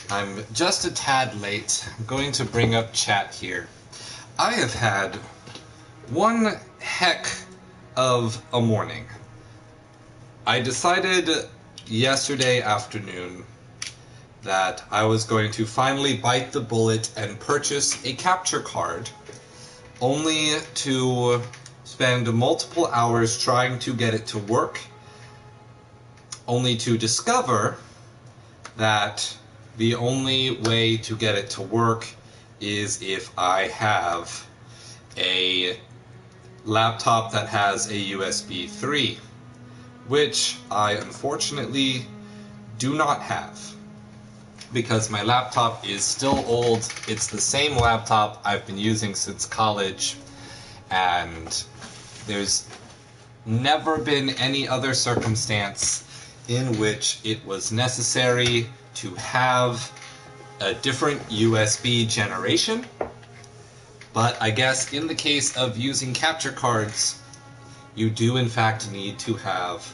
I'm just a tad late. I'm going to bring up chat here. I have had one heck of a morning. I decided yesterday afternoon that I was going to finally bite the bullet and purchase a capture card, only to spend multiple hours trying to get it to work, only to discover that the only way to get it to work is if I have a laptop that has a USB 3, which I unfortunately do not have, because my laptop is still old. It's the same laptop I've been using since college, and there's never been any other circumstance in which it was necessary to have a different USB generation. But I guess in the case of using capture cards, you do in fact need to have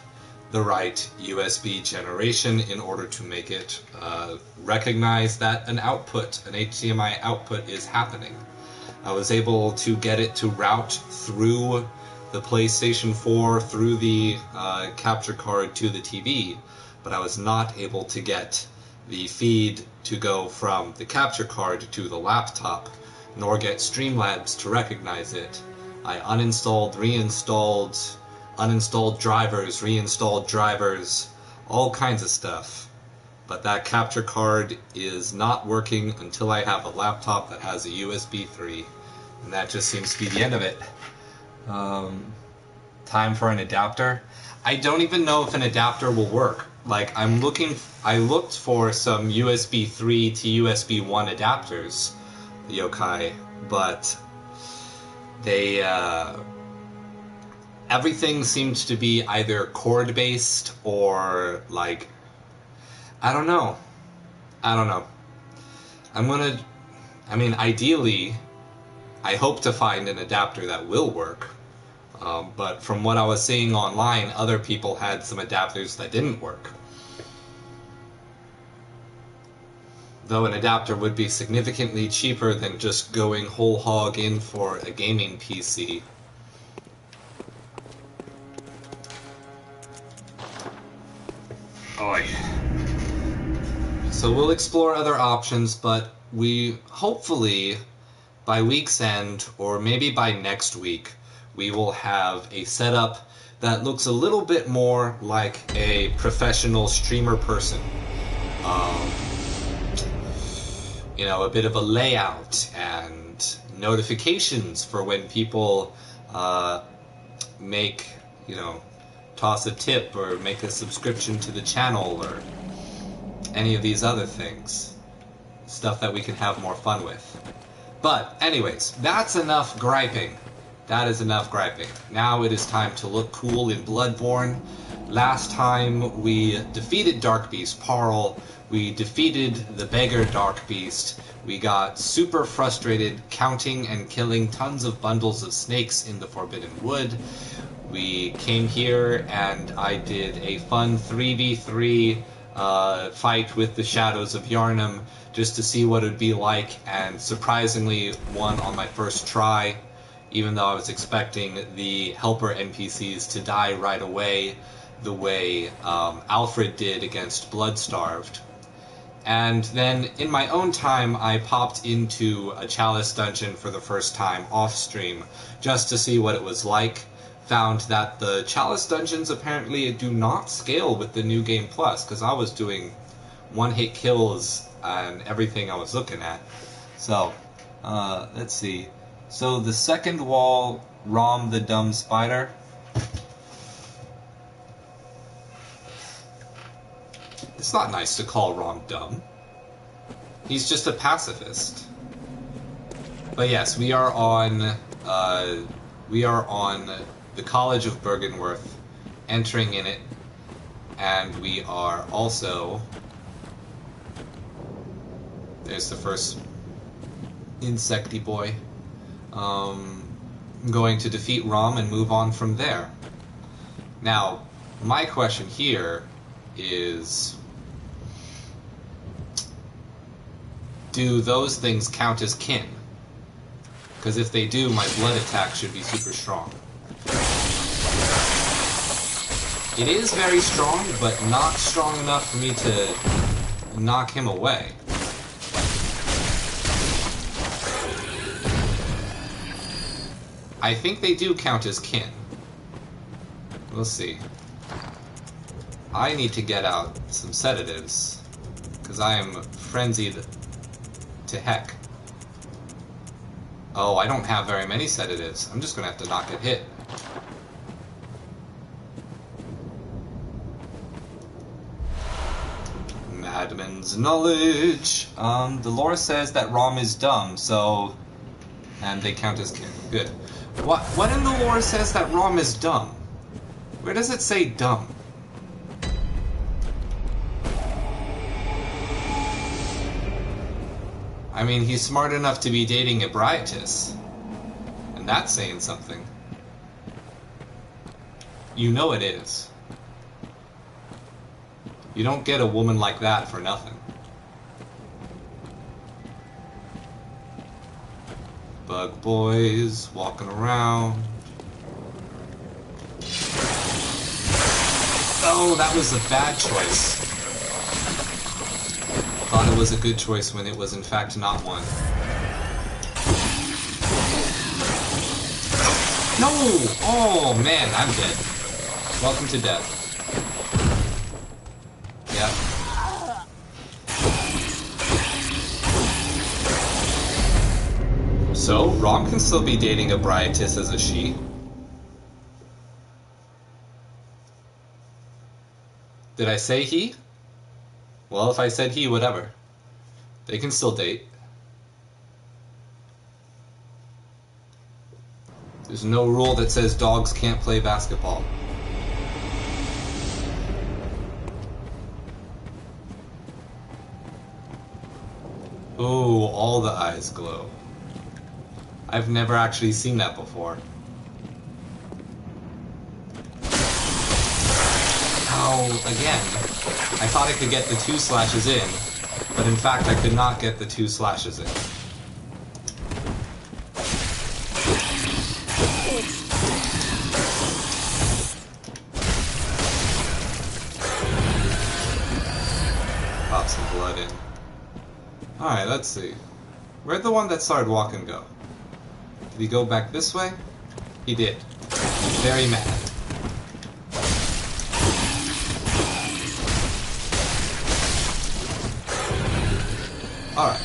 the right USB generation in order to make it recognize that an HDMI output is happening. I was able to get it to route through the PlayStation 4 through the capture card to the TV, but I was not able to get the feed to go from the capture card to the laptop, nor get Streamlabs to recognize it. I uninstalled, reinstalled, uninstalled drivers, reinstalled drivers, all kinds of stuff. But that capture card is not working until I have a laptop that has a USB 3, and that just seems to be the end of it. Time for an adapter. I don't even know if an adapter will work. Like, I looked for some USB 3 to USB 1 adapters, yokai, but they, everything seems to be either cord-based or, like, I don't know. Ideally, I hope to find an adapter that will work. But from what I was seeing online, other people had some adapters that didn't work. Though an adapter would be significantly cheaper than just going whole hog in for a gaming PC. Oy. So we'll explore other options, but we hopefully by week's end, or maybe by next week, we will have a setup that looks a little bit more like a professional streamer person. A bit of a layout and notifications for when people toss a tip or make a subscription to the channel or any of these other things. Stuff that we can have more fun with. But anyways, that's enough griping. That is enough griping. Now it is time to look cool in Bloodborne. Last time we defeated Dark Beast Parl. We defeated the beggar Dark Beast. We got super frustrated counting and killing tons of bundles of snakes in the Forbidden Wood. We came here and I did a fun 3v3 fight with the Shadows of Yharnam just to see what it would be like, and surprisingly won on my first try, even though I was expecting the helper NPCs to die right away, the way Alfred did against Bloodstarved. And then, in my own time, I popped into a Chalice dungeon for the first time off-stream, just to see what it was like. Found that the Chalice dungeons apparently do not scale with the New Game Plus, because I was doing one-hit kills and everything I was looking at. So, let's see. So the second wall, Rom the Dumb Spider. It's not nice to call Rom dumb. He's just a pacifist. But yes, we are on the College of Byrgenwerth, entering in it, and we are also... There's the first insecty boy. Going to defeat Rom and move on from there. Now, my question here is... do those things count as kin? Because if they do, my blood attack should be super strong. It is very strong, but not strong enough for me to knock him away. I think they do count as kin. We'll see. I need to get out some sedatives, because I am frenzied to heck. Oh, I don't have very many sedatives. I'm just gonna have to not get hit. Madman's knowledge. The lore says that Rom is dumb, so... And they count as kin. Good. What in the lore says that Rom is dumb? Where does it say dumb? I mean, he's smart enough to be dating Ebrietas. And that's saying something. You know it is. You don't get a woman like that for nothing. Bug boys walking around. Oh, that was a bad choice. Thought it was a good choice when it was in fact not one. No! Oh man, I'm dead. Welcome to death. Yep. So, Rom can still be dating Ebrietas as a she. Did I say he? Well, if I said he, whatever. They can still date. There's no rule that says dogs can't play basketball. Oh, all the eyes glow. I've never actually seen that before. Ow, again. I thought I could get the 2 slashes in, but in fact I could not get the 2 slashes in. Pop some blood in. Alright, let's see. Where'd the one that started walking go? Did he go back this way? He did. He's very mad. Alright.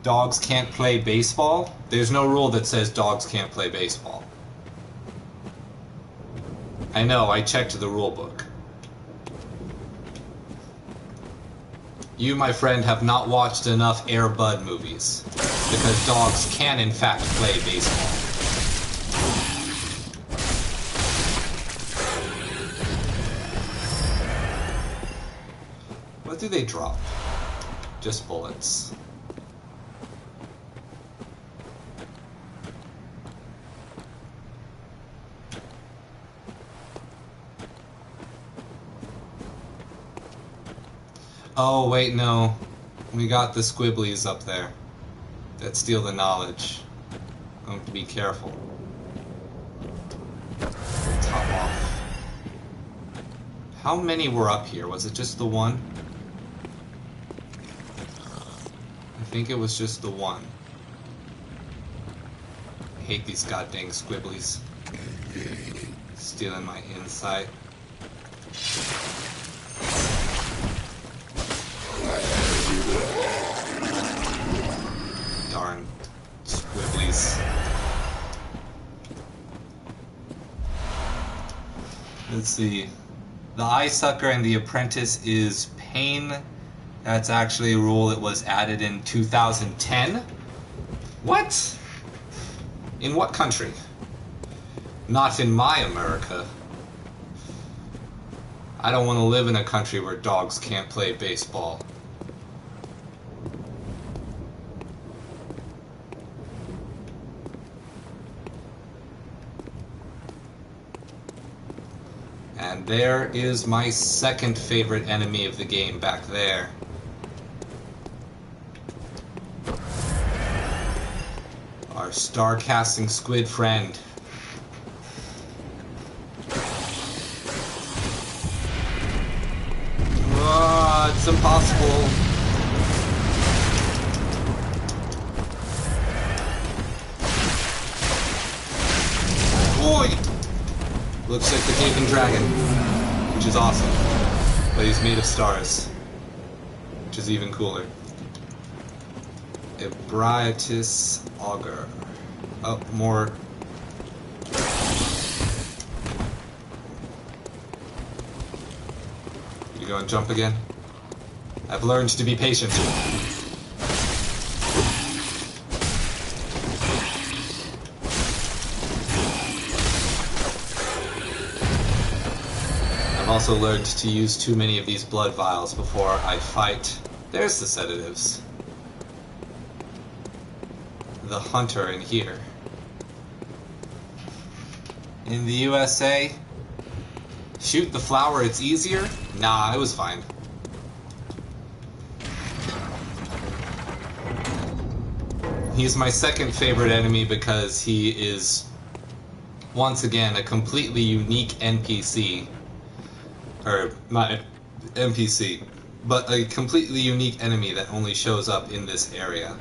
Dogs can't play baseball? There's no rule that says dogs can't play baseball. I know, I checked the rule book. You, my friend, have not watched enough Air Bud movies, because dogs can in fact play baseball. What do they drop? Just bullets. Oh, wait, no. We got the squibblies up there that steal the knowledge. I have to be careful. Top off. How many were up here? Was it just the one? I think it was just the one. I hate these goddamn squibblies. Stealing my insight. Darn squibblies. Let's see. The eye sucker and the apprentice is pain. That's actually a rule that was added in 2010. What? In what country? Not in my America. I don't want to live in a country where dogs can't play baseball. And there is my second favorite enemy of the game back there. our star-casting squid friend. It's impossible. Boy! Looks like the Cave Dragon, which is awesome. But he's made of stars, which is even cooler. Ebrietis Augur. Oh, more. You go and jump again? I've learned to be patient. I've also learned to use too many of these blood vials before I fight. There's the sedatives. The hunter in here. In the USA, shoot the flower, it's easier? Nah, it was fine. He's my second favorite enemy because he is, once again, a completely unique NPC. Or, not NPC, but a completely unique enemy that only shows up in this area.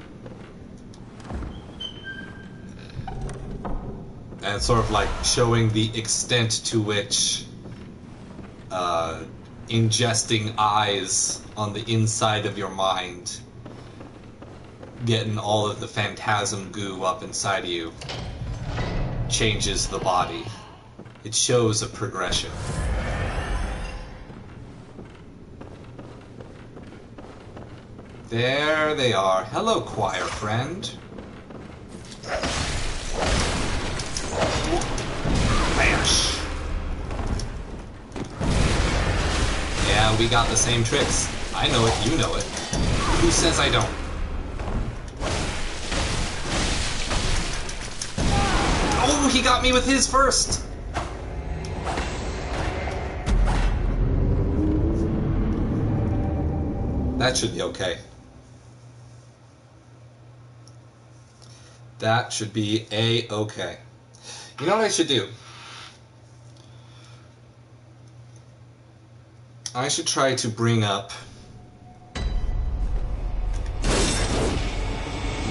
And sort of like showing the extent to which ingesting eyes on the inside of your mind, getting all of the phantasm goo up inside of you, changes the body. It shows a progression. There they are. Hello, choir friend. Bash. Yeah, we got the same tricks. I know it, you know it. Who says I don't? Oh, he got me with his first! That should be okay. That should be A-okay. You know what I should do? I should try to bring up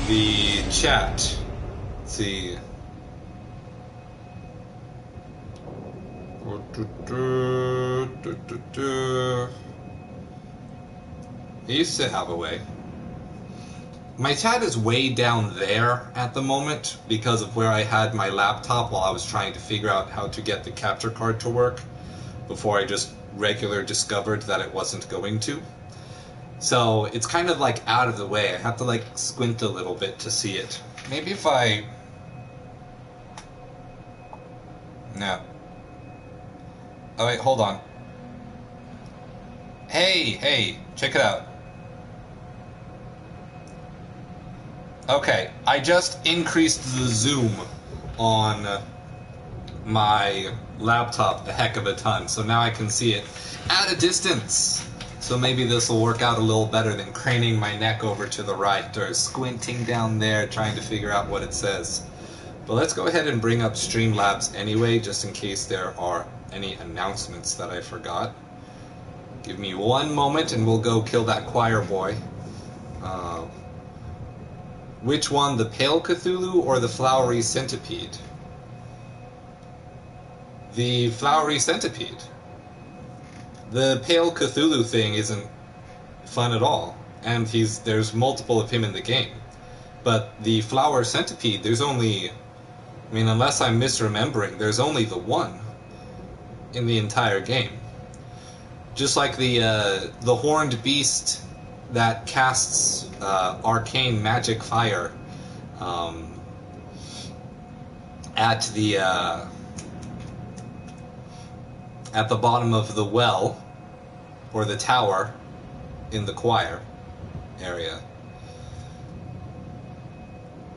the chat. Let's see. I used to have a way. My chat is way down there at the moment because of where I had my laptop while I was trying to figure out how to get the capture card to work before I just regular discovered that it wasn't going to. So it's kind of like out of the way. I have to like squint a little bit to see it. Maybe if I... No. Oh wait, hold on. Hey, check it out. Okay, I just increased the zoom on my laptop a heck of a ton, so now I can see it at a distance. So maybe this will work out a little better than craning my neck over to the right or squinting down there trying to figure out what it says. But let's go ahead and bring up Streamlabs anyway, just in case there are any announcements that I forgot. Give me one moment and we'll go kill that choir boy. Which one, the Pale Cthulhu or the Flowery Centipede? The Flowery Centipede. The Pale Cthulhu thing isn't fun at all, and there's multiple of him in the game. But the Flower Centipede, there's only, I mean, unless I'm misremembering, there's only the one in the entire game. Just like the horned beast that casts arcane magic fire at the bottom of the well or the tower in the choir area.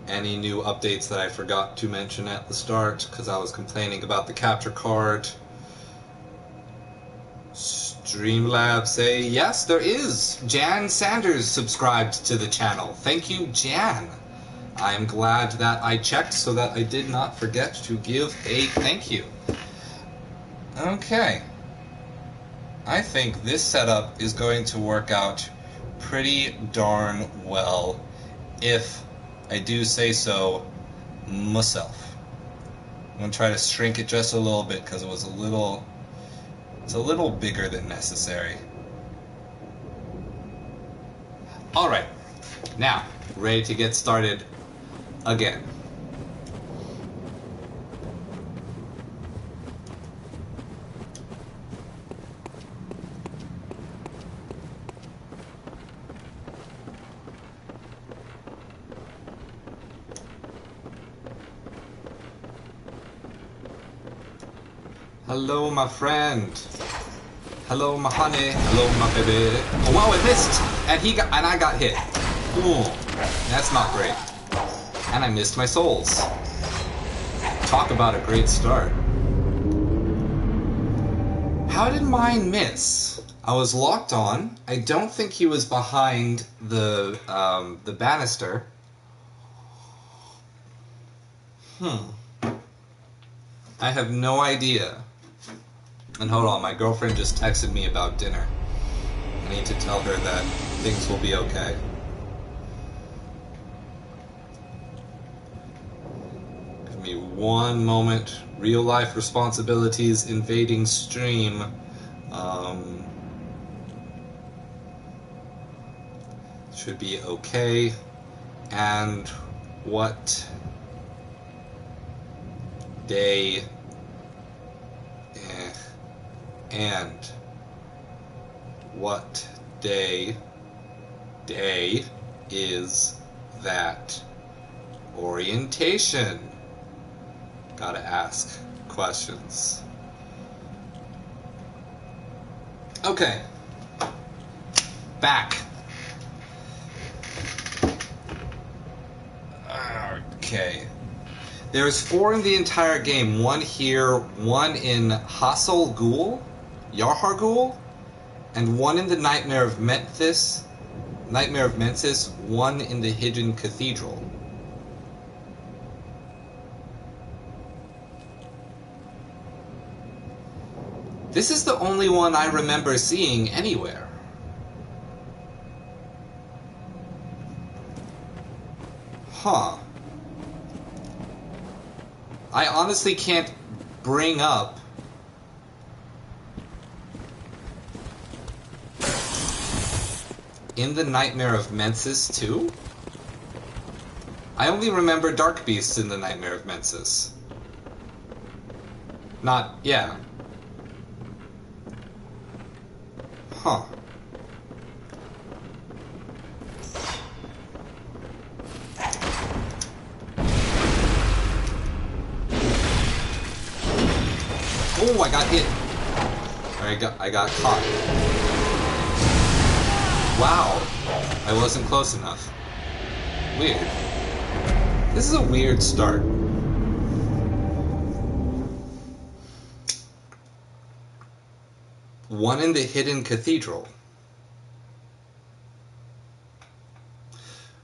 Any new updates that I forgot to mention at the start because I was complaining about the capture card? Streamlabs say, yes, there is. Jan Sanders subscribed to the channel. Thank you, Jan. I'm glad that I checked so that I did not forget to give a thank you. Okay. I think this setup is going to work out pretty darn well, if I do say so myself. I'm going to try to shrink it just a little bit because it's a little bigger than necessary. Alright, now, ready to get started again. Hello, my friend. Hello, my honey. Hello, my baby. Oh, wow, it missed! And I got hit. Ooh, that's not great. And I missed my souls. Talk about a great start. How did mine miss? I was locked on. I don't think he was behind the banister. I have no idea. And hold on, my girlfriend just texted me about dinner. I need to tell her that things will be okay. Give me one moment. Real life responsibilities invading stream. Should be okay. And what day and what day is that? Orientation. Gotta ask questions. Okay. Back. Okay. There's 4 in the entire game. 1 here, 1 in Hasal Ghul, Yarhar Ghul, and 1 in the Nightmare of Mensis, 1 in the Hidden Cathedral. This is the only one I remember seeing anywhere. Huh. I honestly can't bring up in the Nightmare of Mensis too? I only remember Dark Beasts in the Nightmare of Mensis. Not, yeah. Huh. Oh, I got hit. I got caught. Wow. I wasn't close enough. Weird. This is a weird start. One in the Hidden Cathedral.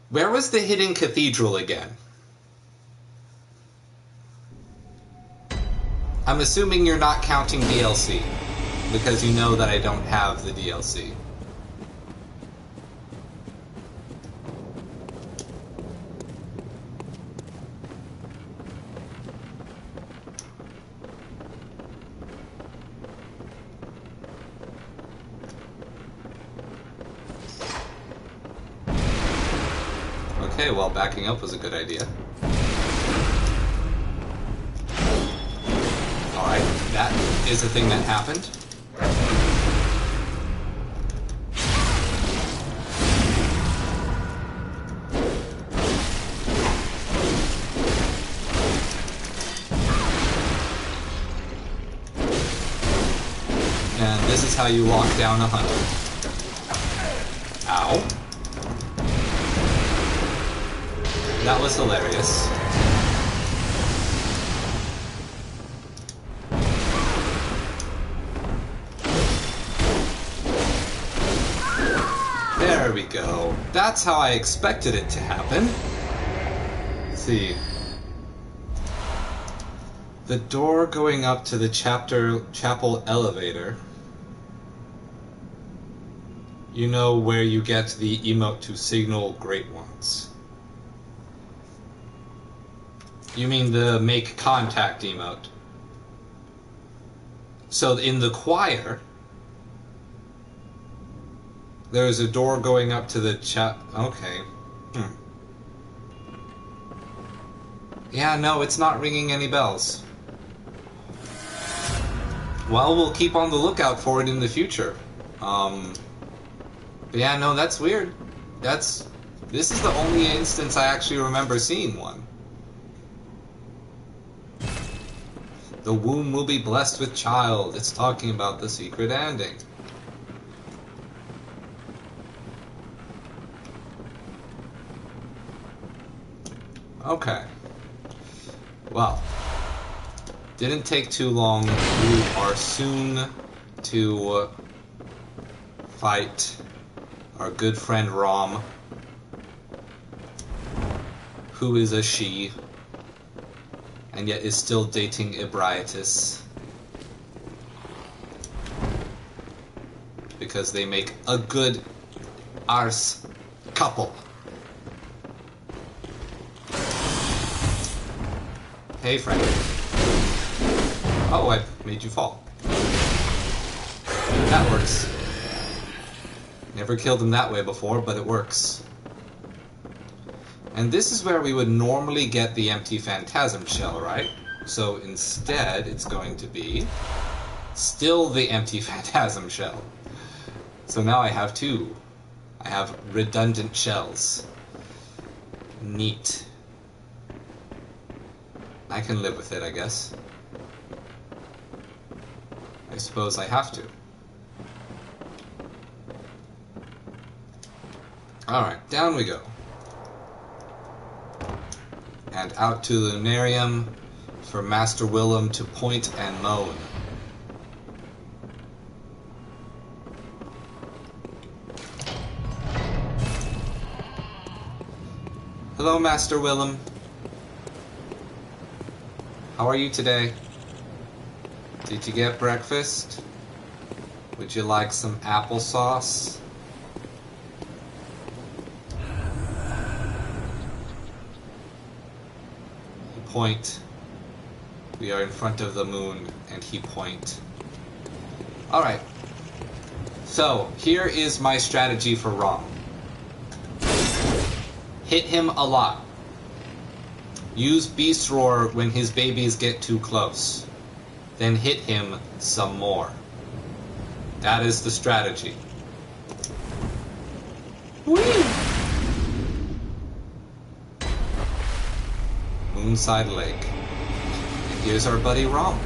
Where was the Hidden Cathedral again? I'm assuming you're not counting DLC, because you know that I don't have the DLC. Okay, well, backing up was a good idea. Alright, that is a thing that happened. And this is how you lock down a hunter. Ow. That was hilarious. There we go. That's how I expected it to happen. see. The door going up to the chapel elevator. You know where you get the emote to signal great ones. You mean the make contact emote. So in the choir, there's a door going up to the okay. Yeah, no, it's not ringing any bells. Well, we'll keep on the lookout for it in the future. But yeah, no, that's weird. This is the only instance I actually remember seeing one. The womb will be blessed with child. It's talking about the secret ending. Okay. Well, didn't take too long. We are soon to fight our good friend Rom, who is a she, and yet is still dating Ebrietis, because they make a good arse couple. Hey, friend. Oh, I made you fall. That works. Never killed him that way before, but it works. And this is where we would normally get the empty phantasm shell, right? So instead, it's going to be still the empty phantasm shell. So now I have two. I have redundant shells. Neat. I can live with it, I guess. I suppose I have to. Alright, down we go. And out to the Lunarium for Master Willem to point and moan. Hello, Master Willem. How are you today? Did you get breakfast? Would you like some applesauce? He point. We are in front of the moon, and he point. Alright. So, here is my strategy for Rom. Hit him a lot. Use Beast Roar when his babies get too close. Then hit him some more. That is the strategy. Whee! Moonside Lake. And here's our buddy Rom.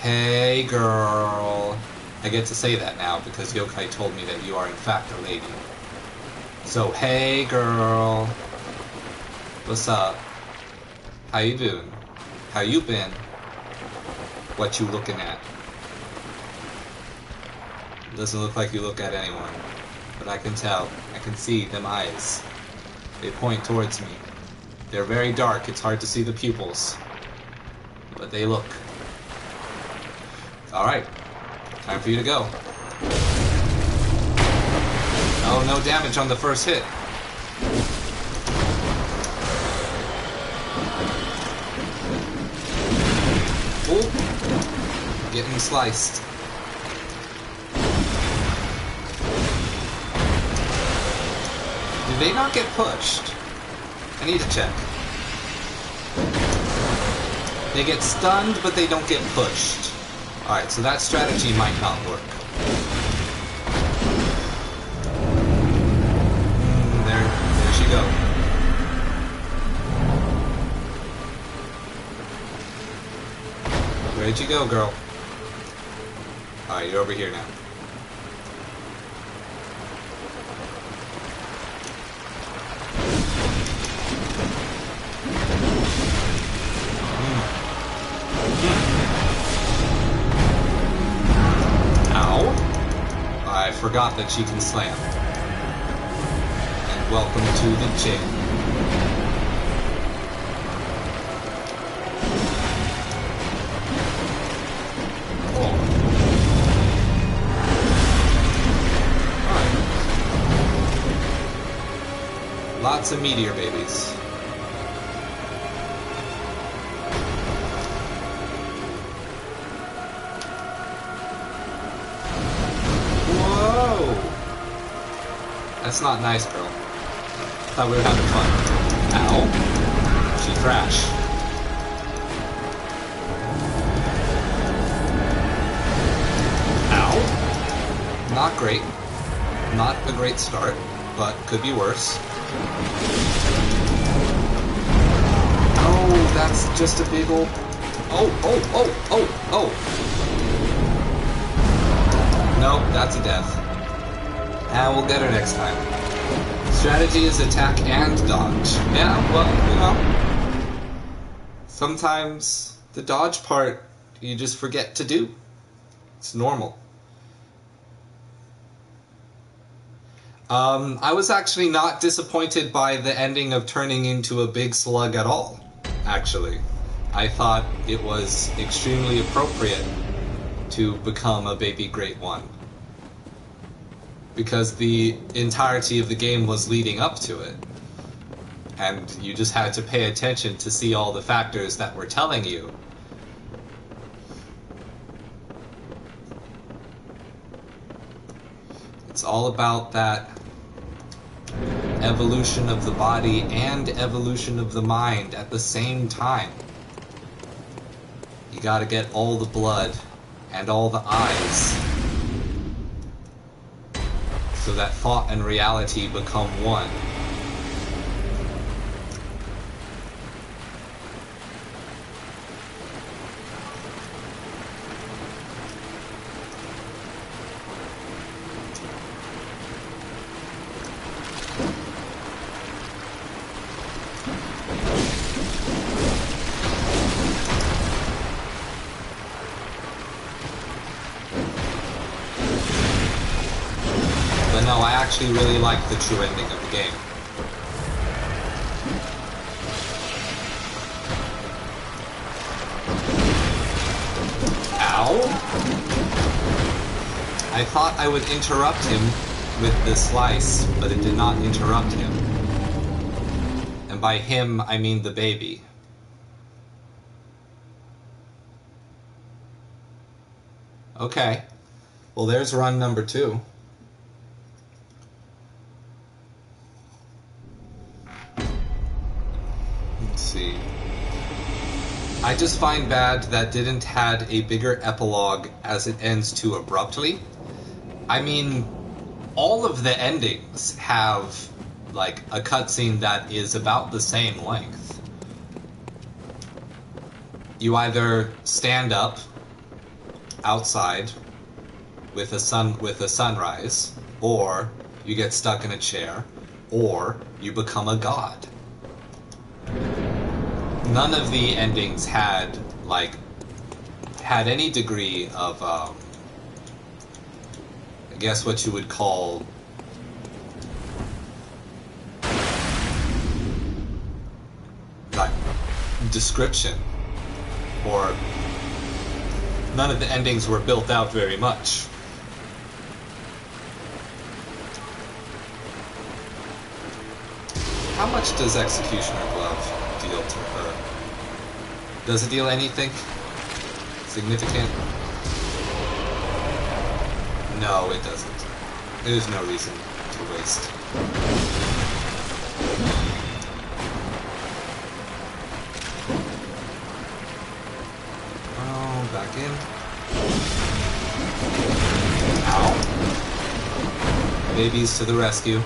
Hey girl. I get to say that now because Yokai told me that you are in fact a lady. So hey girl. What's up? How you doing? How you been? What you looking at? It doesn't look like you look at anyone. But I can tell. I can see them eyes. They point towards me. They're very dark. It's hard to see the pupils. But they look. Alright. Time for you to go. Oh, no damage on the first hit. Oh, getting sliced. Did they not get pushed? I need to check. They get stunned, but they don't get pushed. Alright, so that strategy might not work. There she goes. Where'd you go, girl? Alright, you're over here now. Ow. I forgot that she can slam. And welcome to the gym. Lots of meteor babies. Whoa! That's not nice, girl. Thought we were having fun. Ow. She crashed. Ow. Not great. Not a great start, but could be worse. Oh, that's just a big ol'... Oh. Nope, that's a death. And we'll get her next time. Strategy is attack and dodge. Yeah, well, you know. Sometimes the dodge part you just forget to do. It's normal. I was actually not disappointed by the ending of turning into a big slug at all, actually. I thought it was extremely appropriate to become a baby Great One. Because the entirety of the game was leading up to it. And you just had to pay attention to see all the factors that were telling you. It's all about that evolution of the body and evolution of the mind at the same time. You gotta get all the blood and all the eyes so that thought and reality become one. No, I actually really like the true ending of the game. Ow! I thought I would interrupt him with the slice, but it did not interrupt him. And by him, I mean the baby. Okay. Well, there's run number 2. See. I just find bad that didn't had a bigger epilogue as it ends too abruptly. I mean, all of the endings have like a cutscene that is about the same length. You either stand up outside with a sunrise, or you get stuck in a chair, or you become a god. None of the endings had any degree of I guess what you would call like description, or none of the endings were built out very much. How much does Executioner Glove deal to her? Does it deal anything significant? No, it doesn't. There's no reason to waste. Oh, back in. Ow. Babies to the rescue.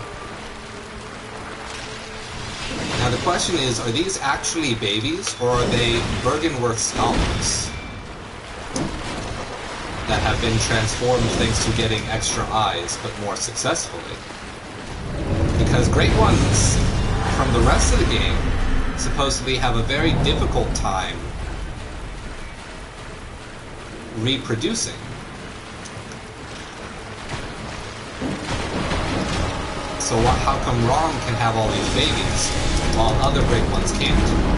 Now the question is, are these actually babies, or are they Byrgenwerth scholars that have been transformed thanks to getting extra eyes, but more successfully? Because Great Ones from the rest of the game supposedly have a very difficult time reproducing. So how come Rom can have all these babies? while other great ones can't.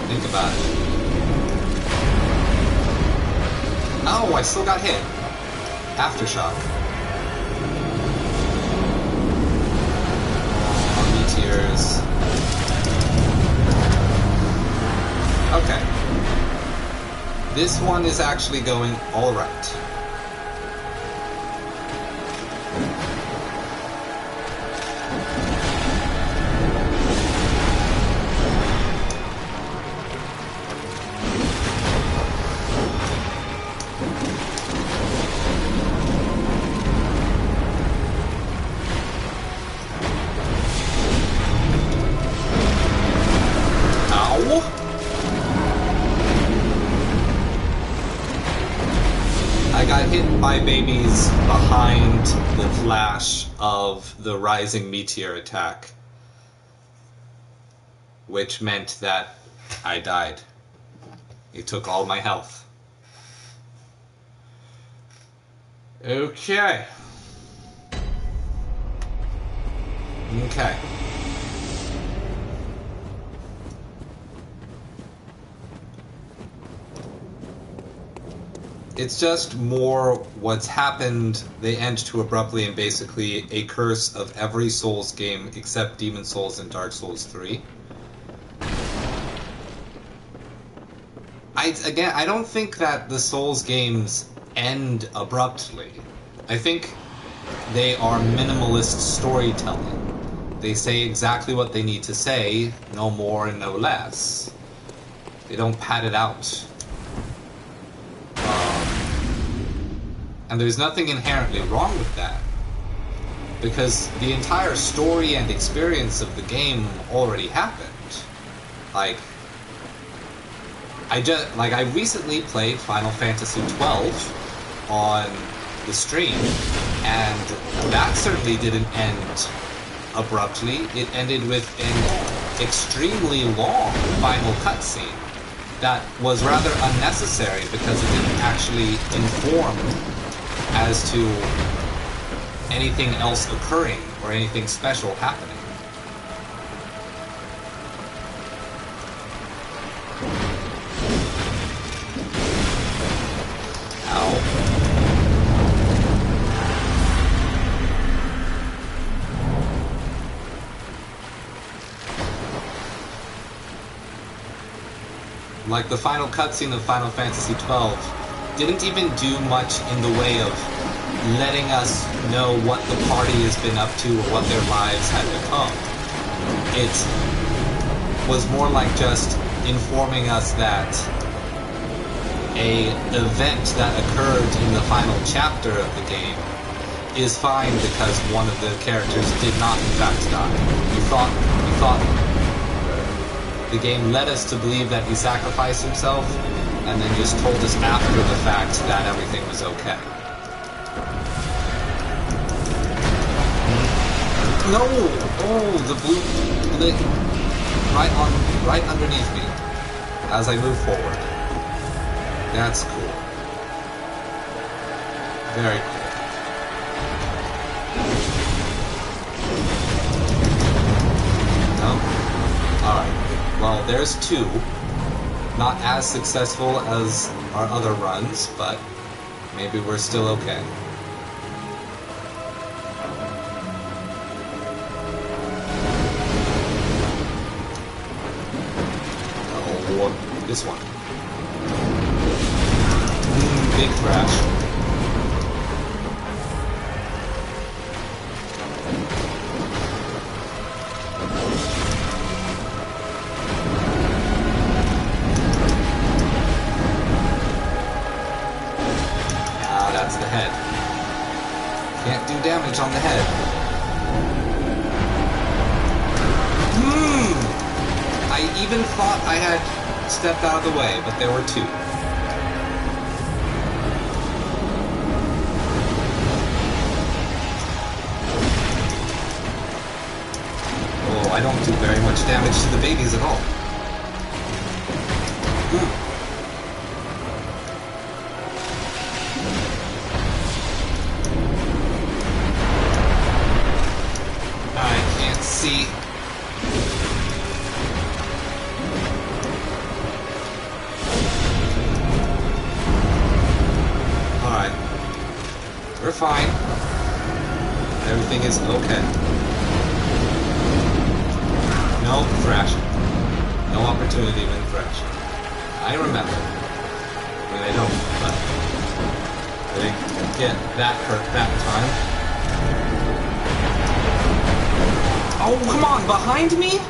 Think about it. Oh, I still got hit. Aftershock. Meteors. Okay. This one is actually going all right. I got hit by babies behind the flash of the rising meteor attack, which meant that I died. It took all my health. Okay. Okay. It's just more what's happened. They end too abruptly and basically a curse of every Souls game except Demon Souls and Dark Souls 3. I don't think that the Souls games end abruptly. I think they are minimalist storytelling. They say exactly what they need to say, no more and no less. They don't pad it out. And there's nothing inherently wrong with that, because the entire story and experience of the game already happened. I recently played Final Fantasy XII on the stream, and that certainly didn't end abruptly. It ended with an extremely long final cutscene that was rather unnecessary because it didn't actually inform as to anything else occurring or anything special happening. Ow. Like the final cutscene of Final Fantasy XII didn't even do much in the way of letting us know what the party has been up to or what their lives had become. It was more like just informing us that a event that occurred in the final chapter of the game is fine because one of the characters did not in fact die. We thought the game led us to believe that he sacrificed himself, and then just told us after the fact that everything was okay. No! Oh, the blue lit right underneath me as I move forward. That's cool. Very cool. No? Alright. Well, there's two. Not as successful as our other runs, but maybe we're still okay. Oh, this one. Big crash. The head. Can't do damage on the head. I even thought I had stepped out of the way, but there were two. Oh. much damage to the babies at all. I can't see. Alright. We're fine. Everything is okay. No thrashing. No opportunity when thrashing. I remember. I mean, I don't, but I didn't get that hurt that time. Oh, come on, behind me?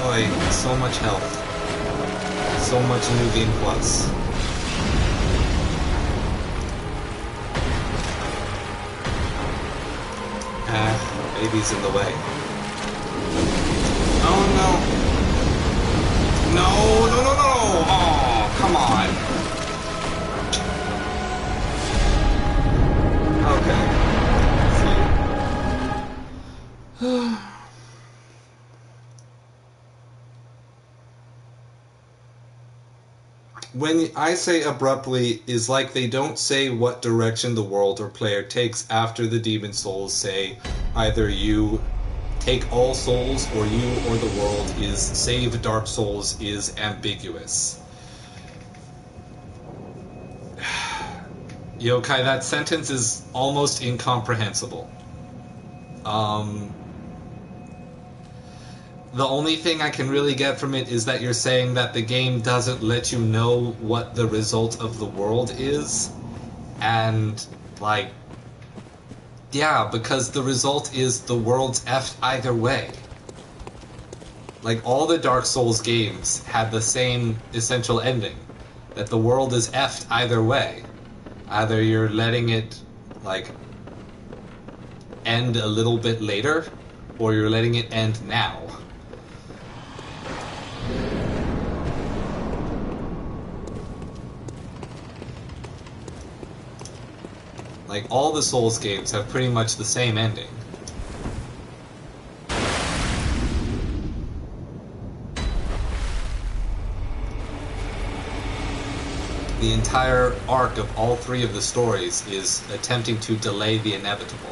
Boy, so much health. So much new game plus. Baby's in the way. Oh no. No, no, no, no! Oh, come on. Okay. When I say abruptly, is like they don't say what direction the world or player takes after the demon souls say either you take all souls or you or the world is save Dark Souls is ambiguous. Yokai, that sentence is almost incomprehensible. The only thing I can really get from it is that you're saying that the game doesn't let you know what the result of the world is. And, like, yeah, because the result is the world's effed either way. Like, all the Dark Souls games had the same essential ending. That the world is effed either way. Either you're letting it, like, end a little bit later, or you're letting it end now. Like, all the Souls games have pretty much the same ending. The entire arc of all three of the stories is attempting to delay the inevitable.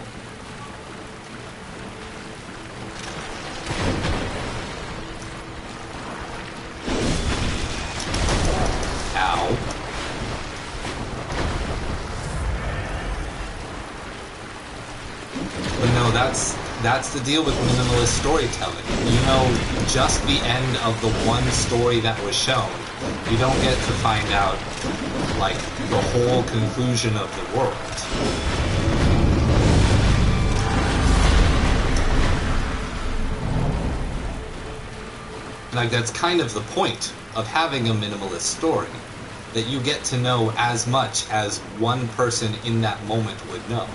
That's the deal with minimalist storytelling. You know just the end of the one story that was shown. You don't get to find out, like, the whole conclusion of the world. Like, that's kind of the point of having a minimalist story. That you get to know as much as one person in that moment would know.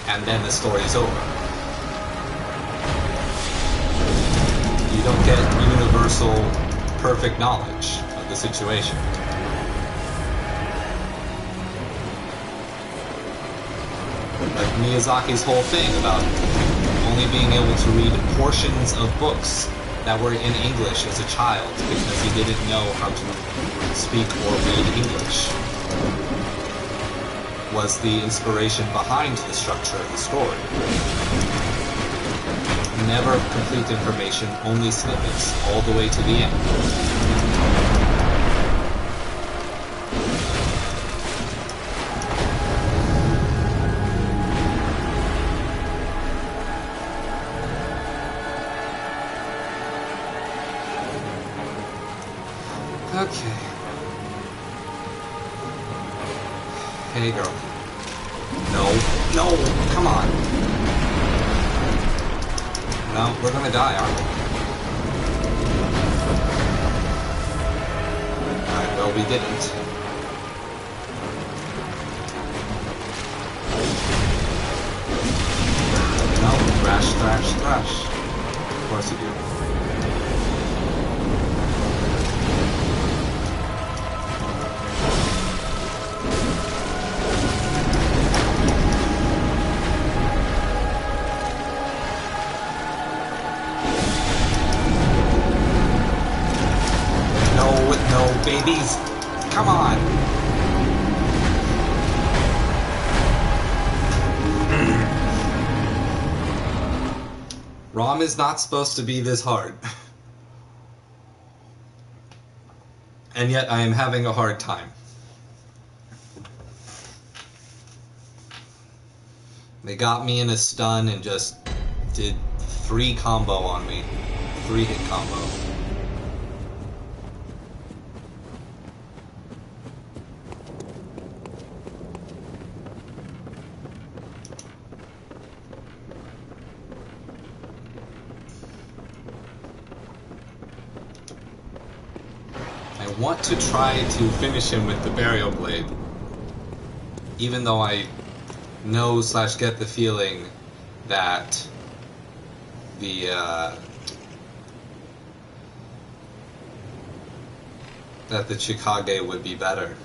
And then the story's over. You don't get universal, perfect knowledge of the situation. Like Miyazaki's whole thing about only being able to read portions of books that were in English as a child because he didn't know how to speak or read English. Was the inspiration behind the structure of the story. Never complete information, only snippets, all the way to the end. Okay. Hey, girl. No, come on. No, we're gonna die, aren't we? Alright, well, we didn't. No, thrash, thrash, thrash. Of course you do. babies. Come on. ROM is not supposed to be this hard. And yet I am having a hard time. They got me in a stun and just did 3 combo on me. 3-hit combo. I want to try to finish him with the Burial Blade, even though I know / get the feeling that the Chikage would be better.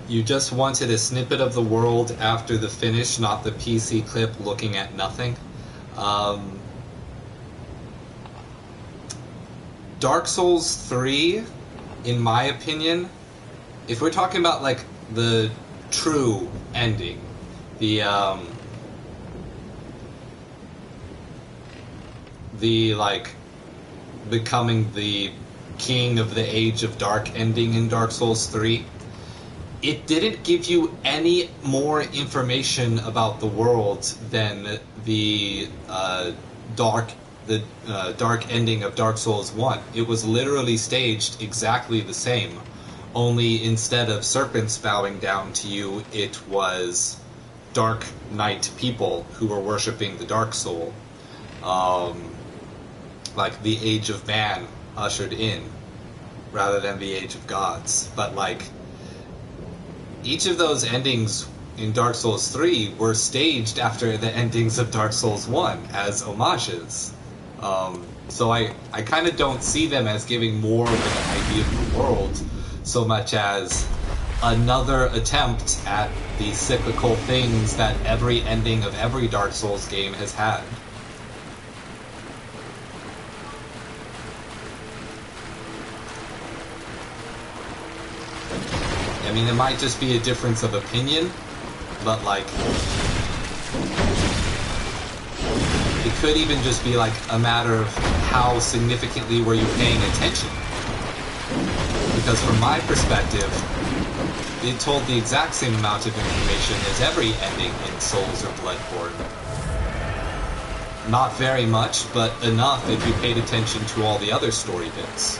You just wanted a snippet of the world after the finish, not the PC clip looking at nothing. Dark Souls 3, in my opinion, if we're talking about like the true ending, the like becoming the king of the Age of Dark ending in Dark Souls 3, it didn't give you any more information about the world than the dark ending of Dark Souls 1. It was literally staged exactly the same, only instead of serpents bowing down to you, it was Dark Knight people who were worshipping the Dark Soul. Like the Age of Man ushered in, rather than the Age of Gods. But like, each of those endings in Dark Souls 3 were staged after the endings of Dark Souls 1 as homages. So I kind of don't see them as giving more of an idea of the world, so much as another attempt at the cyclical things that every ending of every Dark Souls game has had. I mean, it might just be a difference of opinion, but like, it could even just be like a matter of how significantly were you paying attention. Because from my perspective, it told the exact same amount of information as every ending in Souls or Bloodborne. Not very much, but enough if you paid attention to all the other story bits.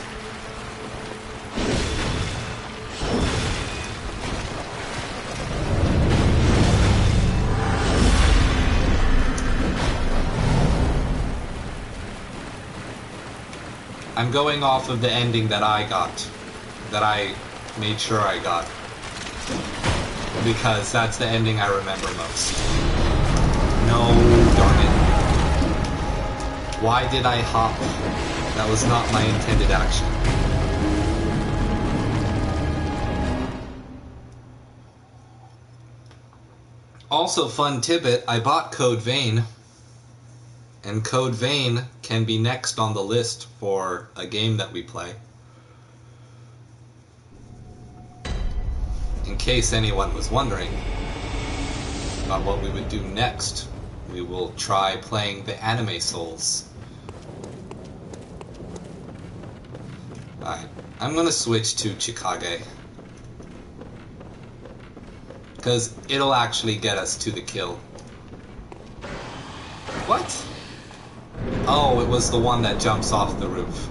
I'm going off of the ending that I got, that I made sure I got, because that's the ending I remember most. No, darn it. Why did I hop? That was not my intended action. Also, fun tidbit, I bought Code Vein. And Code Vein can be next on the list for a game that we play. In case anyone was wondering about what we would do next, we will try playing the anime Souls. Alright, I'm gonna switch to Chikage, because it'll actually get us to the kill. What? Oh, it was the one that jumps off the roof.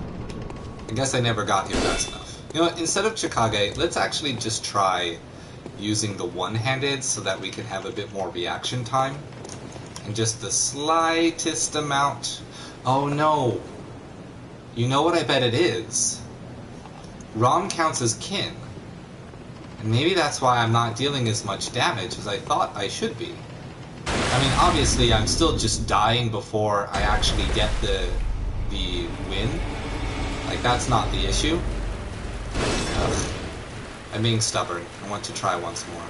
I guess I never got here fast enough. You know what, instead of Chikage, let's actually just try using the one-handed so that we can have a bit more reaction time. And just the slightest amount... Oh no! You know what I bet it is? ROM counts as kin. And maybe that's why I'm not dealing as much damage as I thought I should be. I mean, obviously, I'm still just dying before I actually get the win. Like, that's not the issue. Ugh. I'm being stubborn. I want to try once more.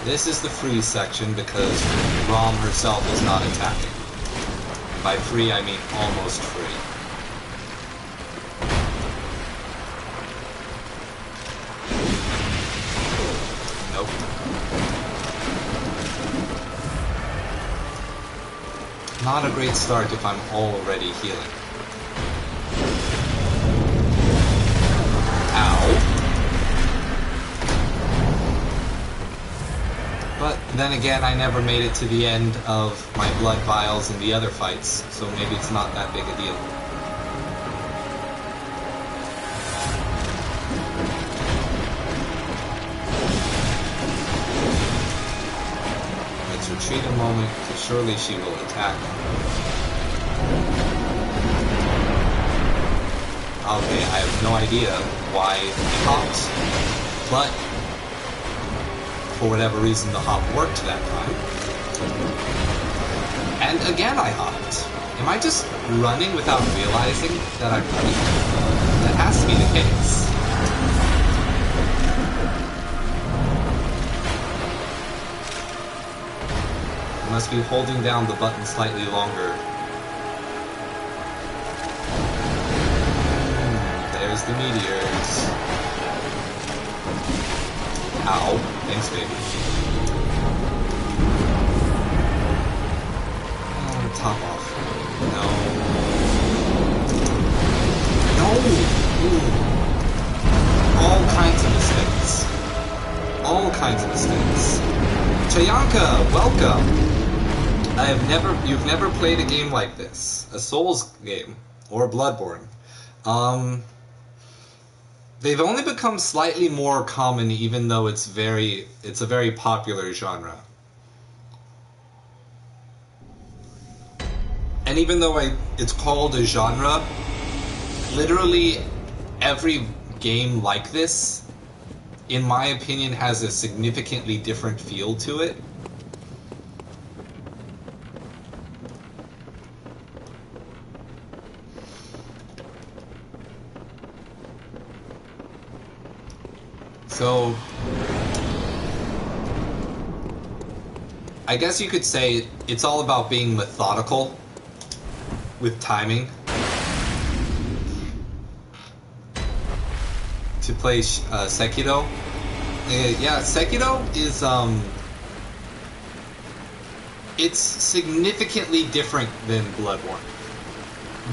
This is the free section because Rom herself is not attacking. By free, I mean almost free. Nope. Not a great start if I'm already healing. Ow. But then again, I never made it to the end of my blood vials in the other fights, so maybe it's not that big a deal. Let's retreat a moment, because surely she will attack. Okay, I have no idea why he hopped, but for whatever reason the hop worked that time. And again I hopped. Am I just running without realizing that I'm running? That has to be the case. I must be holding down the button slightly longer. There's the meteors. Ow. Thanks, baby. Oh, top off. No. No! Ooh. All kinds of mistakes. All kinds of mistakes. Chayanka, welcome! You've never played a game like this. A Souls game. Or Bloodborne. They've only become slightly more common, even though it's a very popular genre. And even though it's called a genre, literally every game like this, in my opinion, has a significantly different feel to it. So, I guess you could say it's all about being methodical with timing. To play Sekiro. Yeah, Sekiro is, it's significantly different than Bloodborne.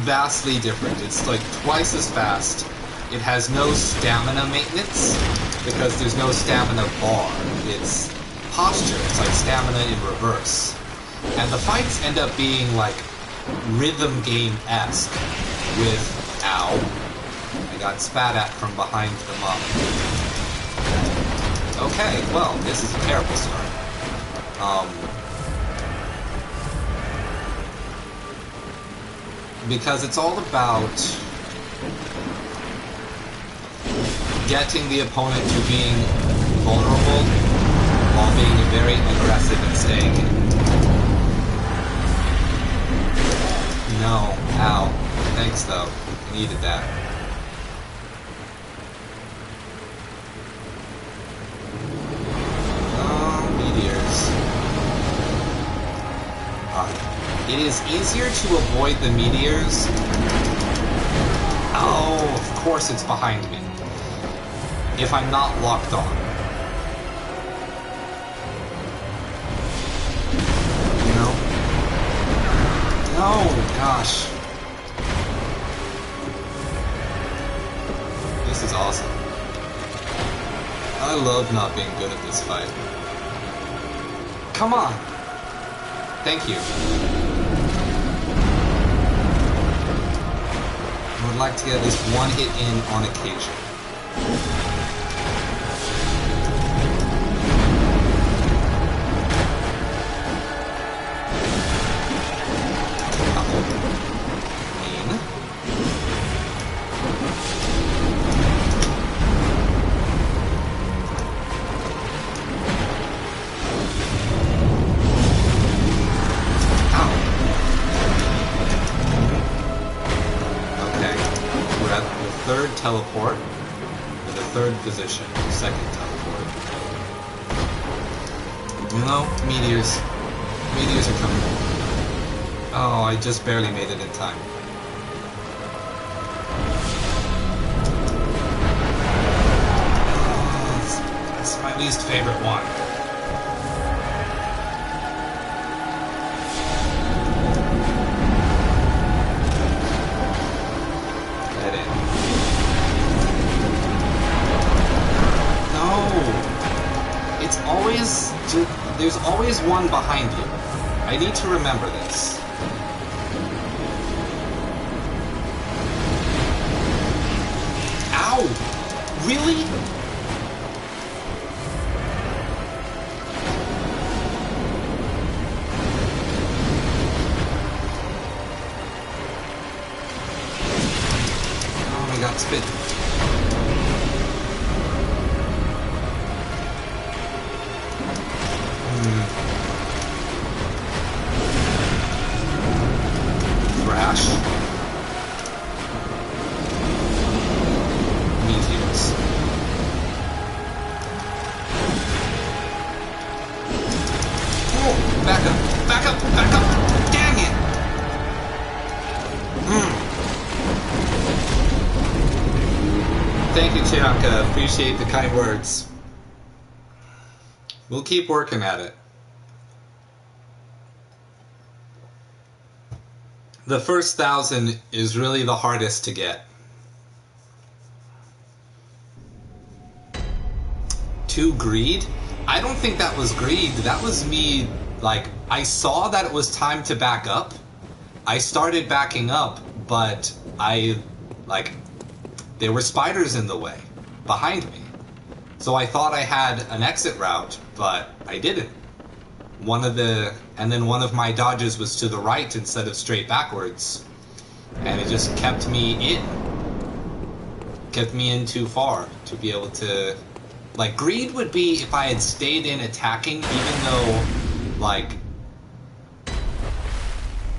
Vastly different. It's like twice as fast. It has no stamina maintenance, because there's no stamina bar. It's posture. It's like stamina in reverse. And the fights end up being like rhythm game-esque with... Ow. I got spat at from behind the mob. Okay, well, this is a terrible start. Because it's all about getting the opponent to being vulnerable while being very aggressive and staying in. No. Ow. Thanks, though. I needed that. Meteors. It is easier to avoid the meteors. Oh, of course it's behind me. If I'm not locked on. No. No, gosh. This is awesome. I love not being good at this fight. Come on! Thank you. I would like to get at least one hit in on occasion. Teleport with a third position, second teleport. You know, meteors. Meteors are coming. Oh, I just barely made it in time. Oh, it's my least favorite one. Get in. No! It's always... There's always one behind you. I need to remember this. Ow! Really? Oh, I got spit. Crash. Meteors. Oh, back up, back up, back up! Dang it! Thank you, Chianka. Appreciate the kind words. We'll keep working at it. The first 1,000 is really the hardest to get. 2 greed? I don't think that was greed. That was me, like, I saw that it was time to back up. I started backing up, but there were spiders in the way, behind me. So I thought I had an exit route, but I didn't. And then one of my dodges was to the right instead of straight backwards. And it just kept me in. Kept me in too far to be able to... Like, greed would be if I had stayed in attacking,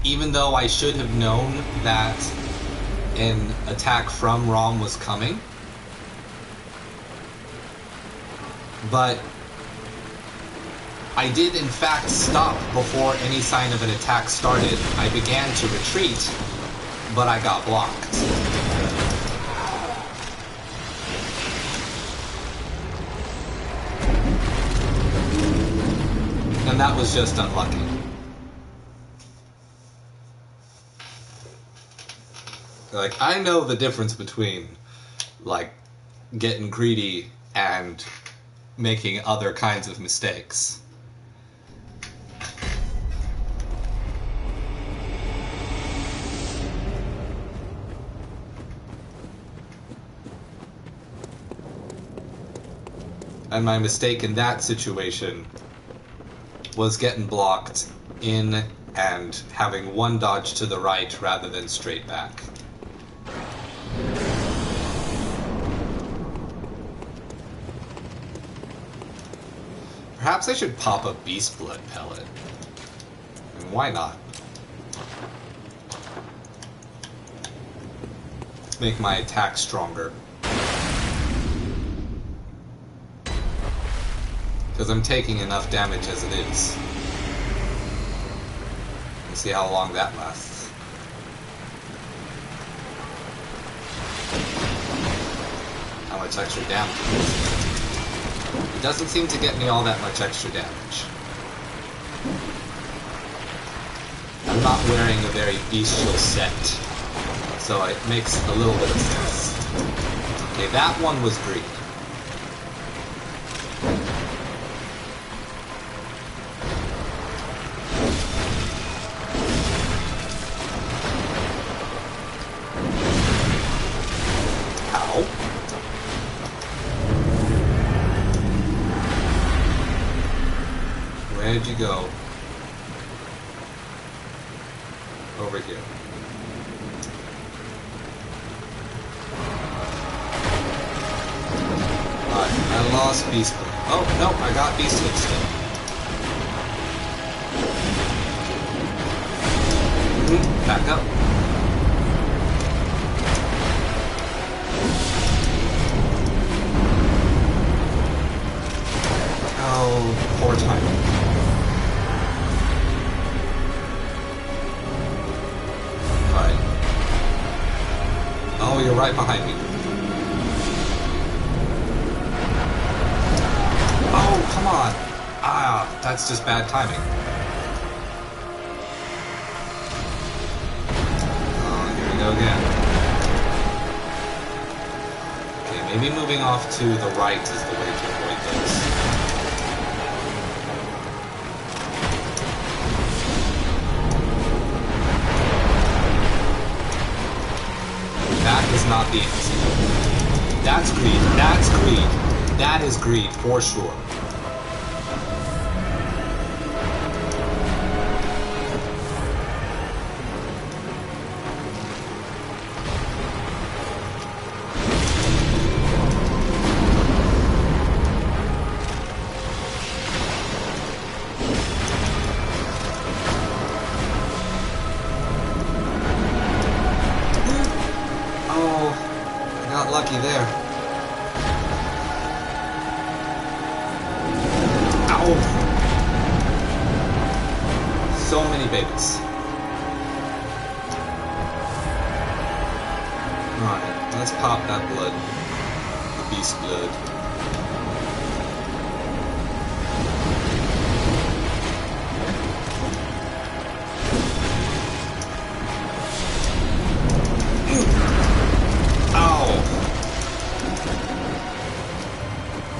even though I should have known that an attack from Rom was coming. But I did in fact stop before any sign of an attack started. I began to retreat, but I got blocked. And that was just unlucky. Like, I know the difference between, like, getting greedy and making other kinds of mistakes. And my mistake in that situation was getting blocked in and having one dodge to the right rather than straight back. Perhaps I should pop a beast blood pellet. And why not? Make my attack stronger. Because I'm taking enough damage as it is. We'll see how long that lasts. How much extra damage it is. It doesn't seem to get me all that much extra damage. I'm not wearing a very bestial set, so it makes a little bit of sense. Okay, that one was green. Where'd you go? Over here. Alright, I lost Beast Blade. Oh, no, I got Beast Blade still. Back up. Oh, poor timing. Alright. Oh, you're right behind me. Oh, come on! Ah, that's just bad timing. Oh, here we go again. Okay, maybe moving off to the right is the way to avoid this. That is not the answer. That's greed. That's greed. That is greed, for sure. Lucky there. Ow! So many babies. Alright, let's pop that blood. The beast blood.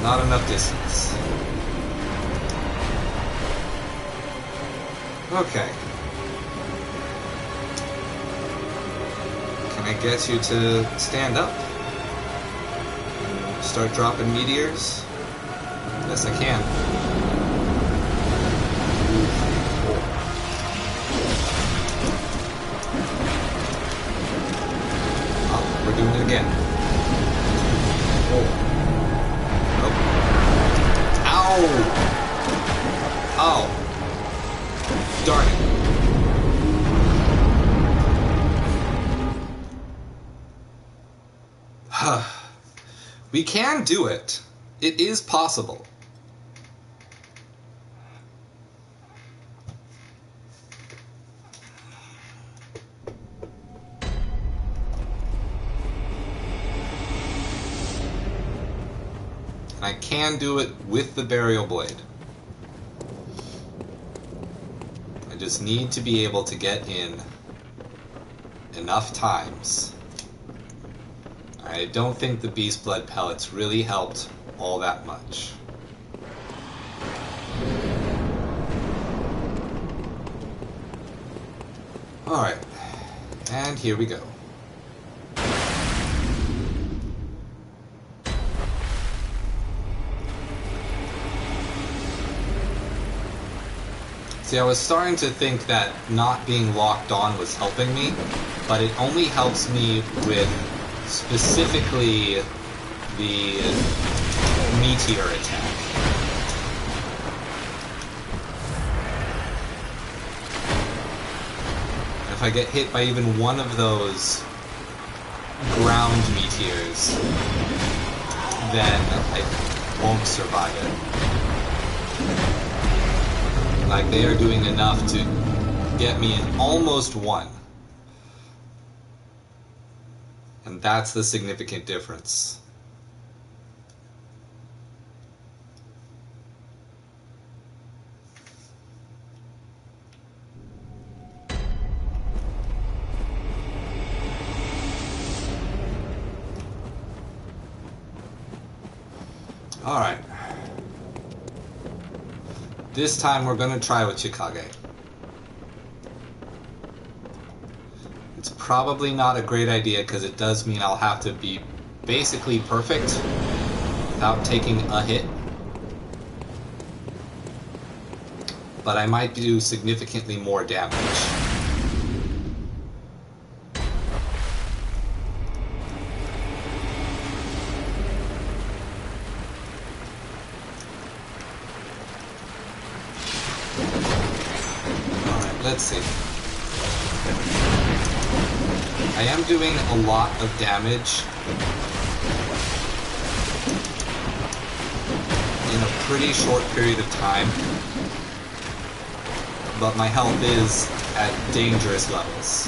Not enough distance. Okay. Can I get you to stand up? Start dropping meteors? Yes, I can. Oh, we're doing it again. Oh. Oh! Darn it. We can do it. It is possible. I can do it with the burial blade. I just need to be able to get in enough times. I don't think the beast blood pellets really helped all that much. Alright, and here we go. See, I was starting to think that not being locked on was helping me, but it only helps me with specifically the meteor attack. If I get hit by even one of those ground meteors, then I won't survive it. Like, they are doing enough to get me in almost one. And that's the significant difference. Alright. This time we're going to try with Chikage. It's probably not a great idea because it does mean I'll have to be basically perfect without taking a hit. But I might do significantly more damage. Let's see. I am doing a lot of damage in a pretty short period of time, but my health is at dangerous levels.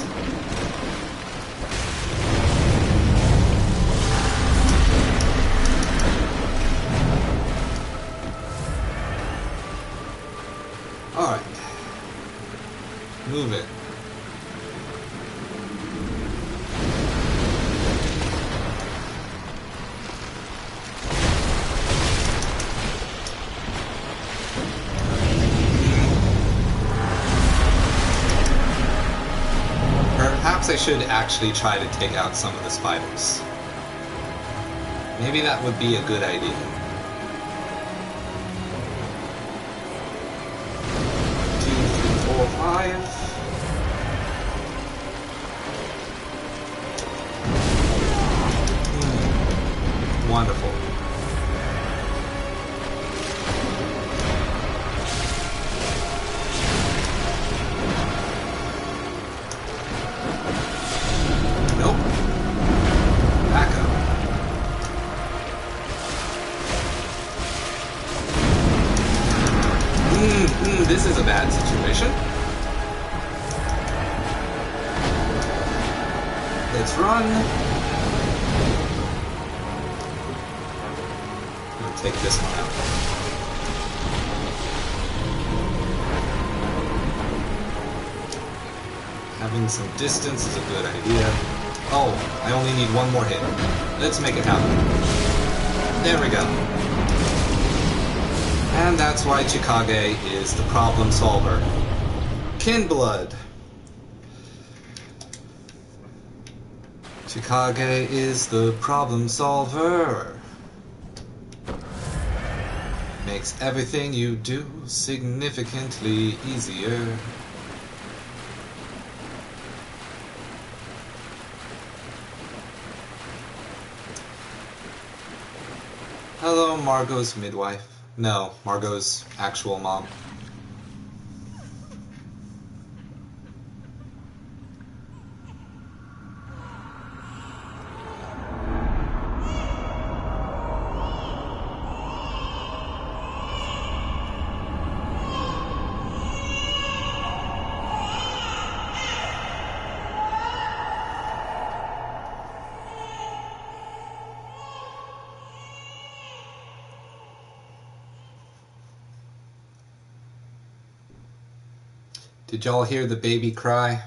Alright. Move it. Perhaps I should actually try to take out some of the spiders. Maybe that would be a good idea. 2, 3, 4, 5. Wonderful. Nope. Back up. This is a bad situation. Let's run. I'll take this one out. Having some distance is a good idea. Oh, I only need one more hit. Let's make it happen. There we go. And that's why Chikage is the problem solver. Kinblood. Chikage is the problem solver. Makes everything you do significantly easier. Hello, Margot's midwife. No, Margot's actual mom. Did y'all hear the baby cry?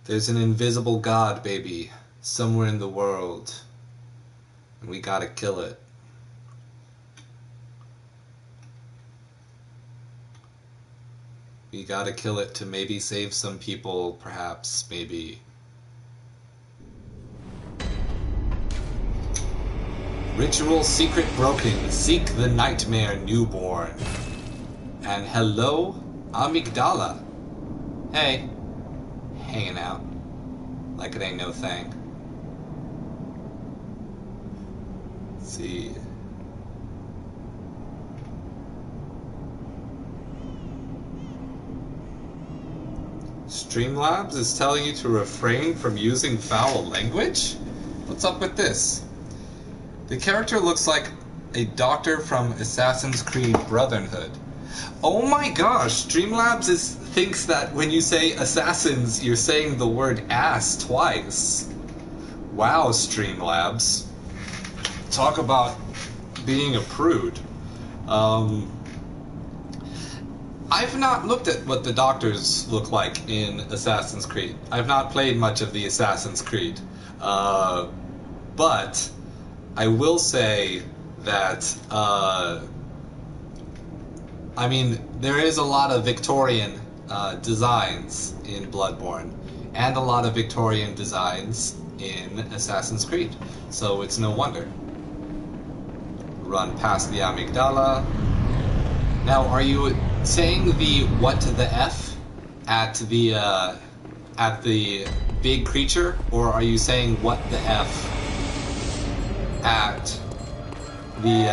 There's an invisible god, baby, somewhere in the world, and we gotta kill it. We gotta kill it to maybe save some people, perhaps, maybe. Ritual secret broken. Seek the nightmare newborn. And hello, Amygdala. Hey. Hanging out. Like it ain't no thing. Let's see. Streamlabs is telling you to refrain from using foul language? What's up with this? The character looks like a doctor from Assassin's Creed Brotherhood. Oh my gosh, Streamlabs thinks that when you say assassins, you're saying the word ass twice. Wow, Streamlabs. Talk about being a prude. I've not looked at what the doctors look like in Assassin's Creed. I've not played much of the Assassin's Creed. But I will say that, I mean, there is a lot of Victorian designs in Bloodborne, and a lot of Victorian designs in Assassin's Creed. So it's no wonder. Run past the amygdala. Now, are you saying the what to the F at the big creature, or are you saying what the F at the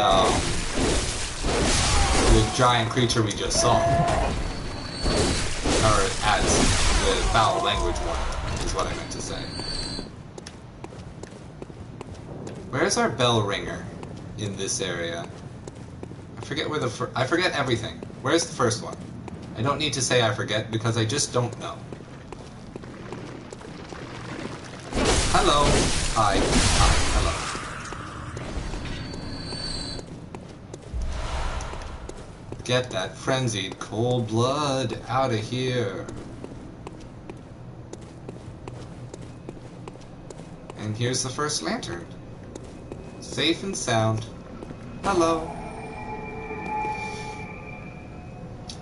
giant creature we just saw? Or at the foul language one, is what I meant to say. Where's our bell ringer in this area? forget where I forget everything. Where's the first one? I don't need to say I forget because I just don't know. Hello. Hi. Hi. Hello. Get that frenzied cold blood out of here. And here's the first lantern. Safe and sound. Hello.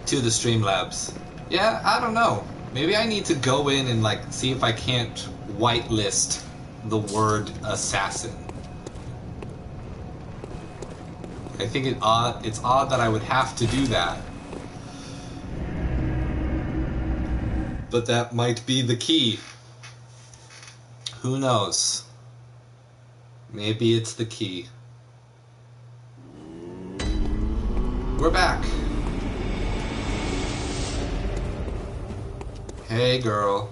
To the Streamlabs. Yeah, I don't know. Maybe I need to go in and like see if I can't whitelist the word assassin. I think it's odd that I would have to do that. But that might be the key. Who knows? Maybe it's the key. We're back. Hey, girl.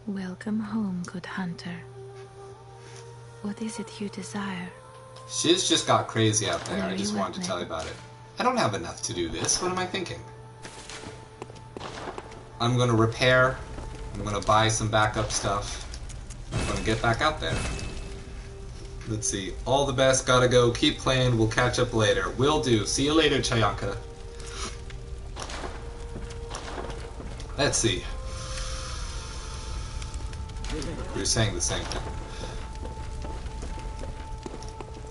Welcome home, good hunter. What is it you desire? Shiz just got crazy out there. I Very just well, wanted to tell you about it. I don't have enough to do this. What am I thinking? I'm gonna repair. I'm gonna buy some backup stuff. I'm gonna get back out there. Let's see. All the best. Gotta go. Keep playing. We'll catch up later. Will do. See you later, Chayanka. Let's see. You're saying the same thing.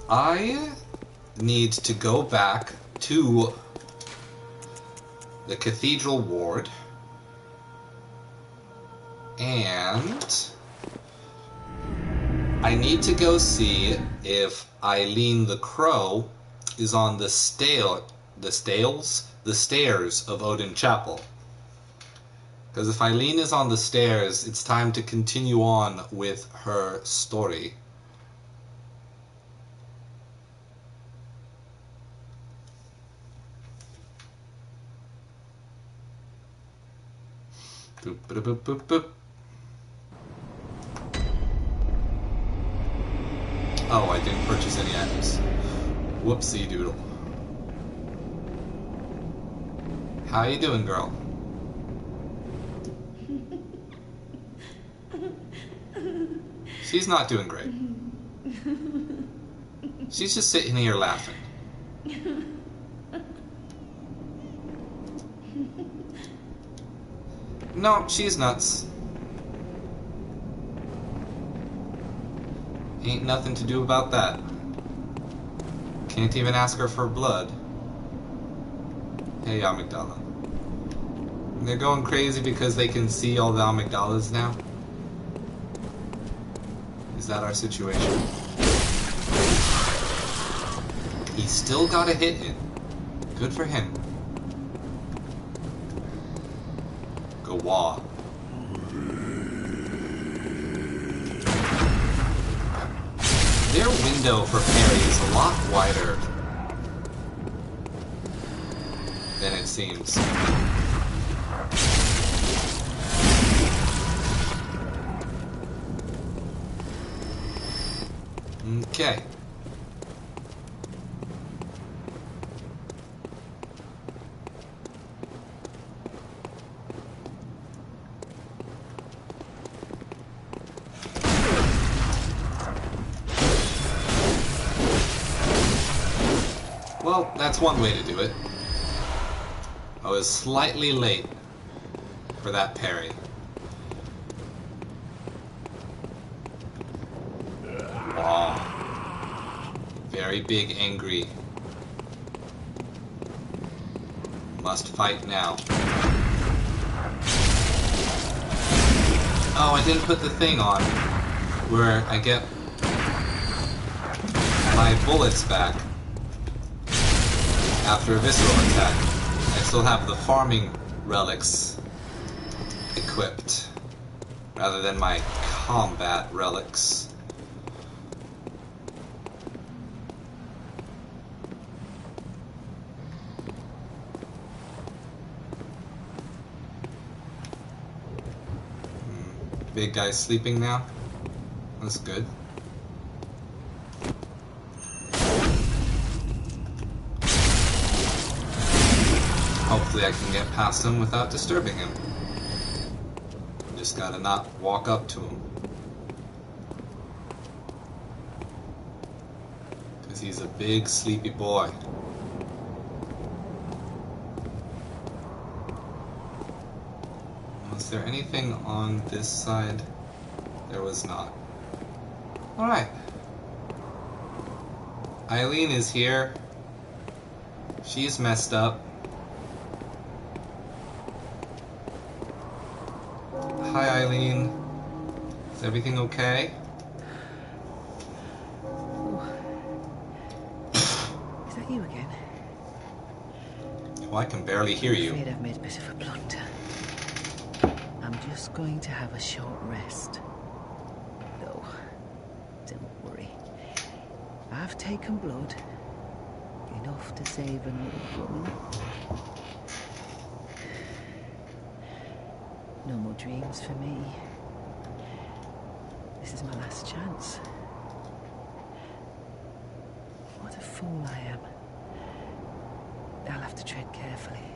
I need to go back to the Cathedral Ward and I need to go see if Eileen the Crow is on the stairs of Odin Chapel. Because if Eileen is on the stairs, it's time to continue on with her story. Boop, boop, boop, boop, boop. Oh, I didn't purchase any items. Whoopsie doodle. How you doing, girl? She's not doing great. She's just sitting here laughing. No, she's nuts. Ain't nothing to do about that. Can't even ask her for blood. Hey, amygdala. They're going crazy because they can see all the amygdalas now? Is that our situation? He still got a hit in. Good for him. Go wah. Their window for parry is a lot wider than it seems. Okay. Well, that's one way to do it. I was slightly late for that parry. Wow. Very big, angry. Must fight now. Oh, I didn't put the thing on where I get my bullets back after a visceral attack. I still have the farming relics equipped rather than my combat relics. Big guy's sleeping now. That's good. Hopefully I can get past him without disturbing him. Just gotta not walk up to him. Because he's a big sleepy boy. Was there anything on this side? There was not. Alright. Eileen is here. She's messed up. Hi, Eileen. Is everything okay? Oh. Is that you again? Oh, I can barely hear you. I'm afraid I've made a bit of a blunder. I'm just going to have a short rest. No, don't worry. I've taken blood. Enough to save an old woman. No more dreams for me. This is my last chance. What a fool I am. I'll have to tread carefully.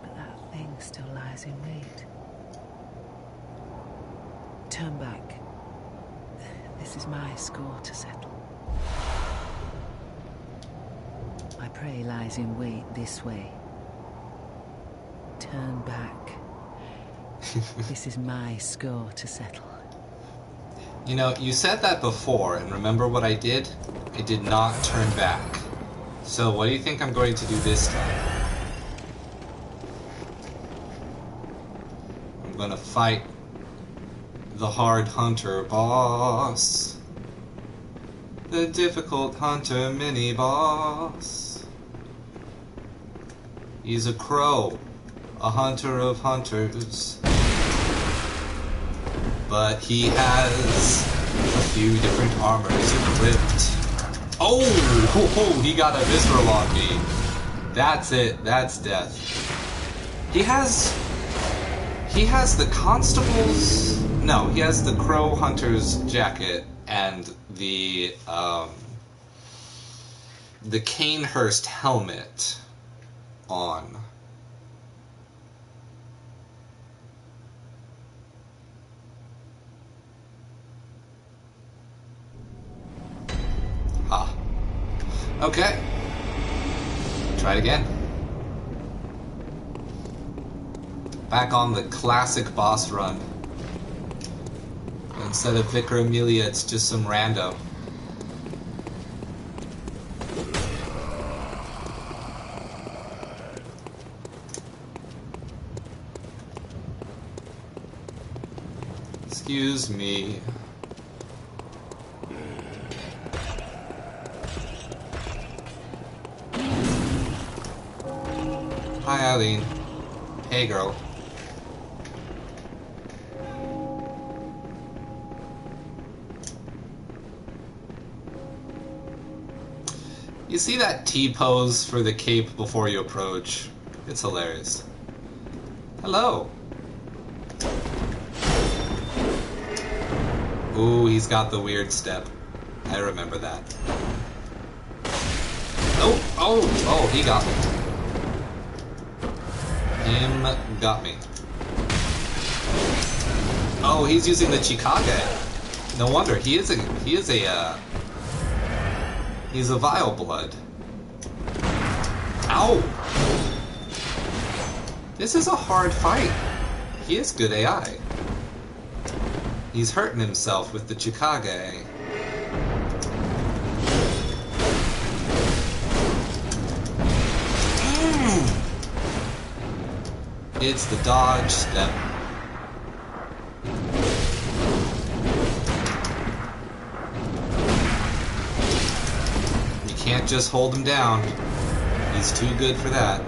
But that thing still lies in wait. Turn back. This is my score to settle. My prey lies in wait this way. Turn back. This is my score to settle. You know, you said that before, and remember what I did? I did not turn back. So what do you think I'm going to do this time? I'm gonna fight the hard hunter boss. The difficult hunter mini-boss. He's a crow. A hunter of hunters. But he has a few different armors equipped. Oh, he got a visceral on me. That's it. That's death. He has the constable's... No, he has the crow hunter's jacket and the Canehurst helmet on. Ah. Okay. Try it again. Back on the classic boss run. Instead of Vicar Amelia, it's just some rando. Excuse me. Hi, Eileen. Hey, girl. You see that T-pose for the cape before you approach? It's hilarious. Hello. Ooh, he's got the weird step. I remember that. Oh, he got me. Him got me. Oh, he's using the Chikage. No wonder, he's a vile blood. Ow! This is a hard fight. He is good AI. He's hurting himself with the Chikage. It's the dodge step. You can't just hold him down. He's too good for that.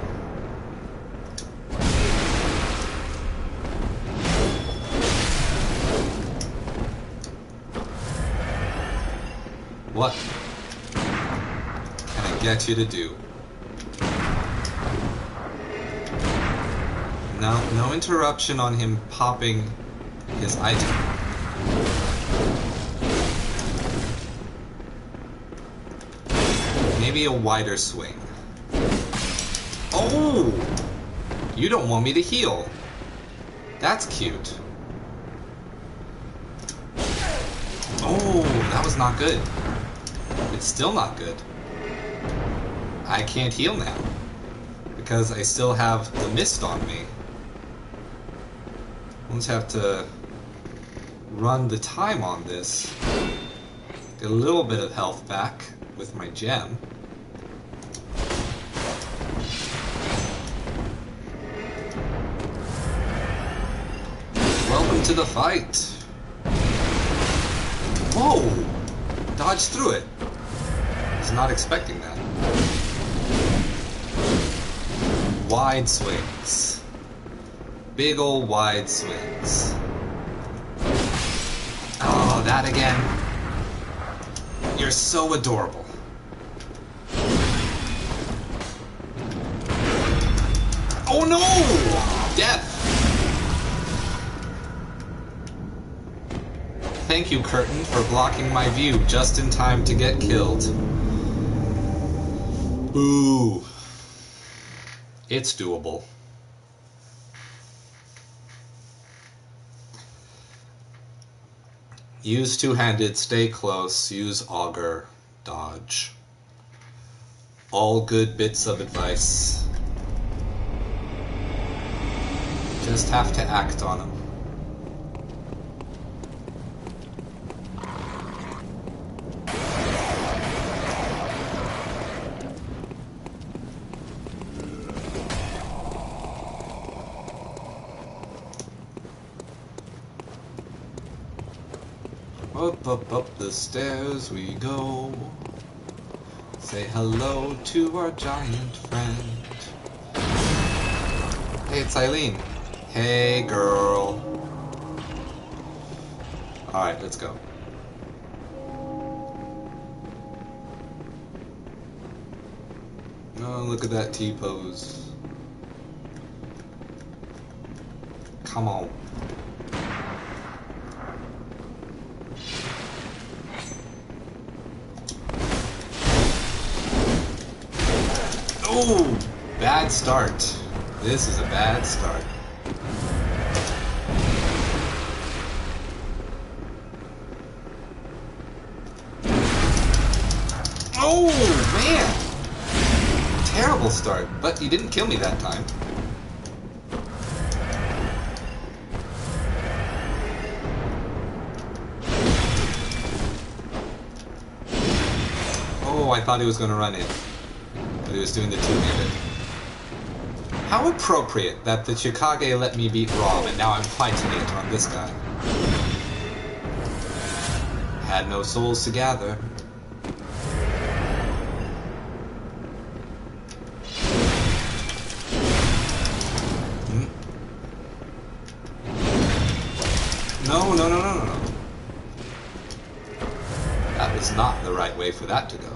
What can I get you to do? No interruption on him popping his item. Maybe a wider swing. Oh! You don't want me to heal. That's cute. Oh, that was not good. It's still not good. I can't heal now. Because I still have the mist on me. I'll just have to run the time on this. Get a little bit of health back with my gem. Welcome to the fight. Whoa! Dodged through it. Was not expecting that. Wide swings. Big ol' wide swings. Oh, that again. You're so adorable. Oh no! Death! Thank you, Curtain, for blocking my view just in time to get killed. Boo. It's doable. Use two-handed, stay close, use auger, dodge. All good bits of advice. Just have to act on them. Up the stairs we go. Say hello to our giant friend. Hey, it's Eileen. Hey, girl. Alright, let's go. Oh, look at that T-pose. Come on. Oh, bad start. This is a bad start. Oh, man. Terrible start, but you didn't kill me that time. Oh, I thought he was going to run in. He was doing the two-handed. How appropriate that the Chikage let me beat Rob and now I'm fighting it on this guy. Had no souls to gather. No. That was not the right way for that to go.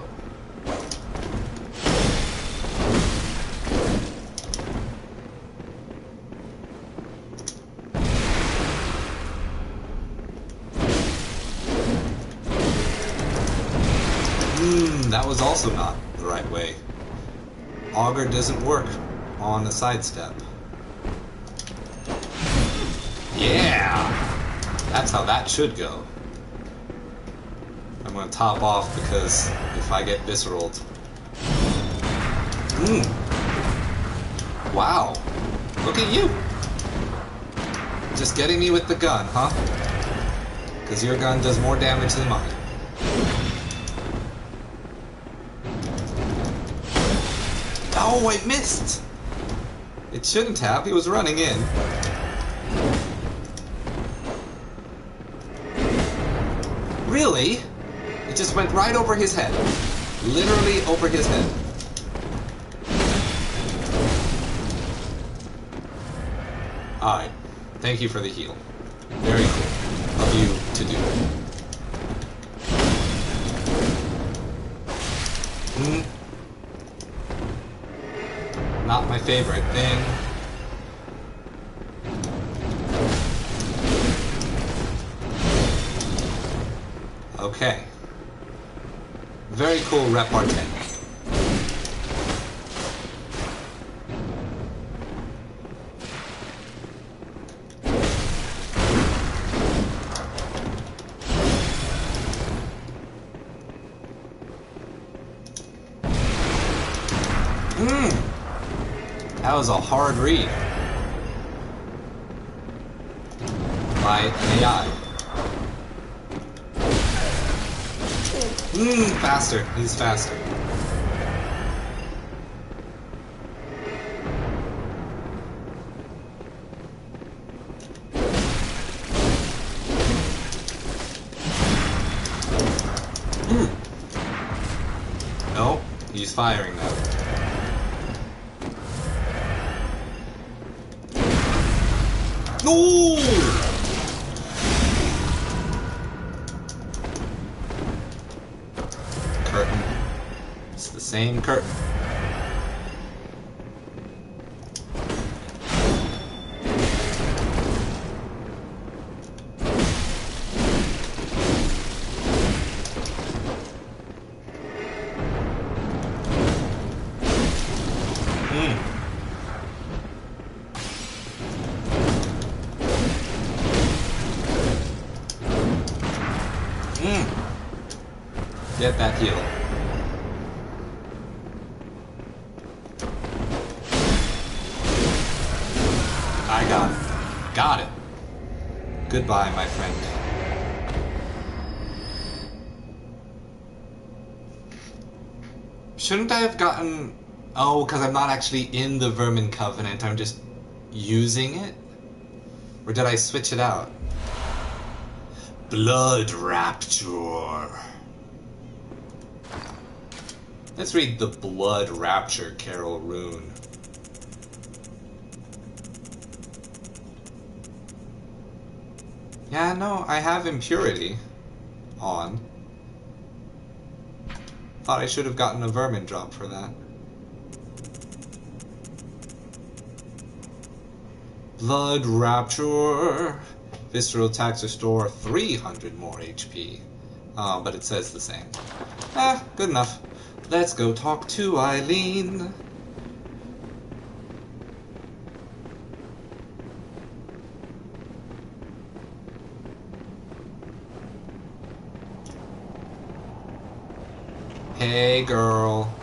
That was also not the right way. Auger doesn't work on a sidestep. Yeah! That's how that should go. I'm gonna top off because if I get visceraled. Wow. Look at you! Just getting me with the gun, huh? Because your gun does more damage than mine. Oh, I missed! It shouldn't have. He was running in. Really? It just went right over his head. Literally over his head. Alright. Thank you for the heal. Very cool of you to do. Not my favorite thing. Okay. Very cool repartee. That was a hard read. By AI. Faster. He's faster. No, he's firing now. No! Curtain. It's the same curtain. Get that heal. I got it. Got it. Goodbye, my friend. Shouldn't I have gotten... Oh, because I'm not actually in the Vermin Covenant. I'm just using it? Or did I switch it out? Blood Rapture. Let's read the Blood Rapture Carol rune. Yeah, no, I have Impurity on. Thought I should have gotten a Vermin drop for that. Blood Rapture. Visceral attacks restore 300 more HP. But it says the same. Good enough. Let's go talk to Eileen. Hey, girl.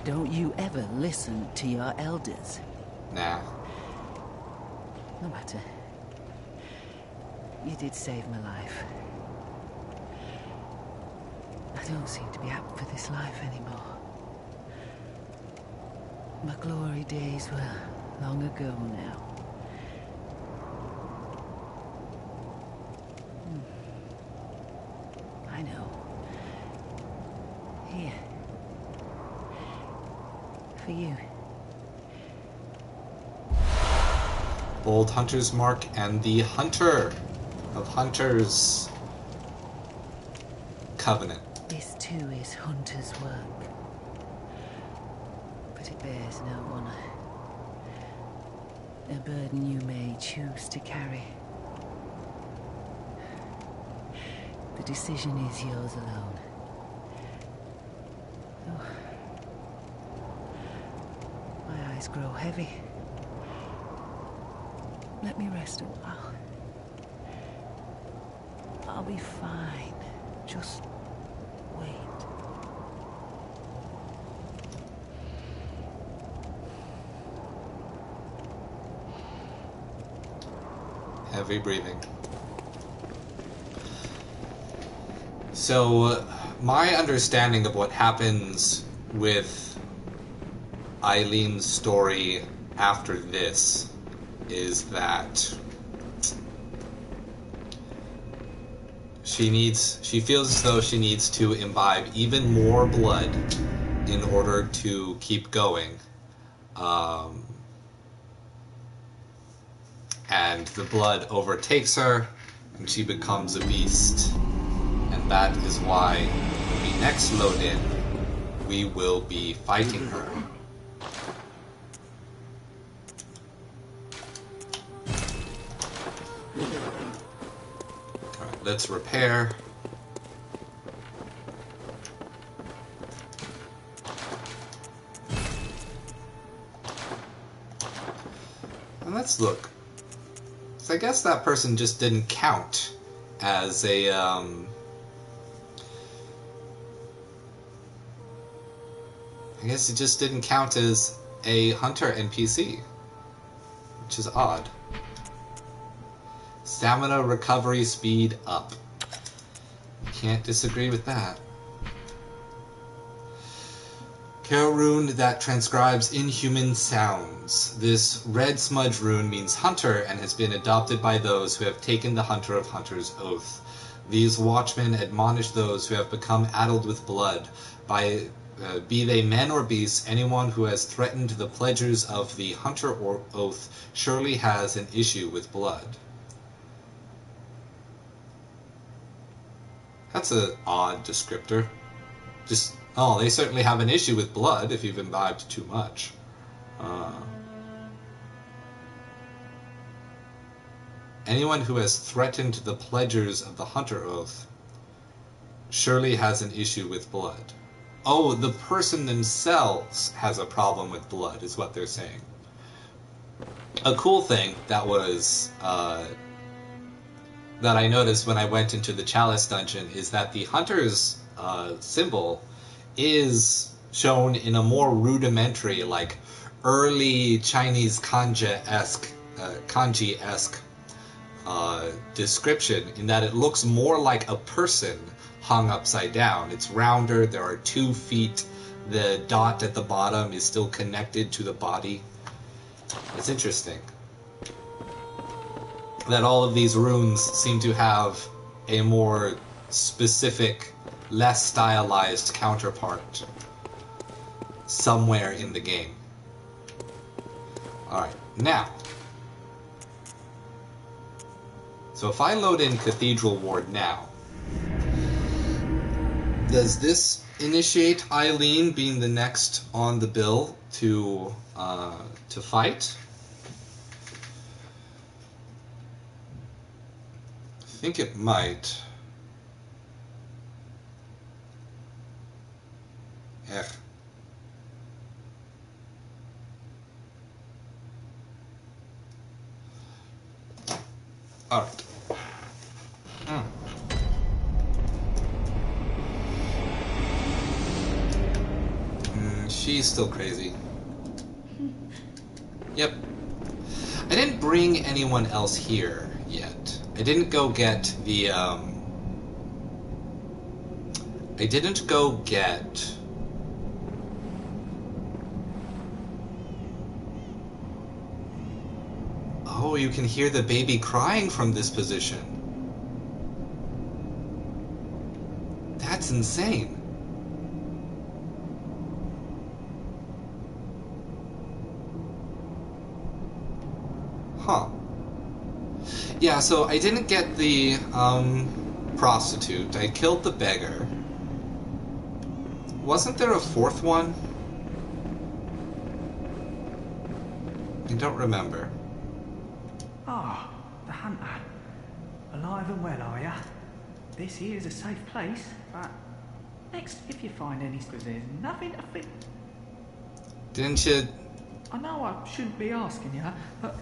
Don't you ever listen to your elders? Nah. No matter. You did save my life. I don't seem to be apt for this life anymore. My glory days were long ago now. I know. Here. For you. Bold Hunter's Mark and the Hunter of Hunters Covenant. This too is Hunter's work. But it bears no honor. A burden you may choose to carry. The decision is yours alone. Oh. My eyes grow heavy. Let me rest a while. I'll be fine. Just wait. Heavy breathing. So, my understanding of what happens with Eileen's story after this is that she feels as though she needs to imbibe even more blood in order to keep going. And the blood overtakes her, and she becomes a beast. And that is why when we next load in, we will be fighting her. Alright, let's repair. And let's look. So I guess that person just didn't count as a I guess it just didn't count as a hunter NPC, which is odd. Stamina recovery speed up. Can't disagree with that. Carol rune that transcribes inhuman sounds. This red smudge rune means hunter and has been adopted by those who have taken the Hunter of Hunters oath. These watchmen admonish those who have become addled with blood, be they men or beasts. Anyone who has threatened the pledgers of the Hunter or oath surely has an issue with blood. That's an odd descriptor. Just, oh, they certainly have an issue with blood if you've imbibed too much. Anyone who has threatened the pledgers of the Hunter Oath surely has an issue with blood. Oh, the person themselves has a problem with blood, is what they're saying. A cool thing that was... that I noticed when I went into the Chalice dungeon is that the Hunter's symbol is shown in a more rudimentary, like early Chinese kanji-esque description, in that it looks more like a person hung upside down. It's rounder, there are 2 feet, the dot at the bottom is still connected to the body. It's interesting that all of these runes seem to have a more specific, less stylized counterpart somewhere in the game. Alright, now. So if I load in Cathedral Ward now, does this initiate Eileen being the next on the bill to fight? I think it might. Yeah. All right. She's still crazy. Yep. I didn't bring anyone else here yet. I didn't go get the, I didn't go get... Oh, you can hear the baby crying from this position. That's insane. Huh. Yeah, so I didn't get the prostitute. I killed the beggar. Wasn't there a 4th one? I don't remember. Ah, the hunter. Alive and well, are ya? This here's a safe place, but next, if you find any, there's nothing to fit. Didn't you... I know I shouldn't be asking you, but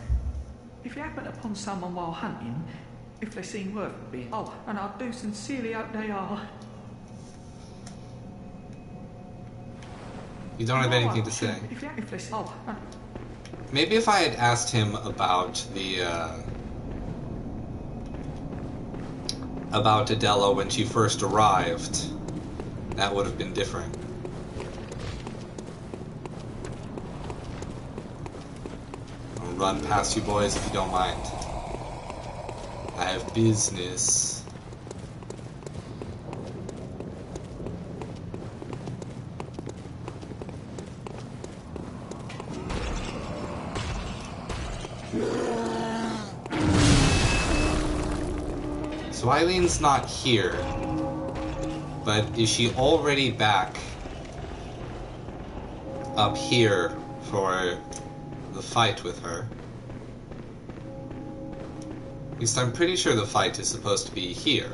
if you happen upon someone while hunting, if they seem worth a bit, oh, and I do sincerely hope they are. You don't have anything to say. If they, oh, maybe if I had asked him about the, about Adela when she first arrived, that would have been different. I'll run past you boys if you don't mind. I have business. So Eileen's not here, but is she already back up here for the fight with her? At least I'm pretty sure the fight is supposed to be here.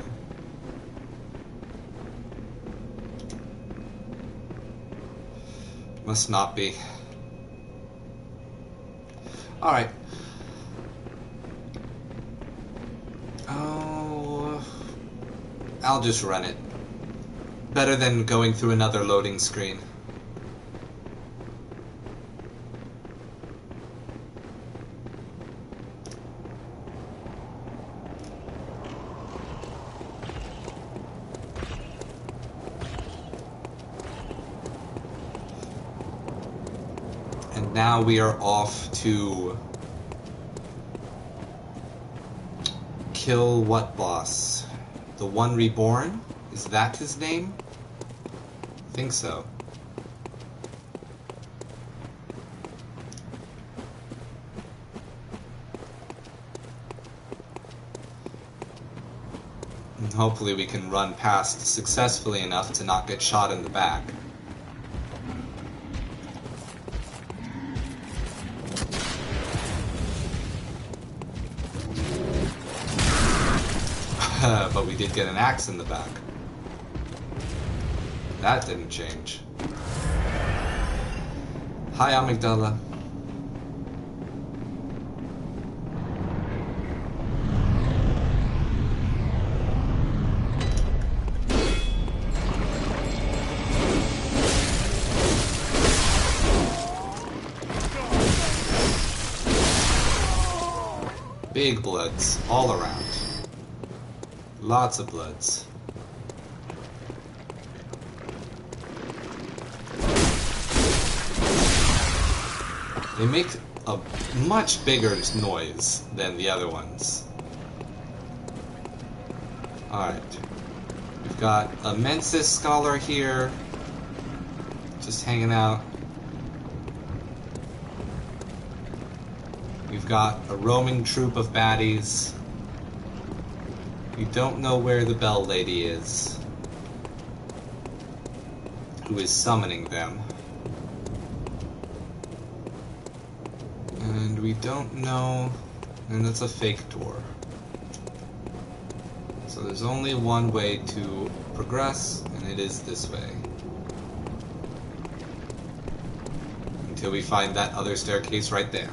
Must not be. Alright. I'll just run it. Better than going through another loading screen. Now we are off to kill what boss? The one reborn? Is that his name? I think so. And hopefully we can run past successfully enough to not get shot in the back. But we did get an axe in the back. That didn't change. Hi, Amygdala. Big bloods all around. Lots of bloods. They make a much bigger noise than the other ones. Alright. We've got a Mensis scholar here. Just hanging out. We've got a roaming troop of baddies. We don't know where the Bell Lady is, who is summoning them. And we don't know... and it's a fake door. So there's only one way to progress, and it is this way. Until we find that other staircase right there.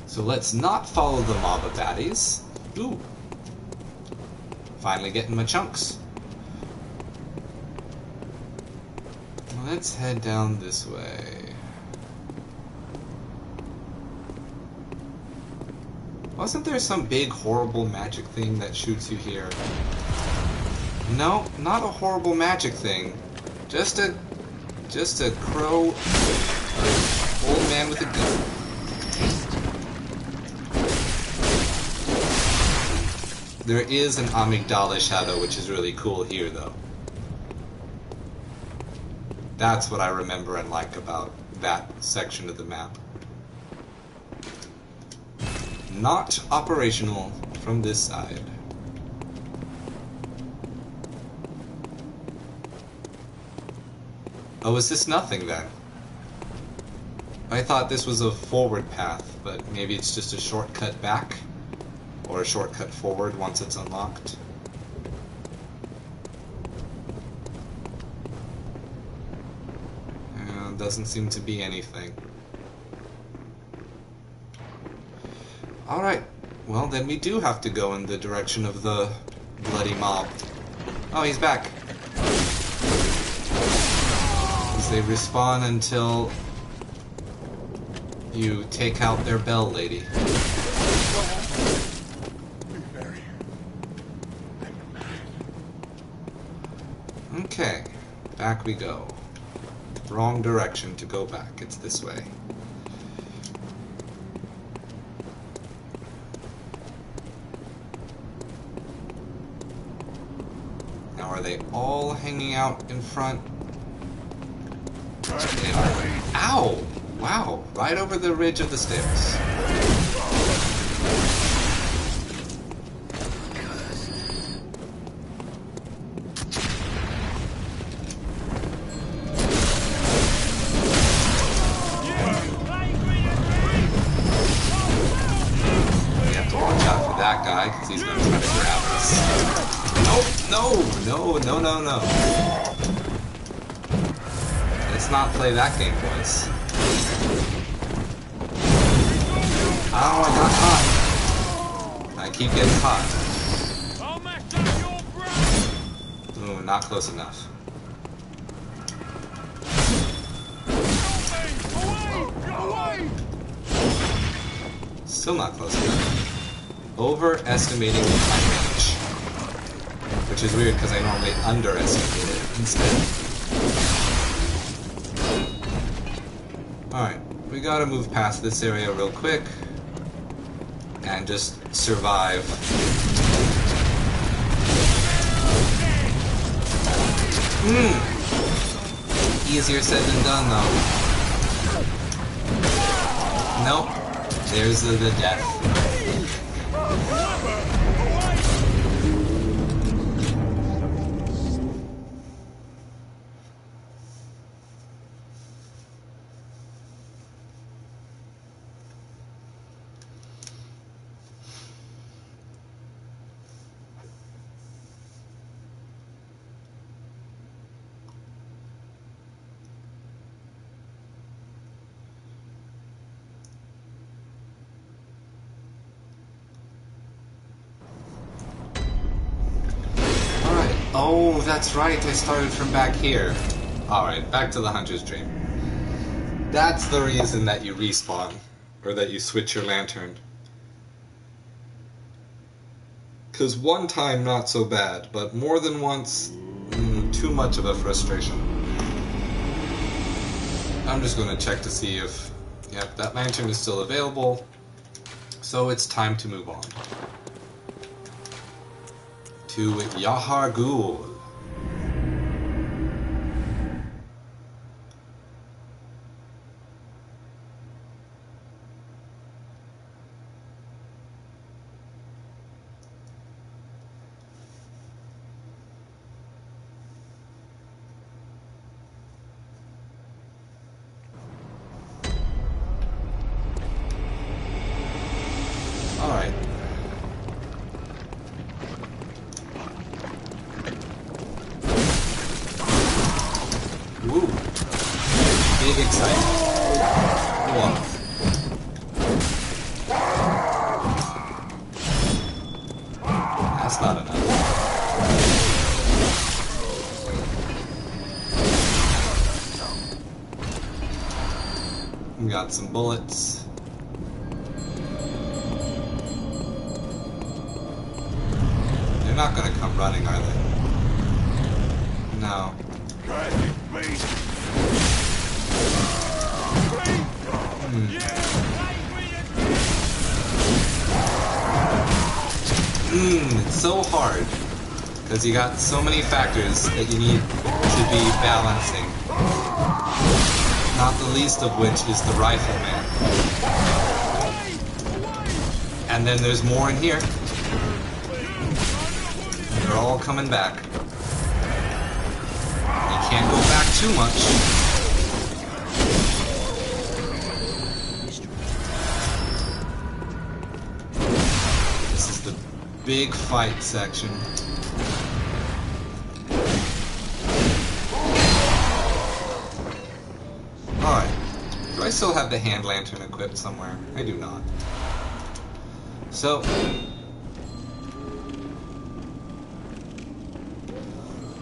So let's not follow the mob of baddies. Ooh. Finally getting my chunks. Let's head down this way. Wasn't there some big horrible magic thing that shoots you here? No, not a horrible magic thing. Just a crow, old man with a gun. There is an Amygdala shadow, which is really cool here, though. That's what I remember and like about that section of the map. Not operational from this side. Oh, is this nothing then? I thought this was a forward path, but maybe it's just a shortcut back? Or a shortcut forward once it's unlocked. And doesn't seem to be anything. Alright, well then we do have to go in the direction of the bloody mob. Oh, he's back. Because they respawn until you take out their Bell Lady. Okay, back we go. Wrong direction to go back, it's this way. Now are they all hanging out in front? They are. Ow! Wow, right over the ridge of the stairs. He's gonna try to grab us. Nope, no. Let's not play that game, boys. Oh, I got caught. I keep getting caught. Ooh, not close enough. Still not close enough. Overestimating my range. Which is weird because I normally underestimate it instead. Alright, we we gotta move past this area real quick and just survive. Easier said than done, though. Nope. There's the death. Oh, that's right, I started from back here. Alright, back to the Hunter's Dream. That's the reason that you respawn, or that you switch your lantern. Because one time, not so bad, but more than once, too much of a frustration. I'm just going to check to see if, yep, that lantern is still available, so it's time to move on. To Yahar Ghul. Alright. Ooh. Big excitement. Whoa. That's not enough. We got some bullets. They're not gonna come running, are they? No. It's so hard because you got so many factors that you need to be balancing. Not the least of which is the rifleman. And then there's more in here. They're all coming back. You can't go back too much. This is the big fight section. Alright. Do I still have the hand lantern equipped somewhere? I do not. So,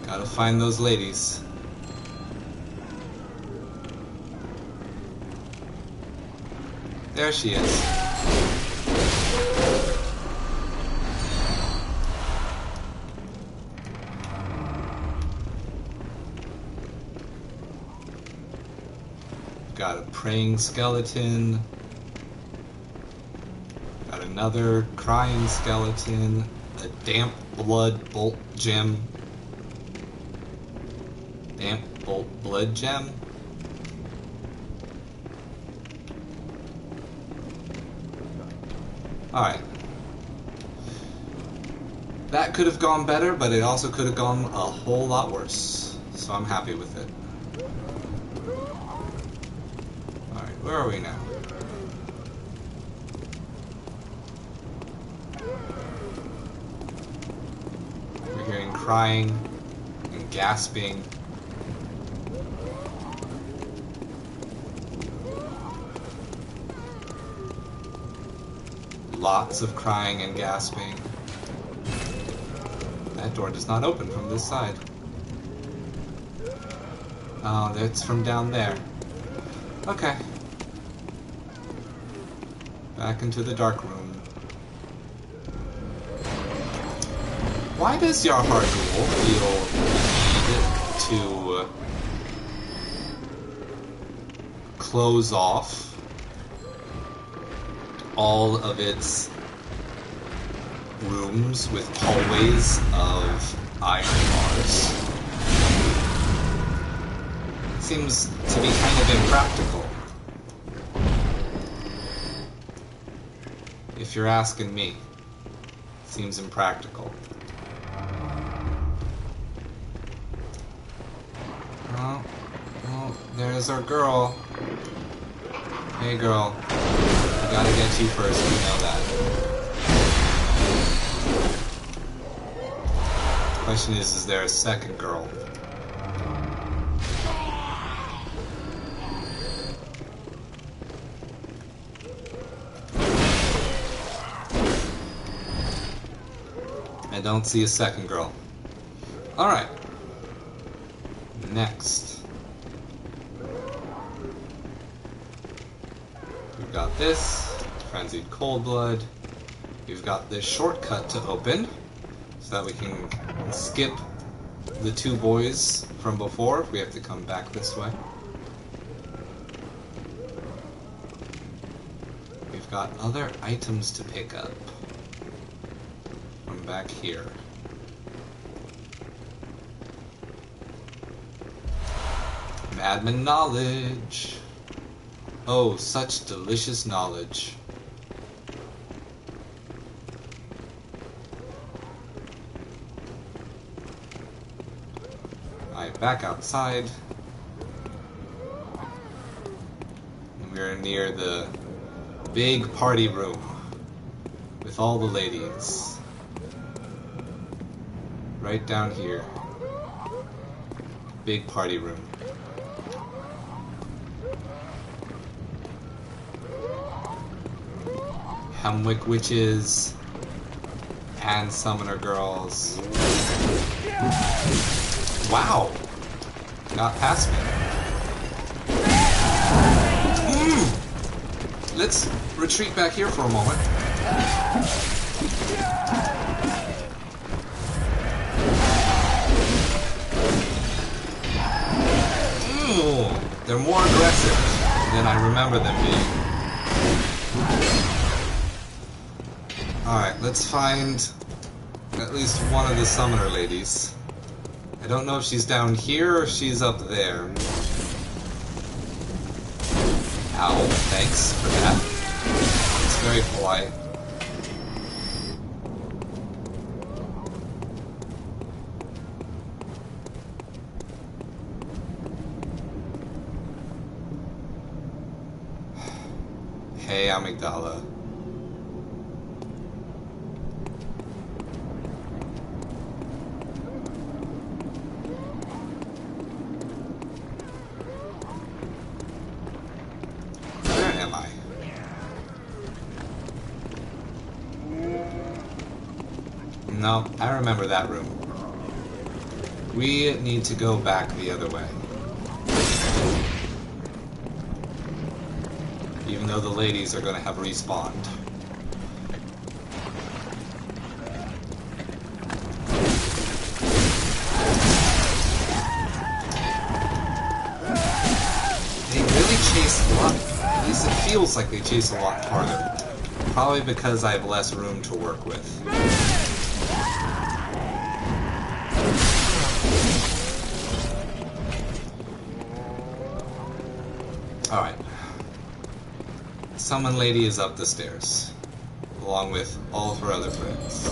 gotta find those ladies. There she is. Got a praying skeleton. Got another crying skeleton. A damp blood bolt gem. Damp bolt blood gem. Alright. That could have gone better, but it also could have gone a whole lot worse. So I'm happy with it. Alright, where are we now? We're hearing crying and gasping. Lots of crying and gasping. That door does not open from this side. Oh, that's from down there. Okay. Back into the dark room. Why does Yahar Ghul feel the need to close off all of its rooms with hallways of iron bars seems to be kind of impractical, if you're asking me. Seems impractical. Oh, there's our girl. Hey girl, I gotta get you first, you know that. Question is there a second girl? I don't see a second girl. Alright. Next. We've got this. Frenzied Cold Blood. We've got this shortcut to open, so that we can skip the two boys from before if we have to come back this way. We've got other items to pick up from back here. Madman knowledge. Oh, such delicious knowledge. Alright, back outside. And we're near the big party room with all the ladies. Right down here. Big party room. Hemwick witches and summoner girls. Wow! Got past me. Let's retreat back here for a moment. They're more aggressive than I remember them being. Alright, let's find at least one of the summoner ladies. I don't know if she's down here or if she's up there. Ow, thanks for that. It's very polite. Hey, Amygdala. Where am I? No, I remember that room. We need to go back the other way. Even though the ladies are going to have respawned. They really chase a lot, at least it feels like they chase a lot farther. Probably because I have less room to work with. Alright. Summon Lady is up the stairs, along with all of her other friends.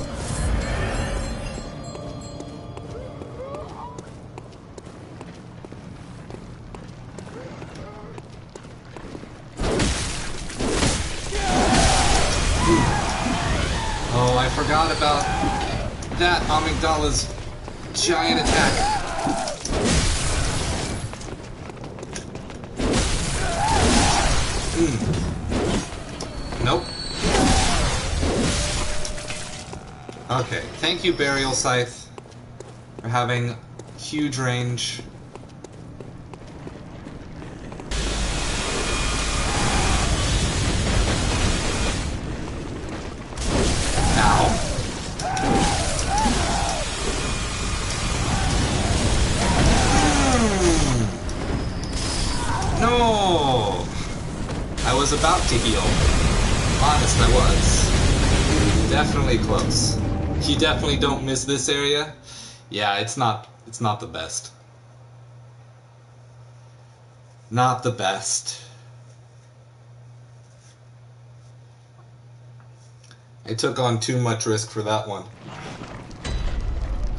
Oh, I forgot about that Amygdala's giant attack. Nope. Okay, thank you, Burial Scythe, for having huge range. Ow. No! I was about to heal. honest, I was. Definitely close. You definitely don't miss this area. Yeah, it's not the best. Not the best. I took on too much risk for that one.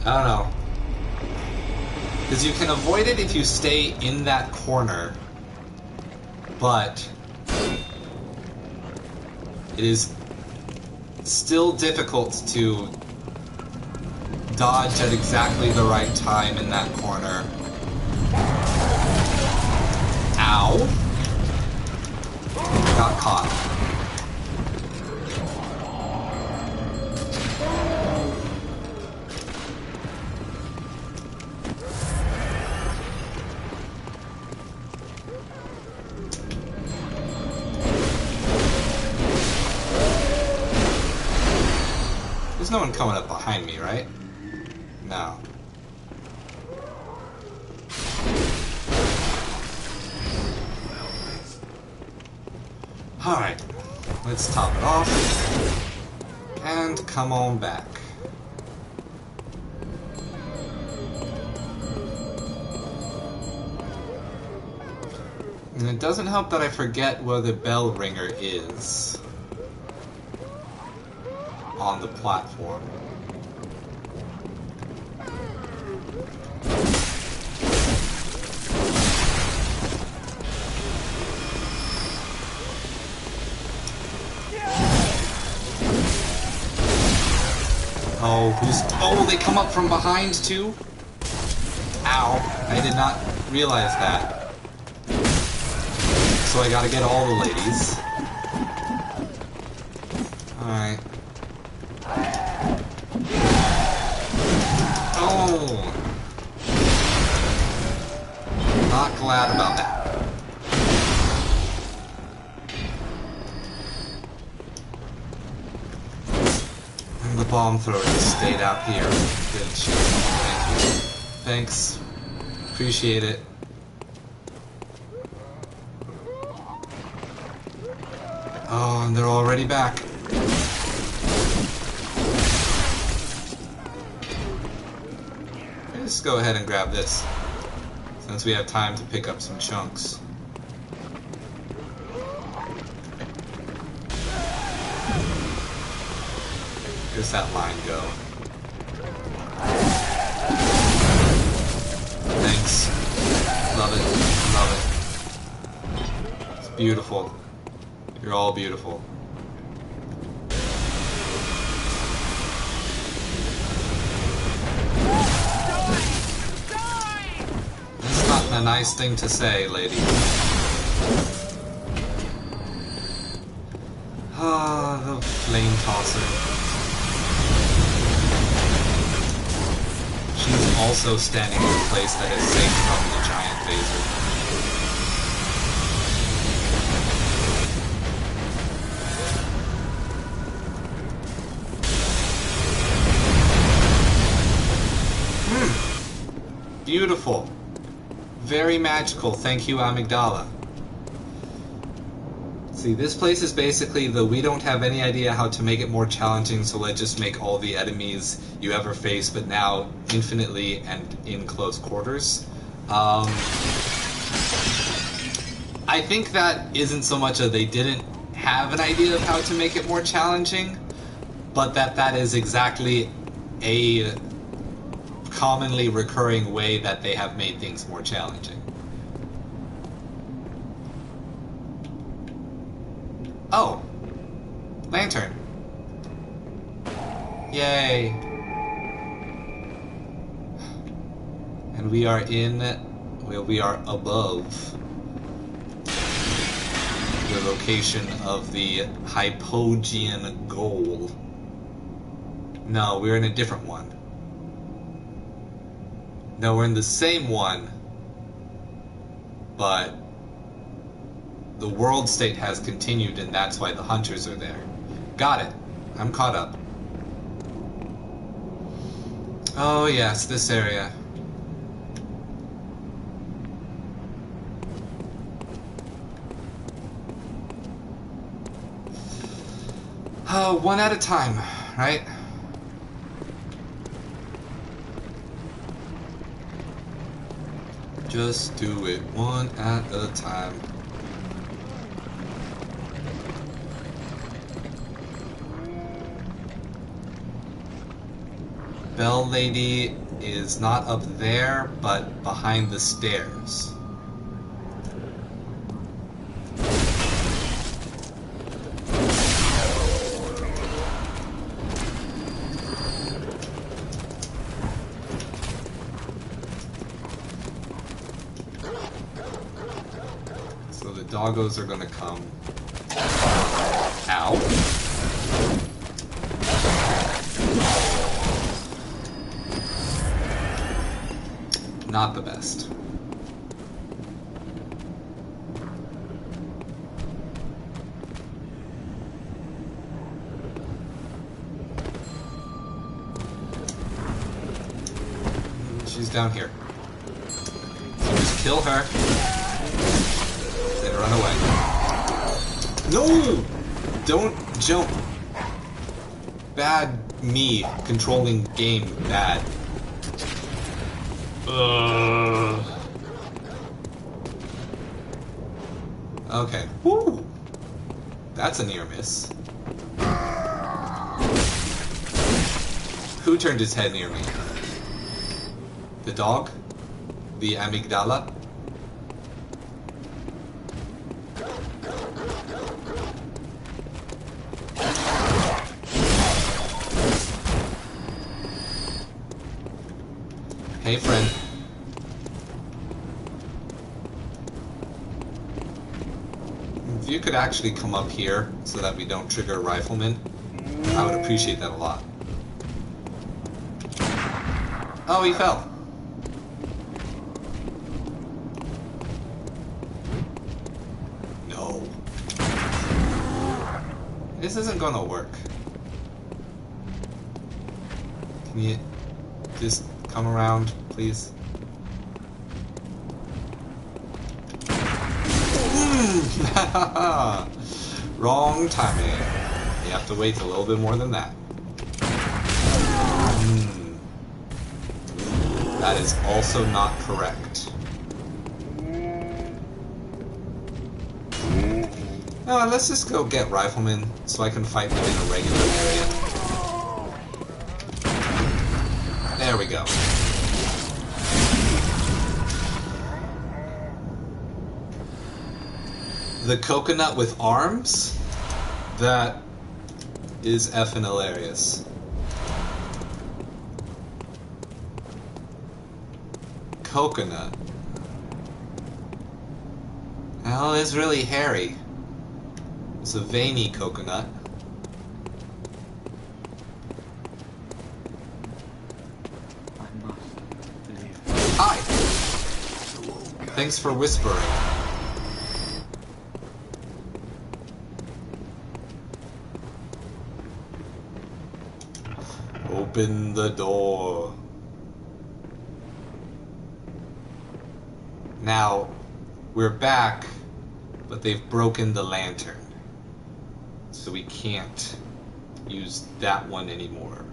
I don't know. Because you can avoid it if you stay in that corner, but it is still difficult to dodge at exactly the right time in that corner. Ow! Got caught. There's no one coming up behind me, right? No. Alright, let's top it off, and come on back. And it doesn't help that I forget where the bell ringer is on the platform. Oh, they come up from behind too? Ow, I did not realize that. So I gotta get all the ladies. Alright. Oh! Not glad about that. And the bomb thrower just stayed out here. Didn't shoot. Thank you. Thanks. Appreciate it. Oh, and they're already back. Let's go ahead and grab this, since we have time to pick up some chunks. Where's that line go? Thanks. Love it. Love it. It's beautiful. You're all beautiful. That's not a nice thing to say, lady. Ah, the flame tosser. She's also standing in a place that is safe from the giant phaser. Beautiful. Very magical. Thank you, Amygdala. See, this place is basically the we don't have any idea how to make it more challenging, so let's just make all the enemies you ever face, but now infinitely and in close quarters. I think that isn't so much a they didn't have an idea of how to make it more challenging, but that is exactly a commonly recurring way that they have made things more challenging. Oh! Lantern. Yay! And we are in... well, we are above the location of the Hypogean goal. No, we're in a different one. No, we're in the same one, but the world state has continued, and that's why the hunters are there. Got it. I'm caught up. Oh yes, this area. One at a time, right? Just do it one at a time. Bell Lady is not up there, but behind the stairs. So the doggos are gonna come. Ow. Not the best. She's down here. So just kill her. Then run away. No! Don't jump. Bad me controlling game. Bad. Okay. Woo! That's a near miss. Who turned his head near me? The dog? The amygdala? Hey, friend. If you could actually come up here so that we don't trigger riflemen, I would appreciate that a lot. Oh, he fell. No. This isn't gonna work. Can you just come around, please? Wrong timing. You have to wait a little bit more than that. That is also not correct. No, let's just go get riflemen so I can fight them in a regular area. There we go. The coconut with arms? That is effing hilarious. Coconut. Well, it's really hairy. It's a veiny coconut. I must live. Hi! Thanks for whispering. Open the door. Now, we're back, but they've broken the lantern. So we can't use that one anymore.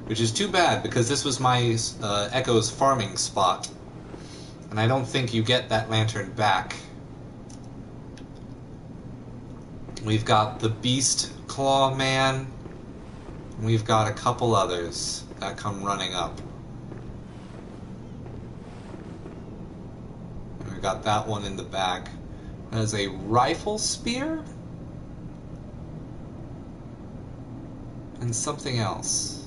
Which is too bad, because this was my Echo's farming spot. And I don't think you get that lantern back. We've got the Beast Claw Man. We've got a couple others that come running up. And we've got that one in the back. There's a rifle spear? And something else.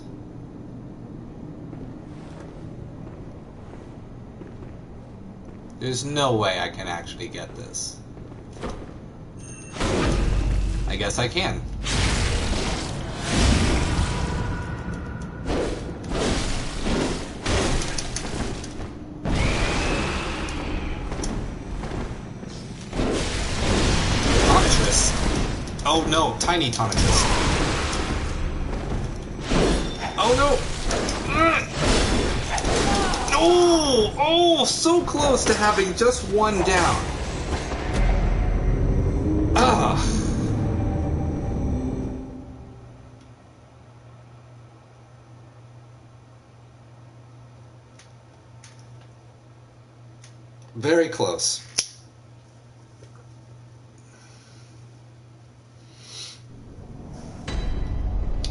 There's no way I can actually get this. I guess I can. Oh no, tiny Tonitus. Oh no! Oh! Oh, so close to having just one down. Ah. Very close.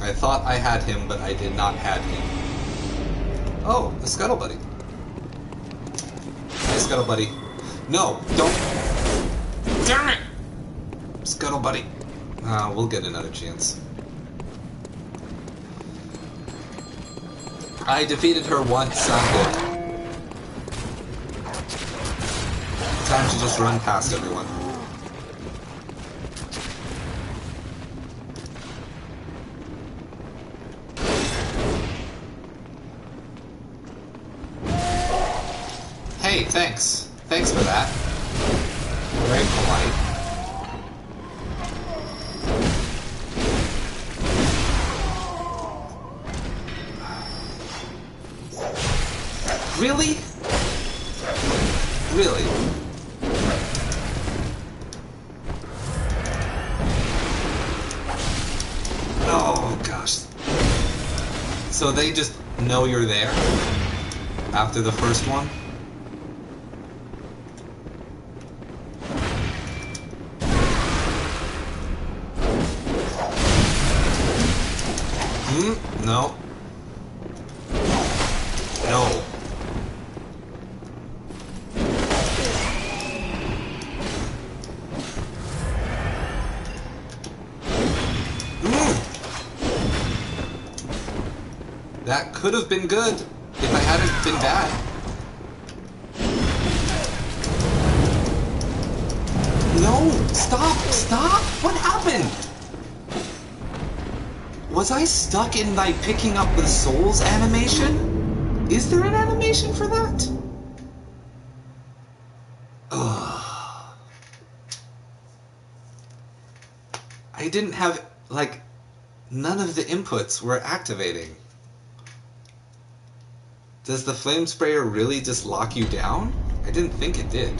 I thought I had him, but I did not have him. Oh, the Scuttle Buddy. Hey, Scuttle Buddy. No, don't. Damn it! Scuttle Buddy. We'll get another chance. I defeated her once, I'm good. Time to just run past everyone. Hey, thanks. Thanks for that. Very polite. Really? Really? Oh, gosh. So they just know you're there after the first one? No. No. That could have been good if I hadn't been bad. No! Stop! Stop! What happened? Was I stuck in, like, picking up the souls animation? Is there an animation for that? Ugh. I didn't have, like, none of the inputs were activating. Does the flame sprayer really just lock you down? I didn't think it did.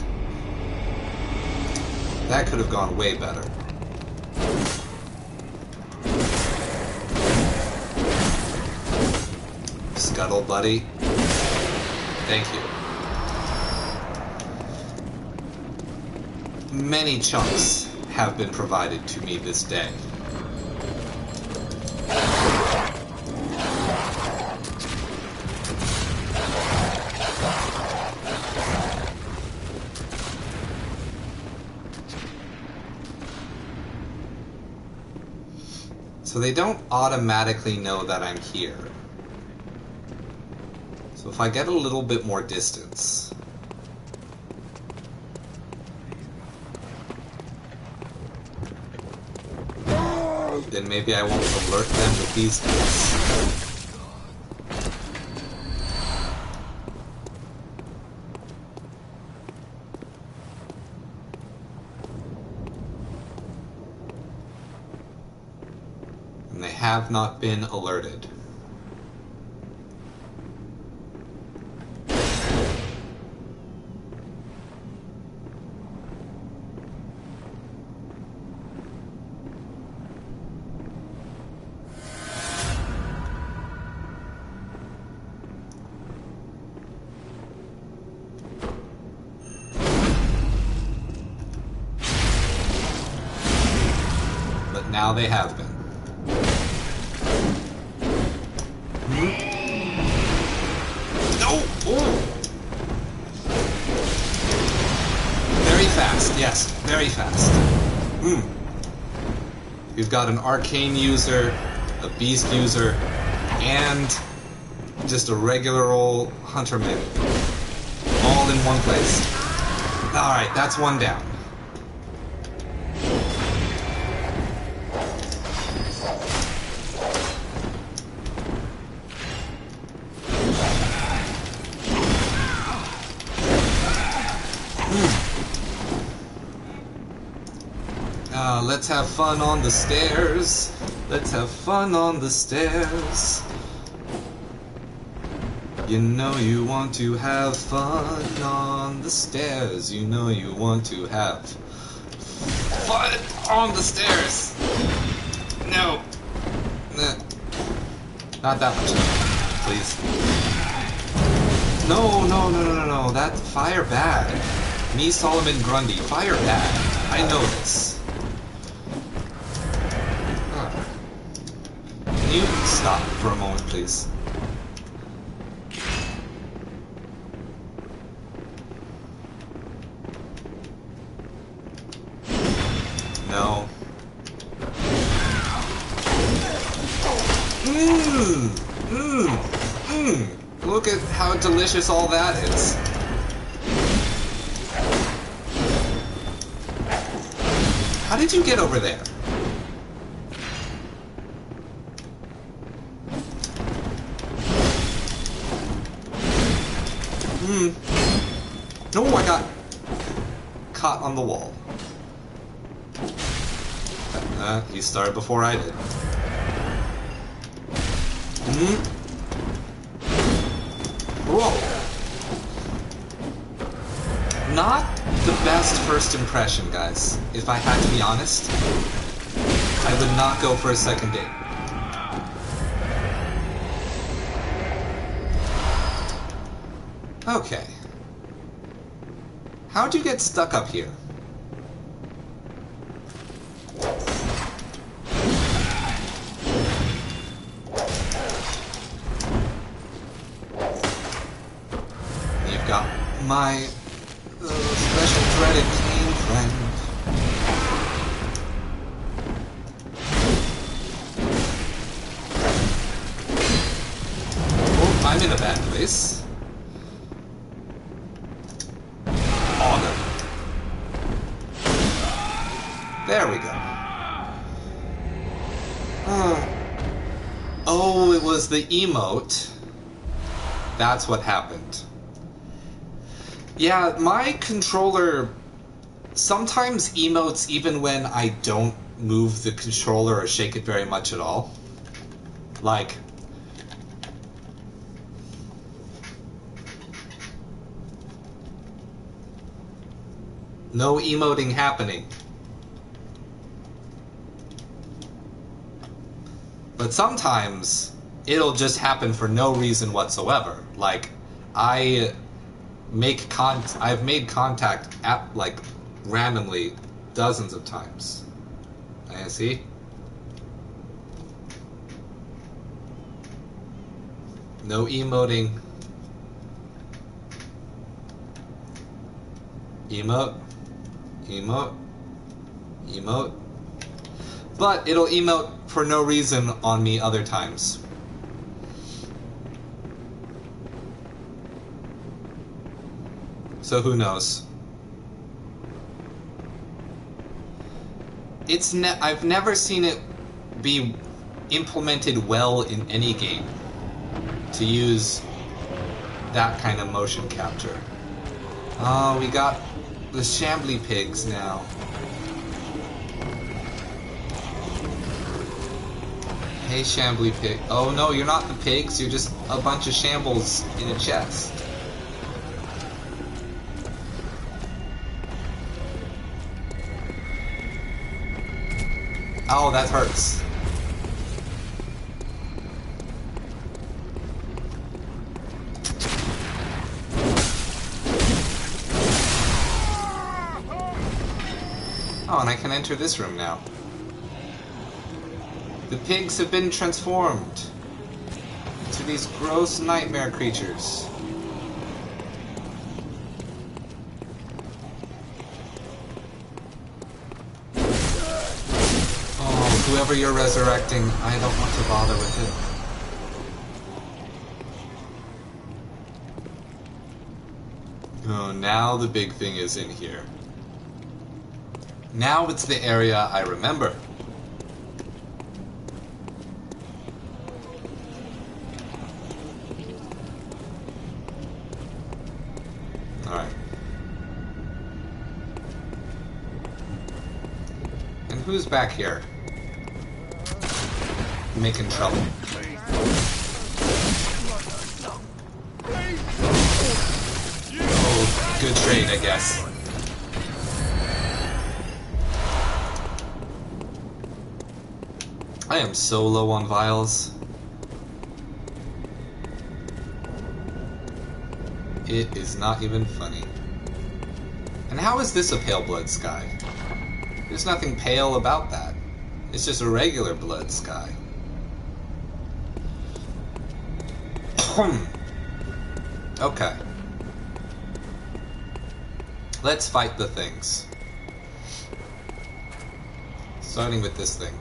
That could have gone way better. Scuttle Buddy. Thank you. Many chunks have been provided to me this day. So they don't automatically know that I'm here. So if I get a little bit more distance, then maybe I won't alert them with these guys. And they have not been alerted. Now they have been. No! Oh! Very fast, yes, very fast. We've got an arcane user, a beast user, and just a regular old hunterman. All in one place. Alright, that's one down. Let's have fun on the stairs. Let's have fun on the stairs. You know you want to have fun on the stairs. You know you want to have fun on the stairs. No. Not that much, please. No. That fire bad. Me, Solomon Grundy, fire bad. I know this. Can you stop for a moment, please? No. Look at how delicious all that is. How did you get over there? No, I got caught on the wall. He started before I did. Whoa. Not the best first impression, guys. If I had to be honest, I would not go for a second date. Okay. How'd you get stuck up here? You've got my special dreaded clean friend. Oh, I'm in a bad place. There we go. Oh, it was the emote. That's what happened. Yeah, my controller sometimes emotes even when I don't move the controller or shake it very much at all. Like... no emoting happening. But sometimes it'll just happen for no reason whatsoever. Like, I've made contact at, like, randomly dozens of times. I see. No emoting. Emote. Emote. Emote. But it'll emote for no reason on me other times. So who knows? I've never seen it be implemented well in any game to use that kind of motion capture. Oh, we got the shambly pigs now. Hey, shambly pig. Oh no, you're not the pigs, you're just a bunch of shambles in a chest. Oh, that hurts. Oh, and I can enter this room now. The pigs have been transformed into these gross nightmare creatures. Oh, whoever you're resurrecting, I don't want to bother with it. Oh, now the big thing is in here. Now it's the area I remember. Alright. And who's back here? Making trouble. Oh, good trade, I guess. I am so low on vials. It is not even funny. And how is this a pale blood sky? There's nothing pale about that. It's just a regular blood sky. Okay. Let's fight the things. Starting with this thing.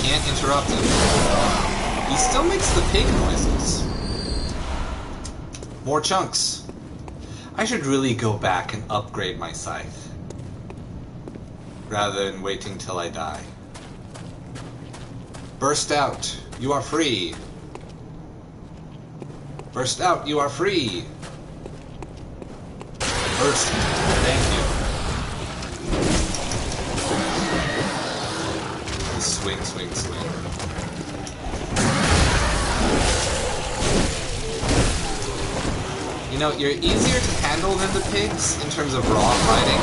Can't interrupt him. He still makes the pig noises. More chunks. I should really go back and upgrade my scythe, rather than waiting till I die. Burst out, you are free. Burst out, you are free. Burst, thank you. Swing, swing, swing. You know, you're easier to handle than the pigs in terms of raw fighting,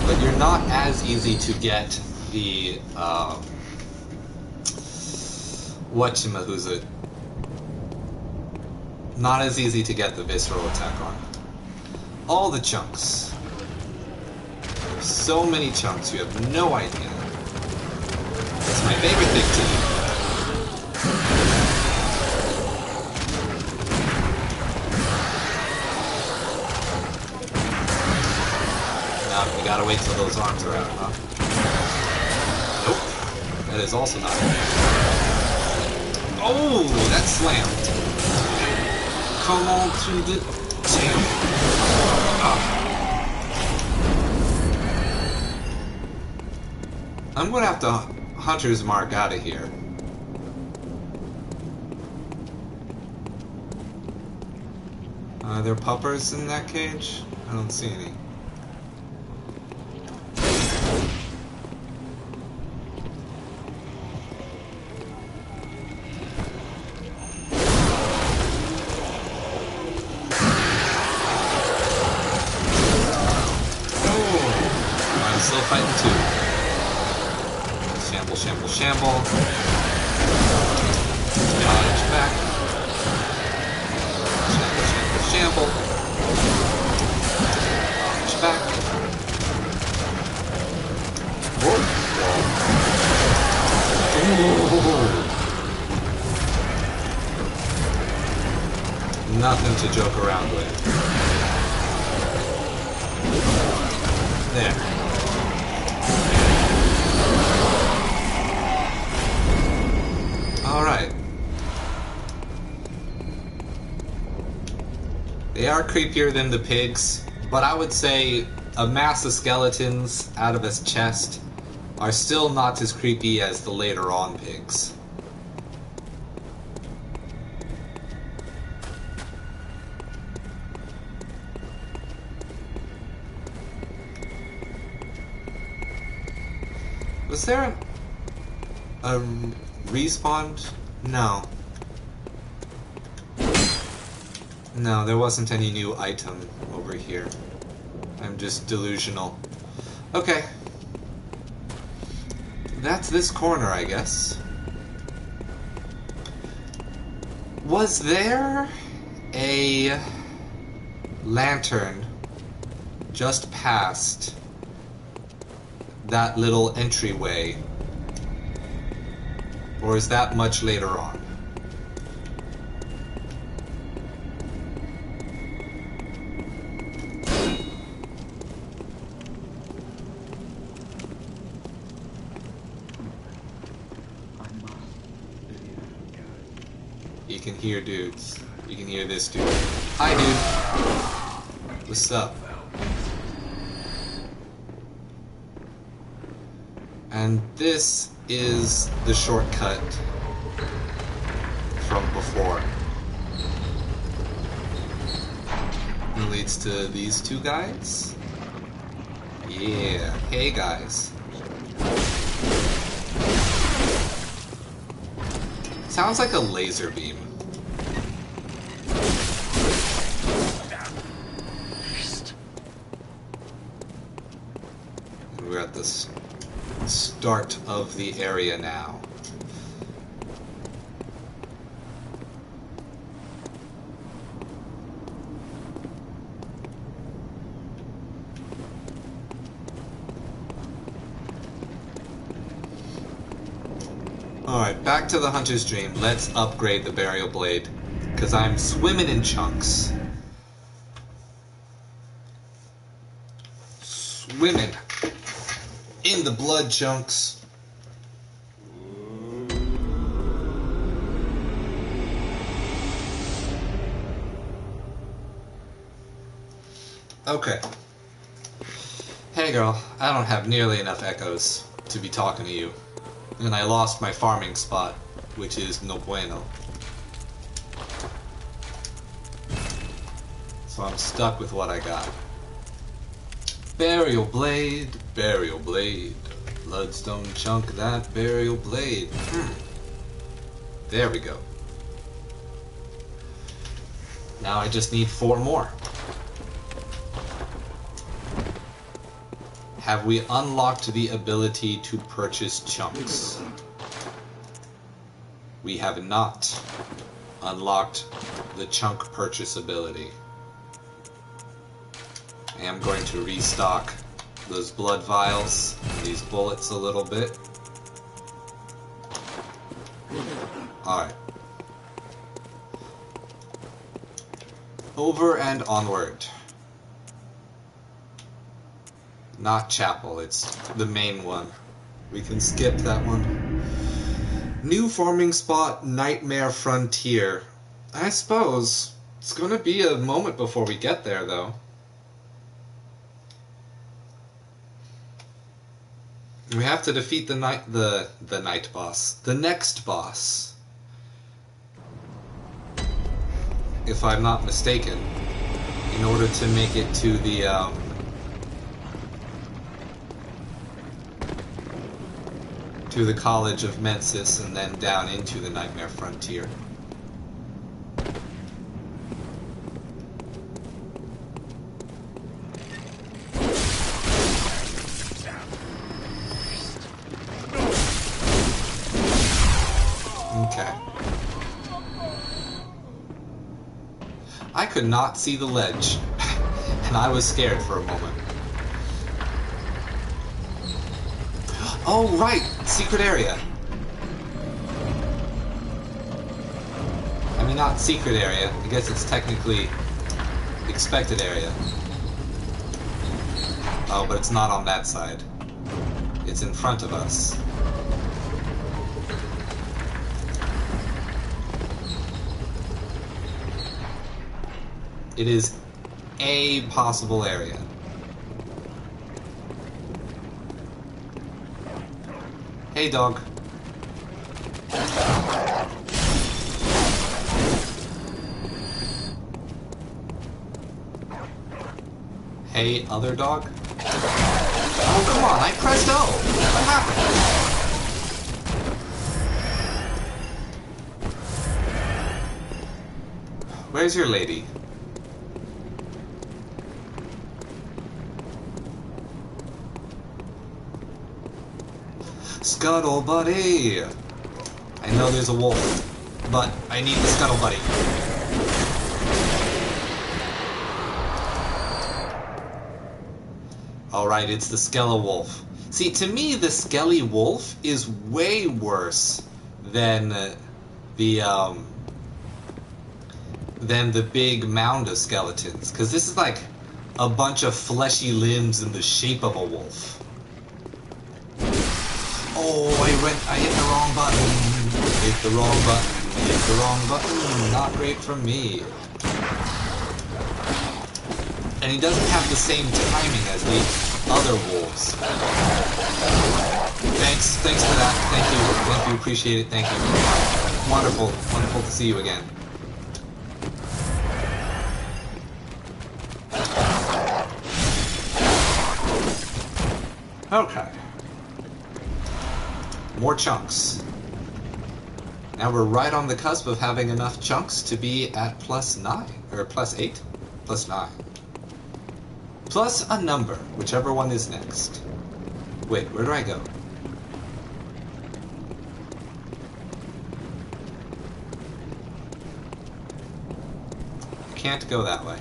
but you're not as easy to get the, whatchamahoosit. Not as easy to get the visceral attack on. All the chunks. So many chunks, you have no idea. It's my favorite thing to eat. Now we gotta wait till those arms are out, huh? Nope. That is also not it. Oh, that slammed. Come on to the jam. I'm gonna have to Hunter's Mark out of here. Are there puppers in that cage? I don't see any. Still fighting too. Shamble, shamble, shamble. Dodge back. Shamble, shamble, shamble. Dodge back. Whoa. Ooh. Nothing to joke around with. There. Alright. They are creepier than the pigs, but I would say a mass of skeletons out of his chest are still not as creepy as the later on pigs. Was there a respawn? No. No, there wasn't any new item over here. I'm just delusional. Okay. That's this corner, I guess. Was there a lantern just past that little entryway? Or is that much later on? You can hear dudes. You can hear this dude. Hi, dude. What's up? And this is the shortcut from before. It leads to these two guys. Yeah. Hey, guys. Sounds like a laser beam. We're at the start of the area now. Alright, back to the Hunter's Dream. Let's upgrade the Burial Blade, because I'm swimming in chunks. Swimming in the blood chunks. Okay. Hey girl, I don't have nearly enough echoes to be talking to you. And I lost my farming spot, which is no bueno. So I'm stuck with what I got. Burial blade, bloodstone chunk that burial blade. There we go. Now I just need 4 more. Have we unlocked the ability to purchase chunks? We have not unlocked the chunk purchase ability. I am going to restock those blood vials, these bullets a little bit. Alright. Over and onward. Not chapel, it's the main one. We can skip that one. New farming spot, Nightmare Frontier. I suppose it's gonna be a moment before we get there, though. We have to defeat the night boss. The next boss. If I'm not mistaken. In order to make it to the College of Mensis and then down into the Nightmare Frontier. Okay. I could not see the ledge, and I was scared for a moment. Oh, right! Secret area. I mean, not secret area. I guess it's technically expected area. Oh, but it's not on that side. It's in front of us. It is a possible area. Hey, dog. Hey, other dog? Oh, come on, I pressed O! What happened? Where's your lady? Scuttle buddy! I know there's a wolf, but I need the scuttle buddy. Alright, it's the Skella wolf. See, to me, the Skelly wolf is way worse than the big mound of skeletons, because this is like a bunch of fleshy limbs in the shape of a wolf. Oh, I hit the wrong button. Hit the wrong button. Hit the wrong button. Not great from me. And he doesn't have the same timing as the other wolves. Thanks for that. Thank you, appreciate it, thank you. Wonderful to see you again. Okay. More chunks. Now we're right on the cusp of having enough chunks to be at +9, or +8? +9. Plus a number, whichever one is next. Wait, where do I go? I can't go that way.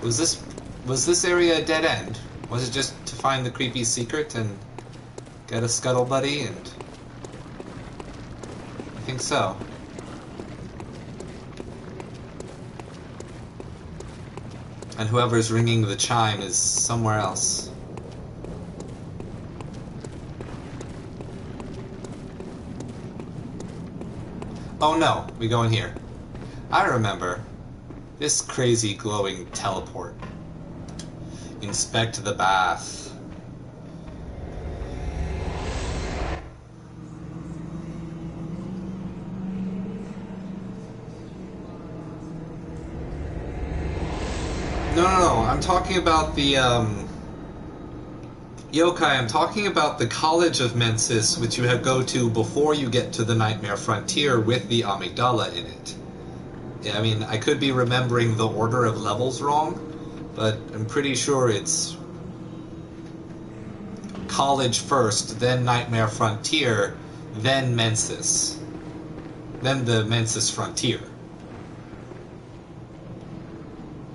Was this area a dead end? Was it just to find the creepy secret and get a scuttle buddy? And I think so. And whoever's ringing the chime is somewhere else. Oh no, we go in here. I remember. This crazy glowing teleport. Inspect the bath. No, I'm talking about the, Yokai, I'm talking about the College of Mensis, which you go to before you get to the Nightmare Frontier with the amygdala in it. I mean, I could be remembering the order of levels wrong, but I'm pretty sure it's College first, then Nightmare Frontier, then Mensis. Then the Mensis Frontier.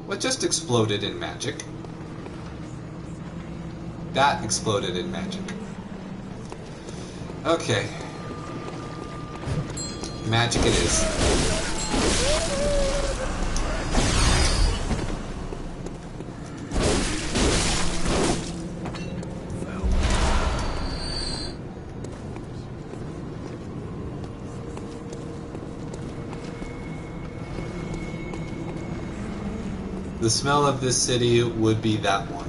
What just exploded in magic? That exploded in magic. Okay. Magic it is. The smell of this city would be that one.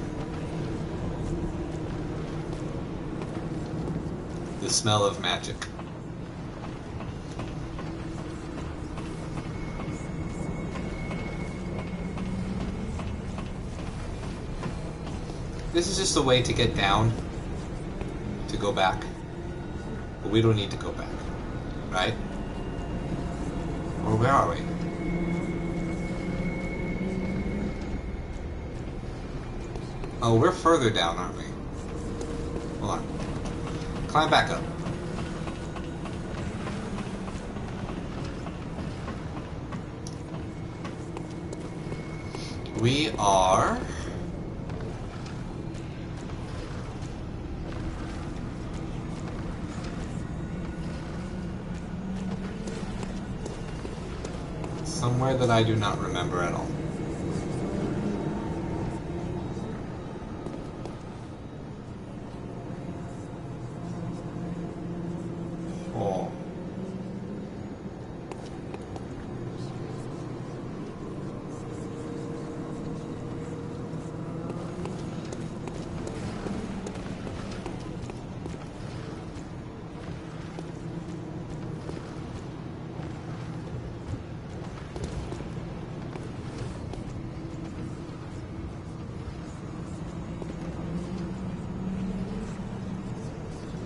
The smell of magic. This is just a way to get down, to go back. But we don't need to go back, right? Or where are we? Oh, we're further down, aren't we? Hold on. Climb back up. We are... somewhere that I do not remember at all.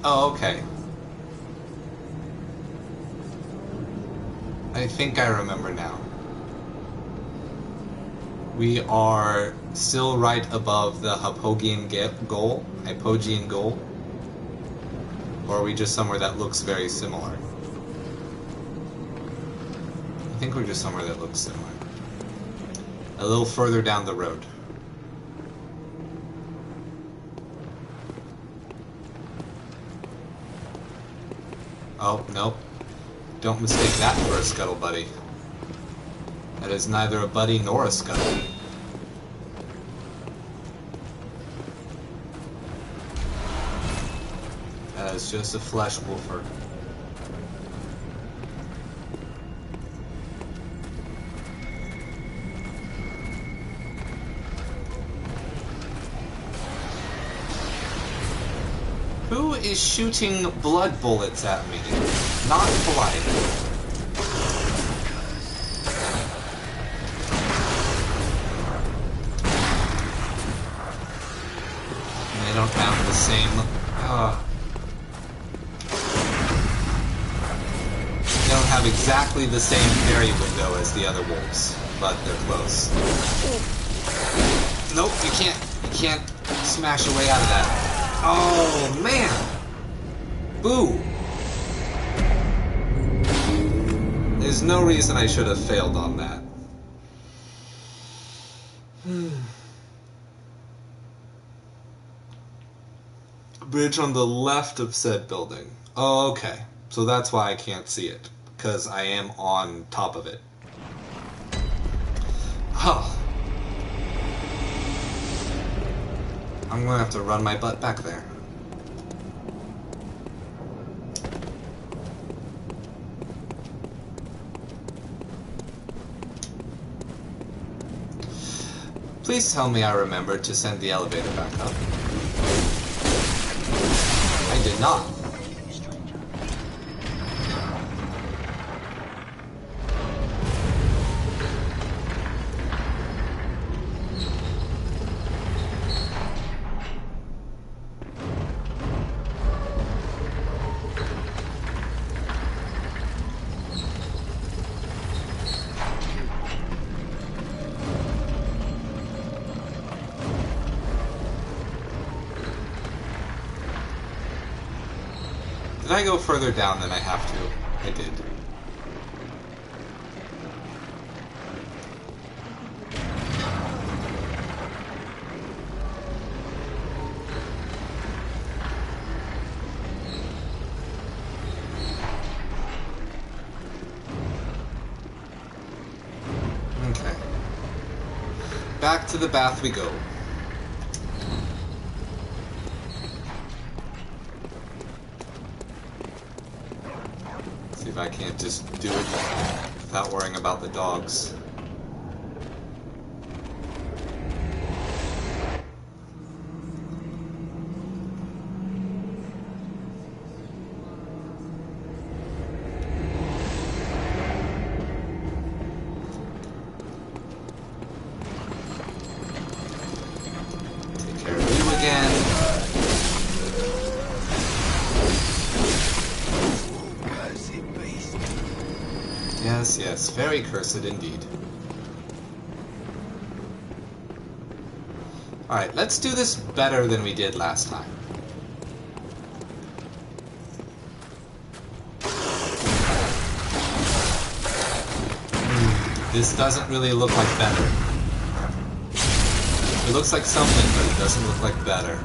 Oh, okay. I think I remember now. We are still right above the Hypogean goal. Hypogean goal. Or are we just somewhere that looks very similar? I think we're just somewhere that looks similar. A little further down the road. Oh, nope. Don't mistake that for a scuttle buddy. That is neither a buddy nor a scuttle. That is just a flesh wolfer. Who is shooting blood bullets at me? Not polite. And they don't have the same... They don't have exactly the same parry window as the other wolves, but they're close. Nope, you can't Smash your way out of that. Oh, man! Boo! There's no reason I should have failed on that. Bridge on the left of said building. Oh, okay. So that's why I can't see it. Because I am on top of it. Oh. I'm gonna have to run my butt back there. Please tell me I remembered to send the elevator back up. I did not. Did I go further down than I have to? I did. Okay. Back to the bath we go. If I can't just do it without worrying about the dogs. Take care of you again. Yes, yes, very cursed indeed. Alright, let's do this better than we did last time. This doesn't really look like better. It looks like something, but it doesn't look like better.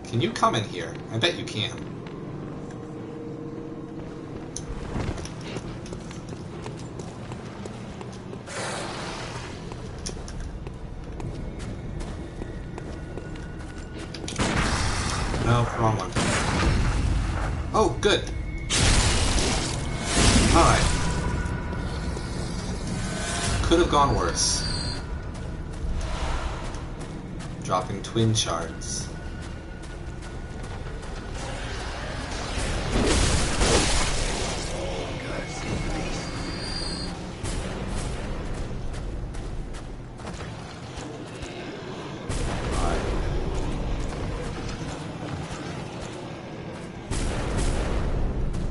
Can you come in here? I bet you can. No, wrong one. Oh, good. Alright. Could have gone worse. Dropping twin shards.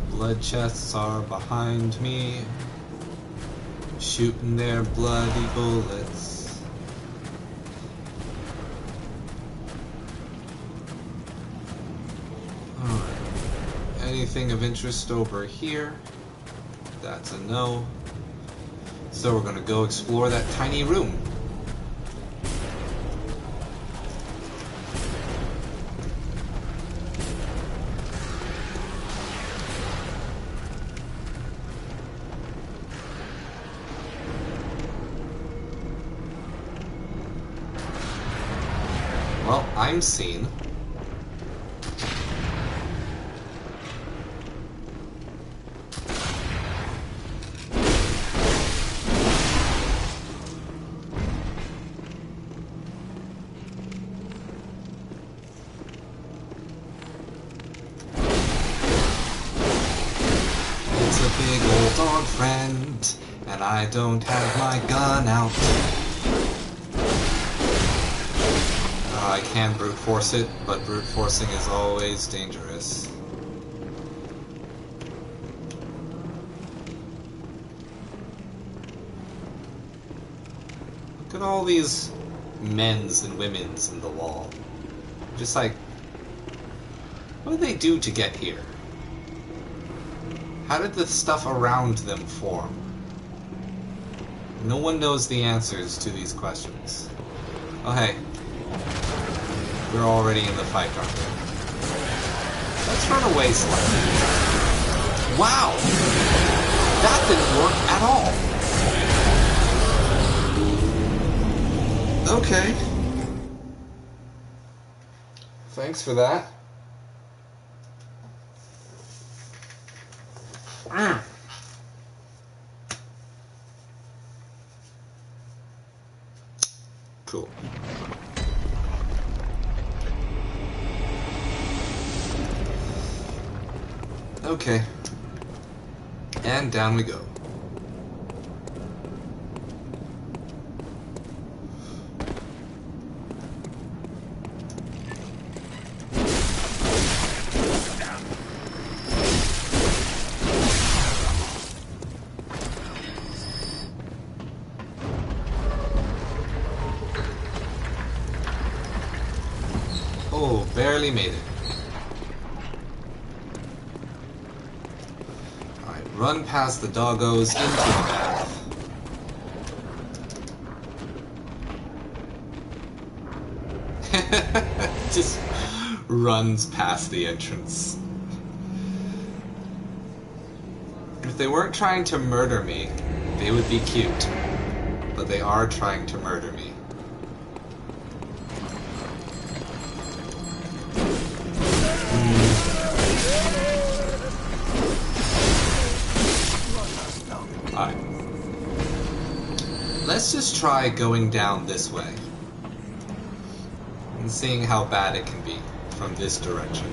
Blood chests are behind me, shooting their bloody bullets. Alright. Anything of interest over here? That's a no. So we're gonna go explore that tiny room. Well, I'm seen. It's a big old dog friend, and I don't have my gun out. I I can brute force it, but brute forcing is always dangerous. Look at all these men's and women's in the wall. Just like, what did they do to get here? How did the stuff around them form? No one knows the answers to these questions. Oh hey, we're already in the fight, aren't we? Let's run away slightly. Wow! That didn't work at all! Okay. Thanks for that. Cool. Okay. And down we go. Oh, barely made it. Alright, run past the doggos into the path. Just runs past the entrance. If they weren't trying to murder me, they would be cute. But they are trying to murder me. Alright. Let's just try going down this way. And seeing how bad it can be from this direction.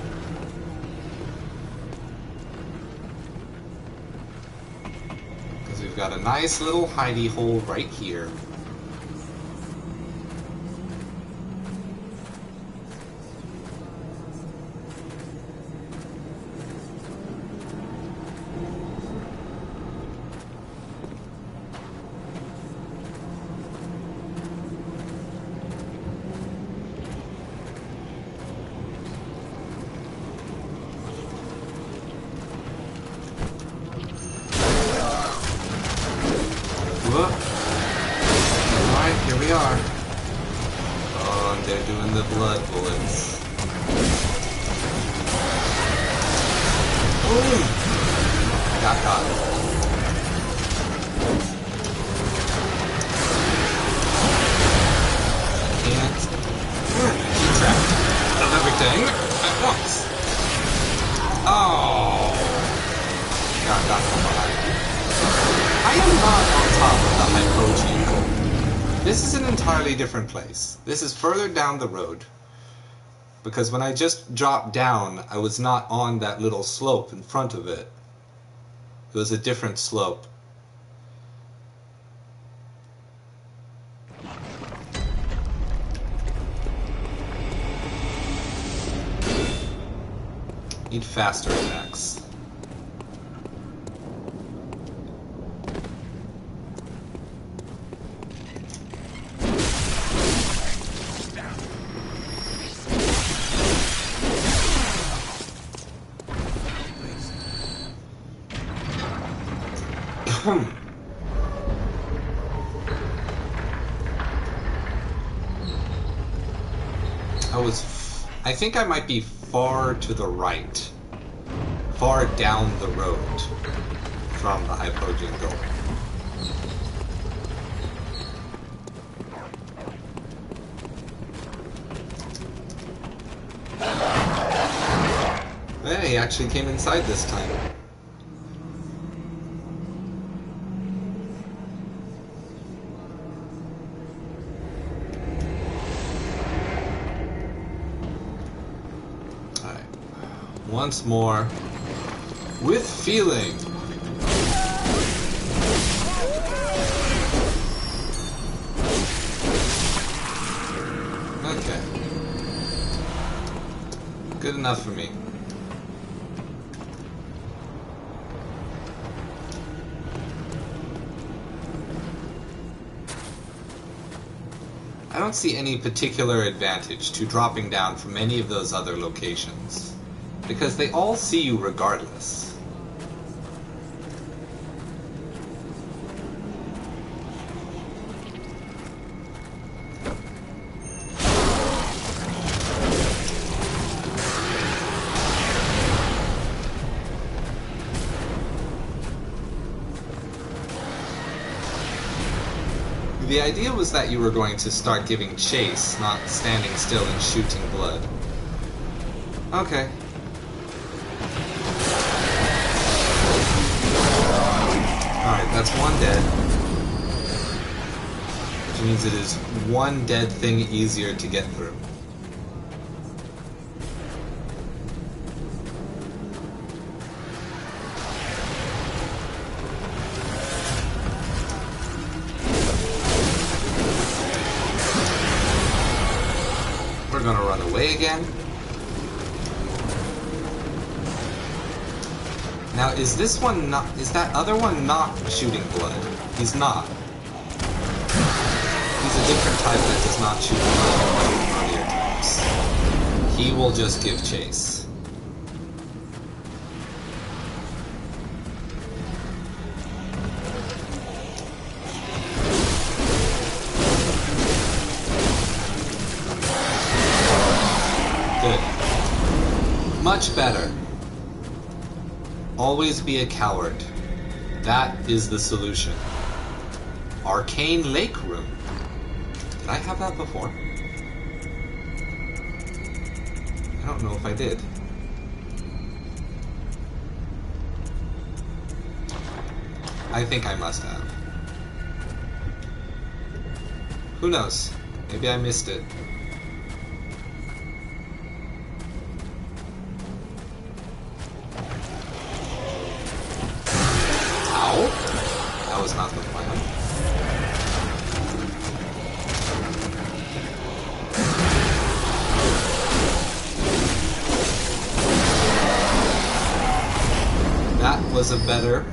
Because we've got a nice little hidey hole right here. Alright, here we are. Oh, and they're doing the blood bullets. Boom! Got caught. Can't keep track of everything at once. Oh! Got from behind. I am not on top of the Hypogean gold. This is an entirely different place. This is further down the road. Because when I just dropped down, I was not on that little slope in front of it. It was a different slope. Need faster attacks. I think I might be far to the right, far down the road from the Hypogean goal. Hey, he actually came inside this time. Once more, with feeling. Okay. Good enough for me. I don't see any particular advantage to dropping down from any of those other locations, because they all see you regardless. The idea was that you were going to start giving chase, not standing still and shooting blood. Okay. Alright, that's one dead. Which means it is one dead thing easier to get through. Gonna run away again. Now, is this one not... is that other one not shooting blood? He's not. He's a different type that does not shoot blood like earlier types. He will just give chase. Much better. Always be a coward. That is the solution. Arcane Lake Room. Did I have that before? I don't know if I did. I think I must have. Who knows? Maybe I missed it. That was not the plan. That was a better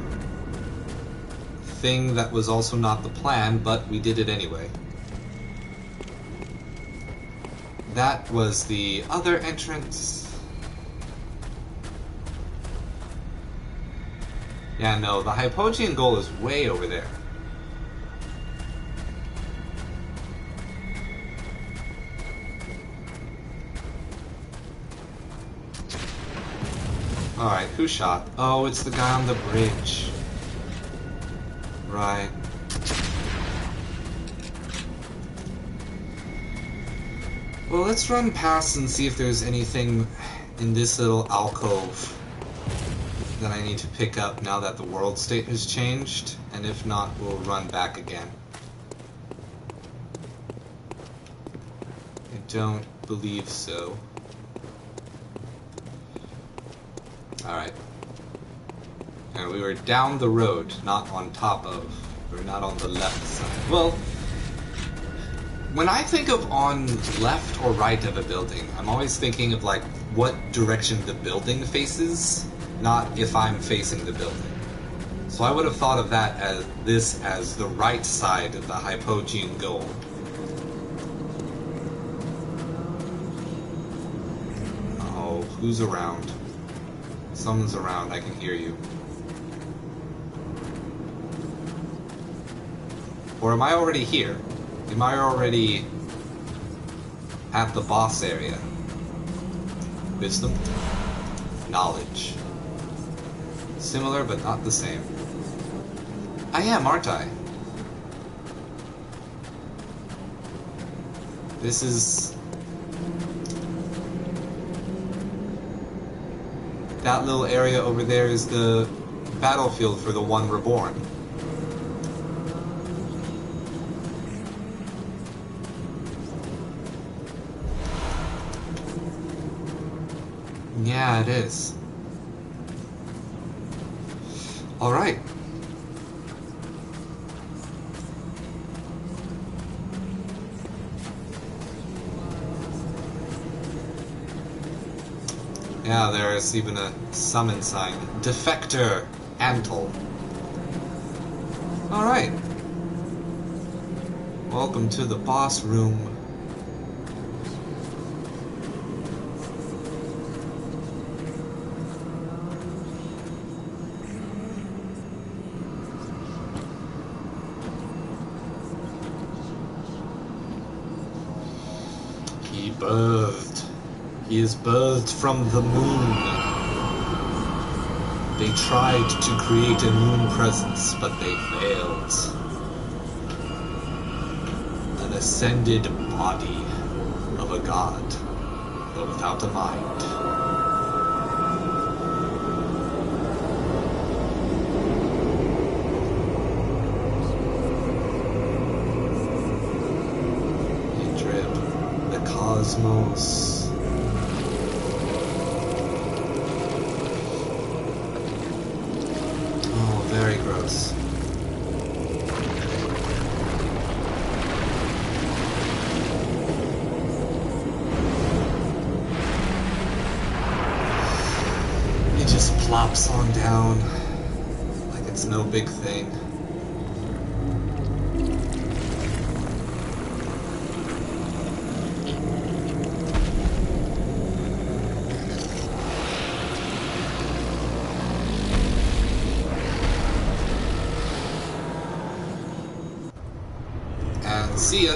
thing that was also not the plan, but we did it anyway. That was the other entrance. Yeah, no, the Hypogean goal is way over there. Alright, who shot? Oh, it's the guy on the bridge. Right. Well, let's run past and see if there's anything in this little alcove that I need to pick up now that the world state has changed, and if not, we'll run back again. I don't believe so. Alright. And we were down the road, not on top of, or not on the left side. Well, when I think of on left or right of a building, I'm always thinking of like what direction the building faces, not if I'm facing the building. So I would have thought of that as this as the right side of the Hypogean goal. Oh, who's around? Someone's around, I can hear you. Or am I already here? Am I already at the boss area? Wisdom? Knowledge. Similar, but not the same. I am, aren't I? This is... that little area over there is the battlefield for the One Reborn. Yeah, it is. Alright. Yeah, there's even a summon sign. Defector Antle. Alright. Welcome to the boss room. He is birthed from the moon. They tried to create a moon presence, but they failed. An ascended body of a god, but without a mind. Cosmos. Oh, very gross. He just plops on down like it's no big thing. See ya.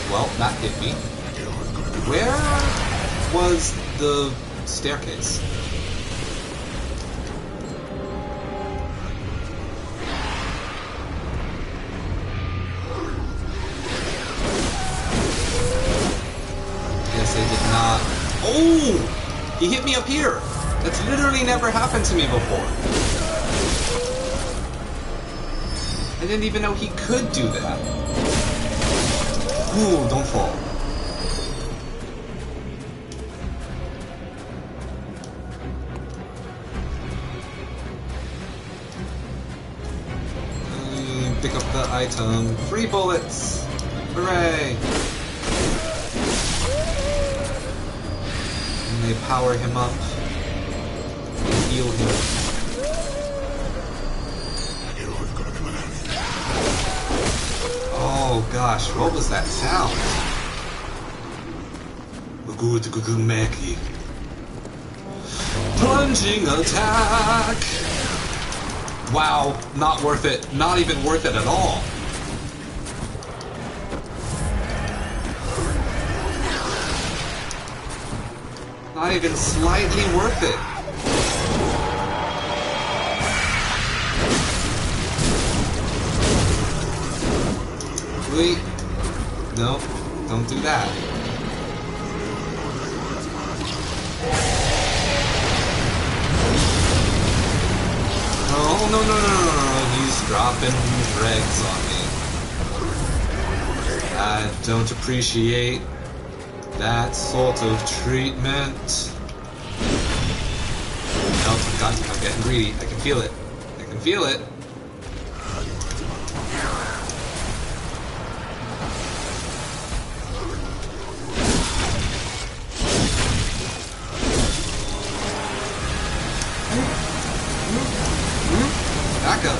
Well, that hit me. Where was the staircase? Yes, I did not. Oh! He hit me up here! That's literally never happened to me before. I didn't even know he could do that. Ooh, don't fall. Pick up the item. Free bullets! Hooray! And they power him up. Heal him. Oh gosh, what was that sound? Plunging attack! Wow, not worth it. Not even worth it at all. Not even slightly worth it. Wait. No, don't do that. Oh, no. He's dropping dregs on me. I don't appreciate that sort of treatment. No, I'm getting greedy. I can feel it. I can feel it. Back up.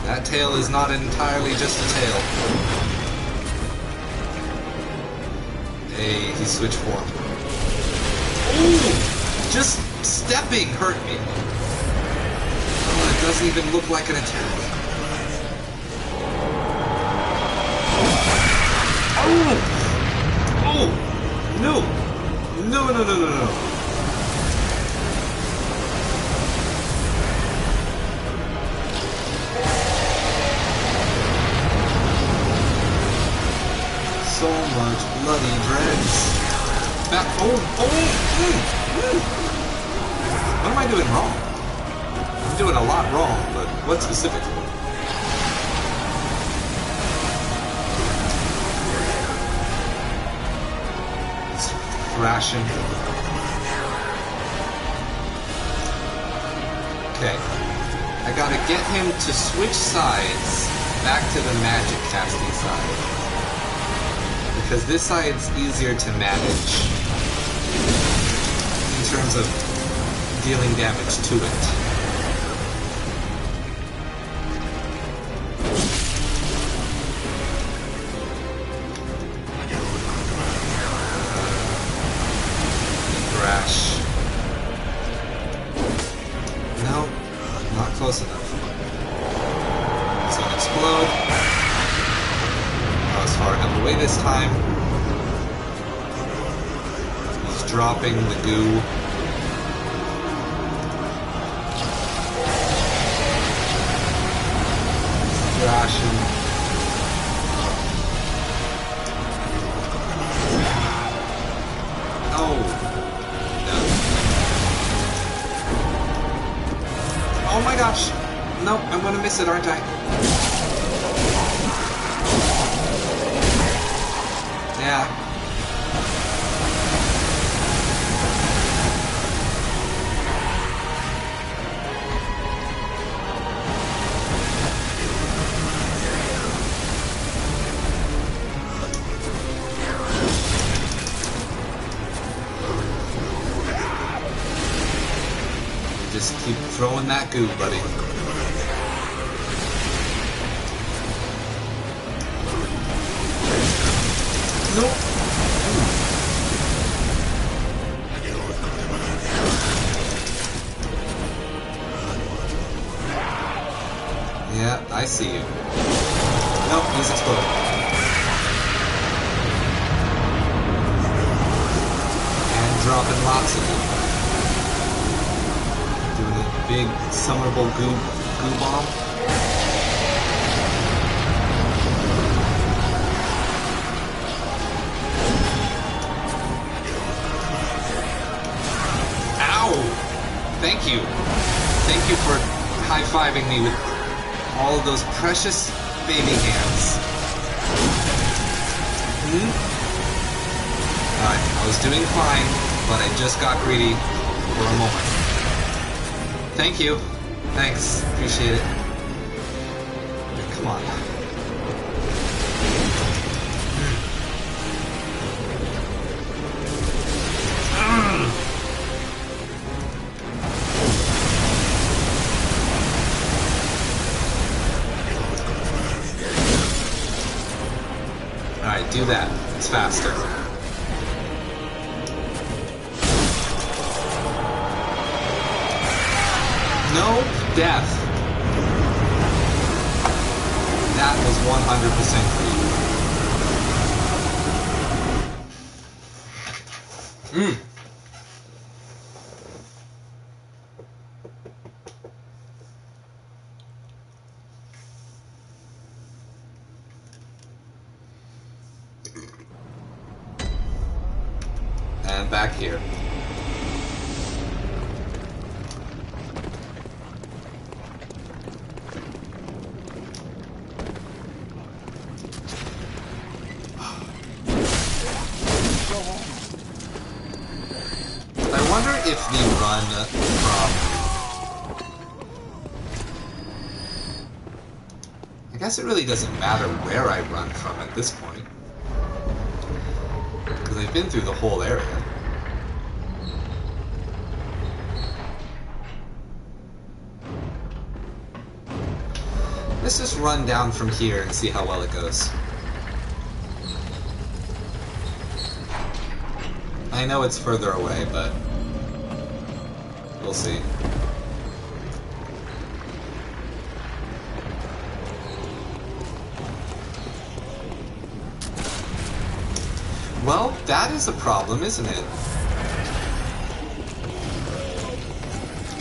That tail is not entirely just a tail. Hey, he switched form. Ooh! Just stepping hurt me. Oh, it doesn't even look like an attack. Oh! Oh! No! No. So much bloody dreads. Back. What am I doing wrong? I'm doing a lot wrong, but what specifically? It's thrashing. Okay. I gotta get him to switch sides back to the magic casting side. Because this side's easier to manage in terms of dealing damage to it. Crash. No, not close enough. It's gonna explode. I was far enough away this time. He's dropping the goo. Crashing. Oh. No. Oh my gosh. Nope, I'm gonna miss it, aren't I? Yeah. Just keep throwing that goo, buddy. Nope. Yeah, I see you. Nope, he's exploding. And dropping lots of them. Doing a big summerable goo bomb. Thank you. Thank you for high-fiving me with all of those precious baby hands. Alright, I was doing fine, but I just got greedy for a moment. Thank you. Thanks. Appreciate it. Come on. Alright, do that. It's faster. No death. That was 100% greed. And back here. I wonder if the run from... I guess it really doesn't matter where I run from at this point. Because I've been through the whole area. Let's just run down from here and see how well it goes. I know it's further away, but we'll see. Well, that is a problem, isn't it?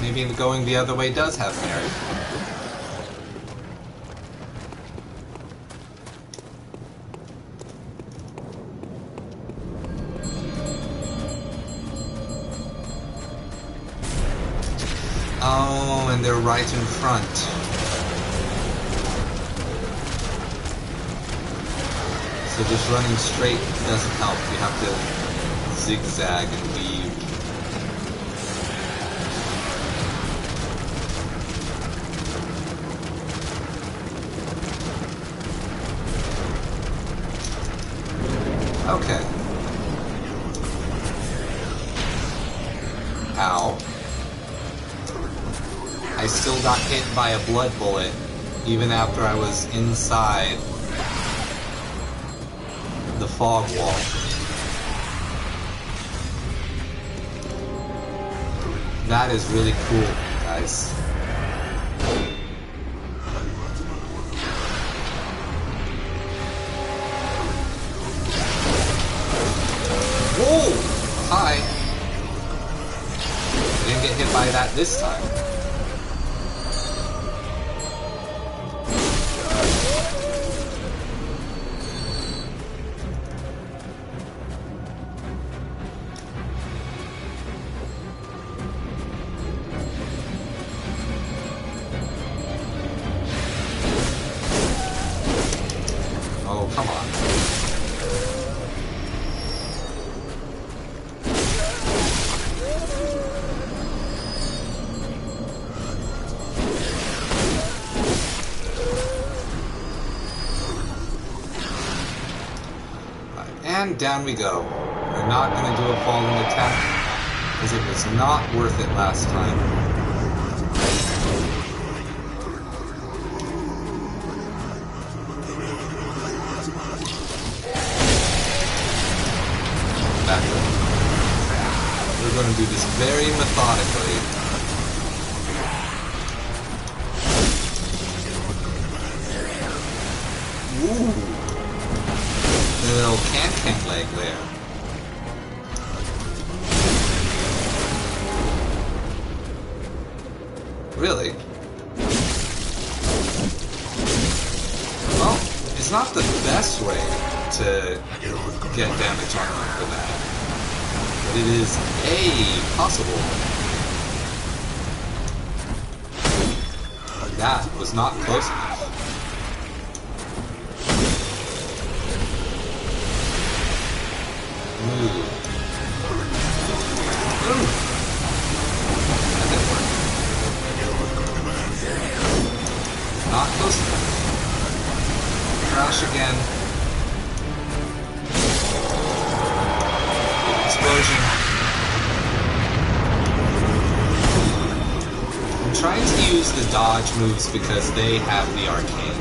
Maybe going the other way does have merit. Oh, and they're right in front. So just running straight doesn't help. You have to zigzag and weave. Okay. Ow. I still got hit by a blood bullet, even after I was inside the fog wall. That is really cool, guys. Whoa! Hi. I didn't get hit by that this time. Oh, come on. And down we go. We're not going to do a falling attack, because it was not worth it last time. Back up. We're going to do this very methodically. Ooh. The little can-can leg there. Really? Well, it's not the best way to get damage on them for that. But it is a possible one. That was not close enough. Ooh. Ooh. That didn't work. Not close enough. Crash again. Explosion. I'm trying to use the dodge moves because they have the arcane.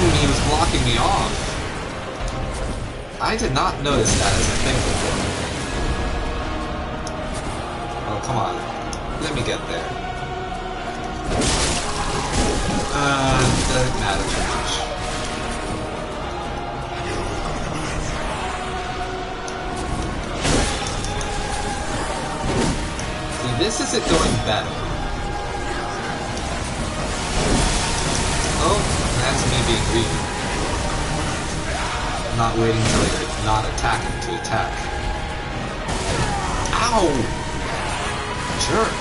He was blocking me off. I did not notice that as a thing before. Oh, come on. Let me get there. Doesn't matter too much. See, this isn't going better. Oh. That's me being greedy. Not waiting until you're not attacking to attack. Ow! Jerk.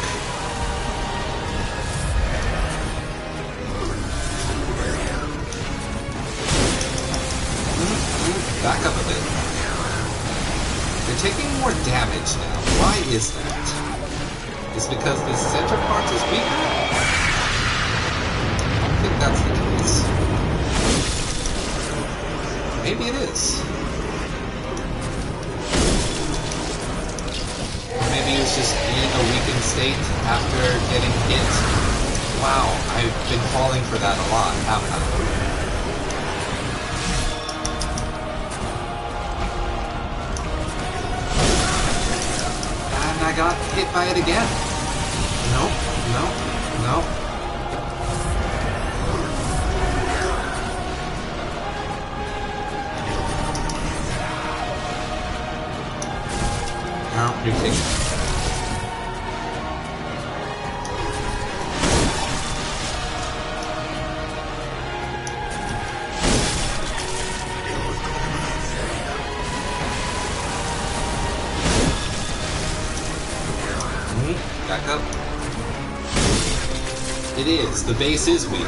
Back up a bit. They're taking more damage now. Why is that? Is it because the center part is weaker? I don't think that's the case. Maybe it is. Or maybe it was just in a weakened state after getting hit. Wow, I've been falling for that a lot, haven't I? And I got hit by it again. Nope, nope, nope. Retake. Back up. It is. The base is weak.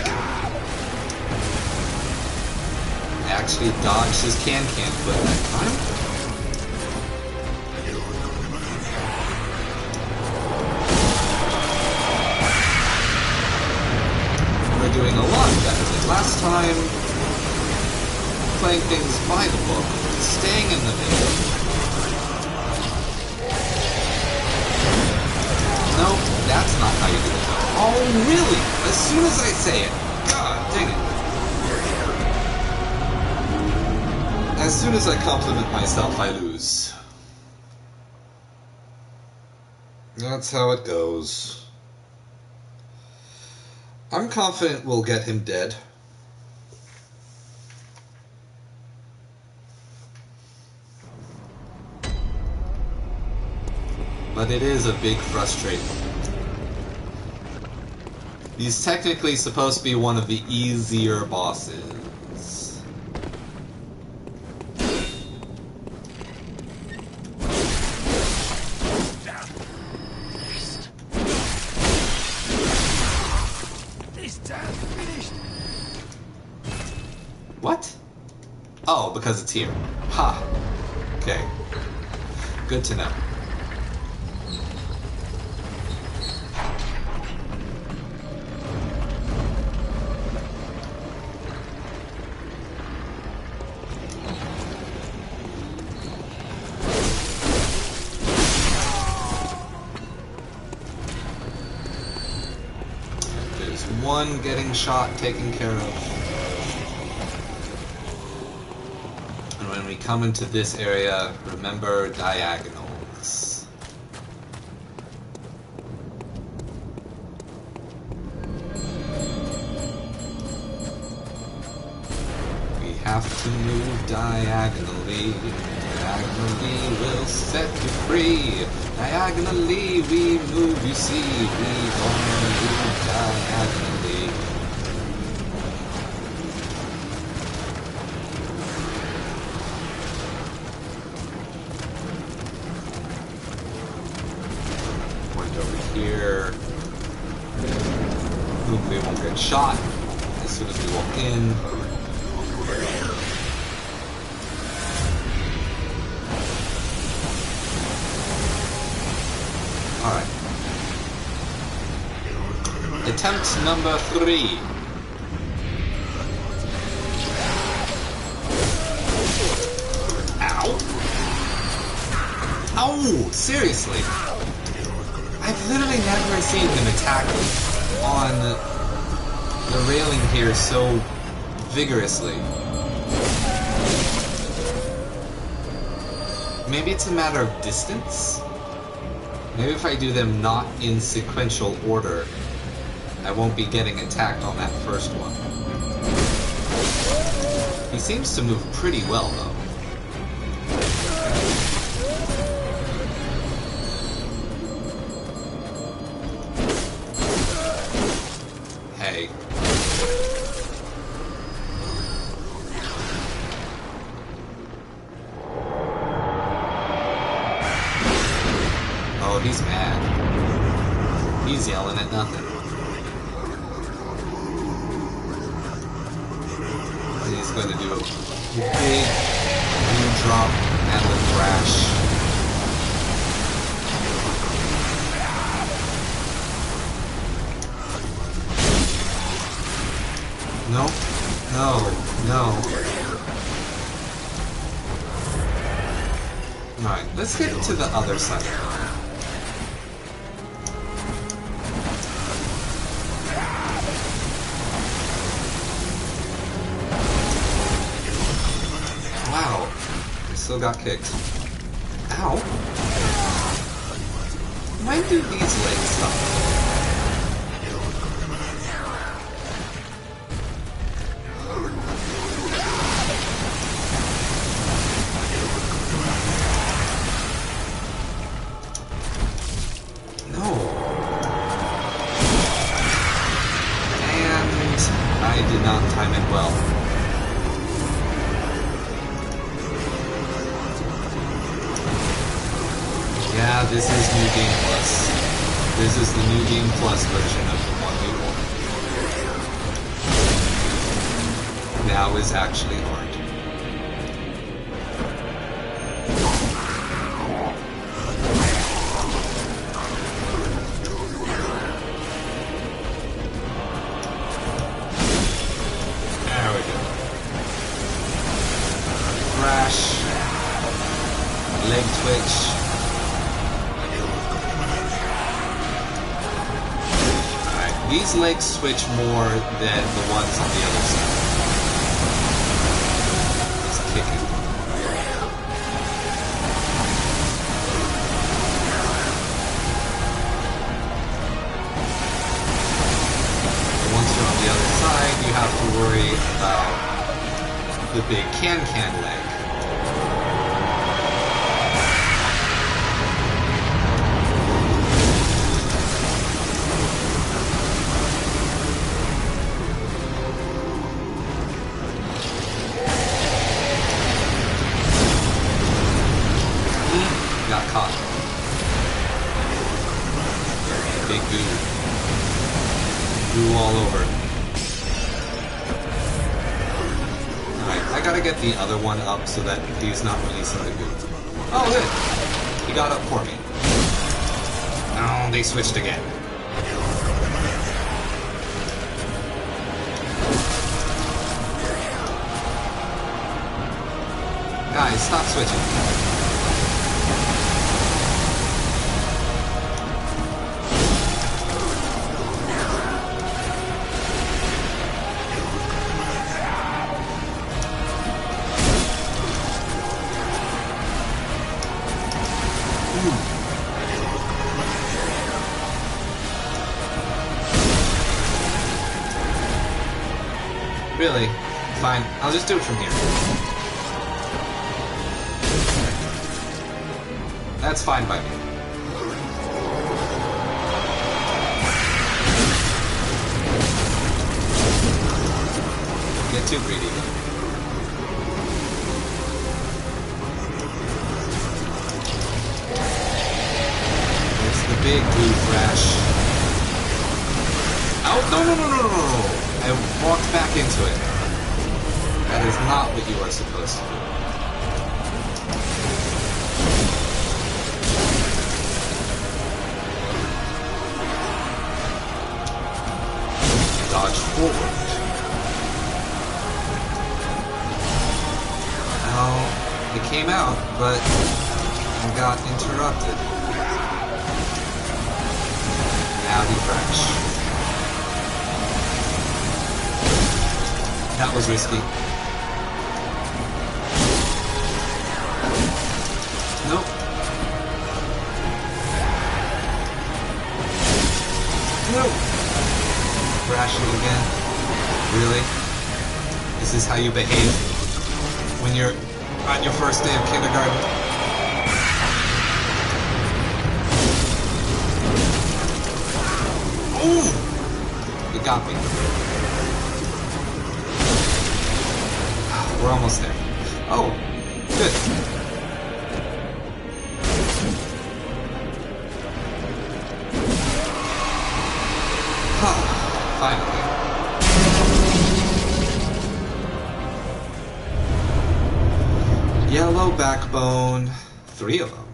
I actually dodged his can-can foot that time. we're doing a lot better. Last time, playing things by the book, staying in the middle. Nope, that's not how you do it. Oh, really? As soon as I say it. God dang it. As soon as I compliment myself, I lose. That's how it goes. I'm confident we'll get him dead. But it is a big frustration. He's technically supposed to be one of the easier bosses. What? Oh, because it's here. Ha! Okay. Good to know. One getting shot taken care of. And when we come into this area, remember diagonals. We have to move diagonally. Diagonally will set you free. Diagonally we move, you see. We gonna move diagonally. Point over here. Hopefully we won't get shot as soon as we walk in. Alright. Attempt number 3. Ow! Ow! Seriously! I've literally never seen him attack on the railing here so vigorously. Maybe it's a matter of distance? Maybe if I do them not in sequential order, I won't be getting attacked on that first one. He seems to move pretty well, though. Hey. Oh, he's mad. He's yelling at nothing. He's going to do a big blue drop and the thrash. No, no, no. Alright, let's get to the other side. Wow, I still got kicked. Ow! When do these legs stop? No. And I did not time it well. Yeah, this is New Game Plus. This is the New Game Plus version of the one we won. Now is actually hard. These legs switch more than the ones on the other side. Let's kick it. Once you're on the other side, you have to worry about the big can-can leg. Got caught. Big goo. Goo all over. Alright, I gotta get the other one up so that he's not releasing the goo. Oh, good. He got up for me. Oh, they switched again. Guys, stop switching. Really? Fine. I'll just do it from here. That's fine by me. Get too greedy. It's the big blue thrash. Oh, no! I walked back into it. That is not what you are supposed to do. Dodge forward. Well, it came out, but I got interrupted. Now he crashed. That was risky. Nope. Nope. Crashing again. Really? This is how you behave when you're on your first day of kindergarten? Ooh! It got me. We're almost there. Oh, good. Finally. Yellow backbone. 3 of them.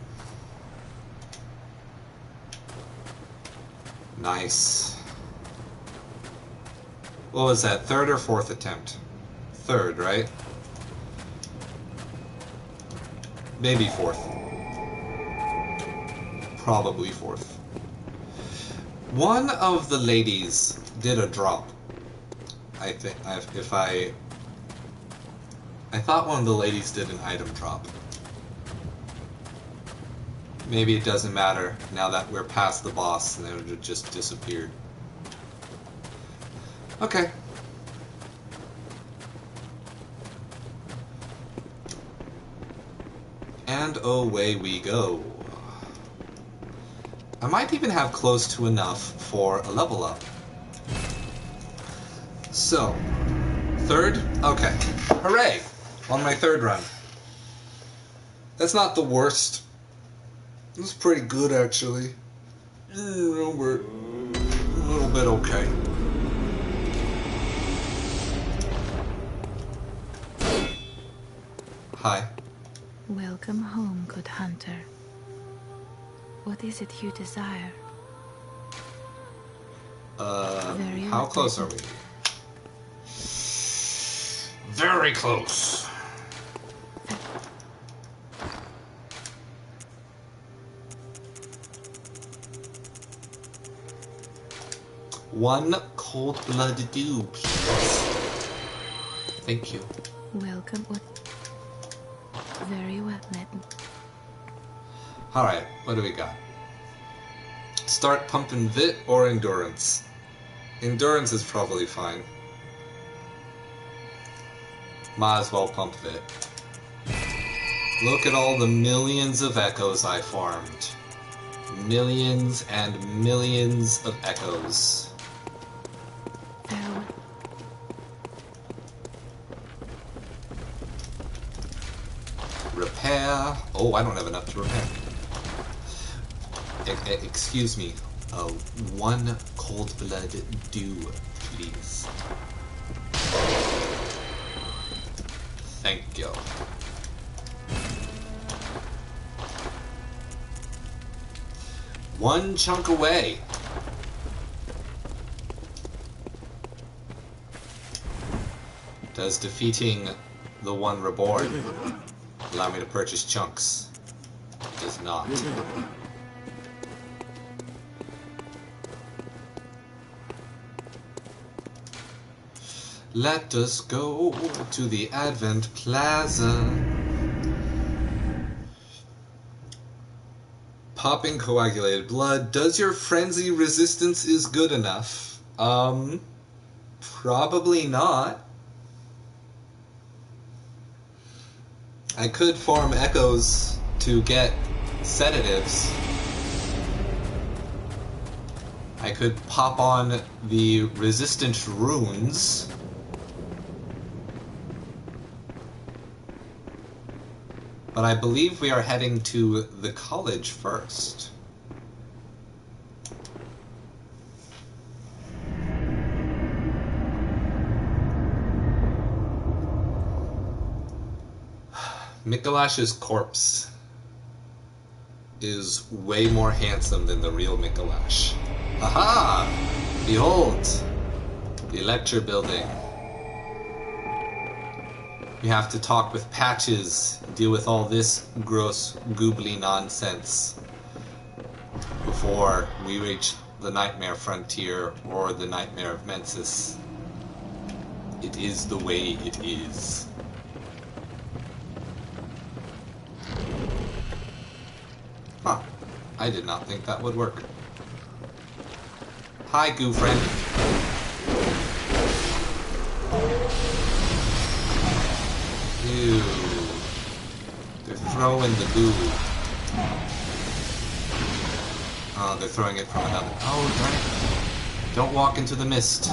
Nice. What was that? 3rd or 4th attempt? 3rd, right? Maybe 4th. Probably 4th. One of the ladies did a drop. I think I thought one of the ladies did an item drop. Maybe it doesn't matter now that we're past the boss and it just disappeared. Okay. And away we go. I might even have close to enough for a level up. So, 3rd? Okay. Hooray! On my 3rd run. That's not the worst. It's pretty good, actually. We're a little bit okay. Hi. Welcome home, good hunter. What is it you desire? How close are we? Very close. 1 cold blood dew, please. Thank you. Welcome. Very well met. Alright, what do we got? Start pumping Vit or Endurance? Endurance is probably fine. Might as well pump Vit. Look at all the millions of echoes I farmed. Millions and millions of echoes. Farewell. Repair. Oh, I don't have enough to repair. Excuse me. 1 cold blood dew, please. Thank you. One chunk away. Does defeating the 1 reborn allow me to purchase chunks? Does not. Let us go to the Advent Plaza. Popping coagulated blood. Does your frenzy resistance is good enough? Probably not. I could farm echoes to get sedatives. I could pop on the resistant runes. But I believe we are heading to the college first. Mikolash's corpse is way more handsome than the real Mikolash. Aha! Behold! The lecture building. We have to talk with Patches, deal with all this gross, goobly nonsense before we reach the Nightmare Frontier or the Nightmare of Mensis. It is the way it is. Huh. I did not think that would work. Hi, goo friend. Ew. They're throwing the goo. Oh, they're throwing it from another. Oh, darn it. Don't walk into the mist.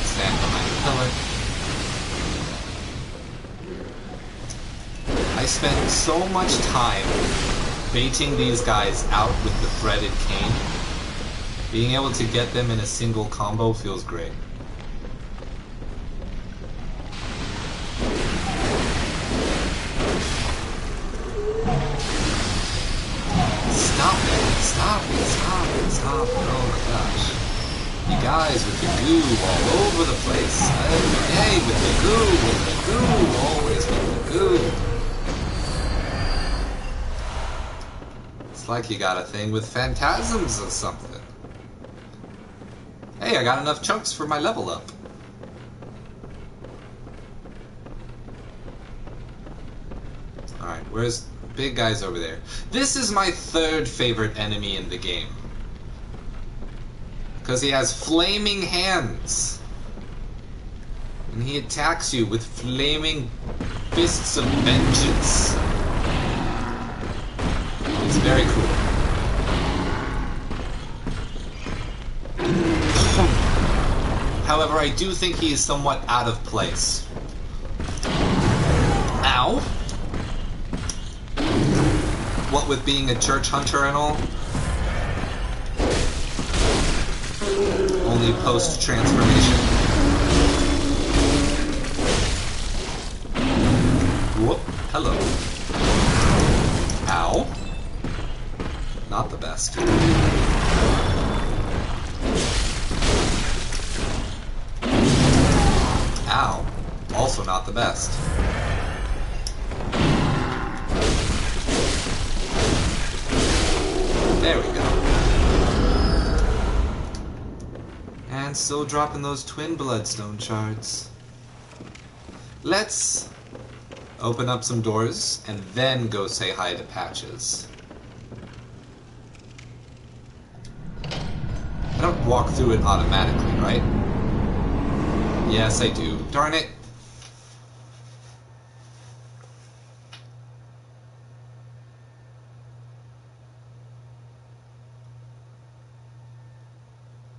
Stand behind the pillar. I spent so much time baiting these guys out with the threaded cane. Being able to get them in a single combo feels great. Stop it! Stop it! Stop it! Stop it! Oh my gosh. You guys with the goo all over the place. Every day with the goo, always with the goo. It's like you got a thing with phantasms or something. Hey, I got enough chunks for my level up. Alright, where's... big guy's over there. This is my third favorite enemy in the game. Because he has flaming hands. And he attacks you with flaming fists of vengeance. It's very cool. However, I do think he is somewhat out of place. Ow! What with being a church hunter and all? Only post-transformation. Whoop. Hello. Ow. Not the best. Ow. Also not the best. Still dropping those twin bloodstone shards. Let's open up some doors and then go say hi to Patches. I don't walk through it automatically, right? Yes, I do. Darn it.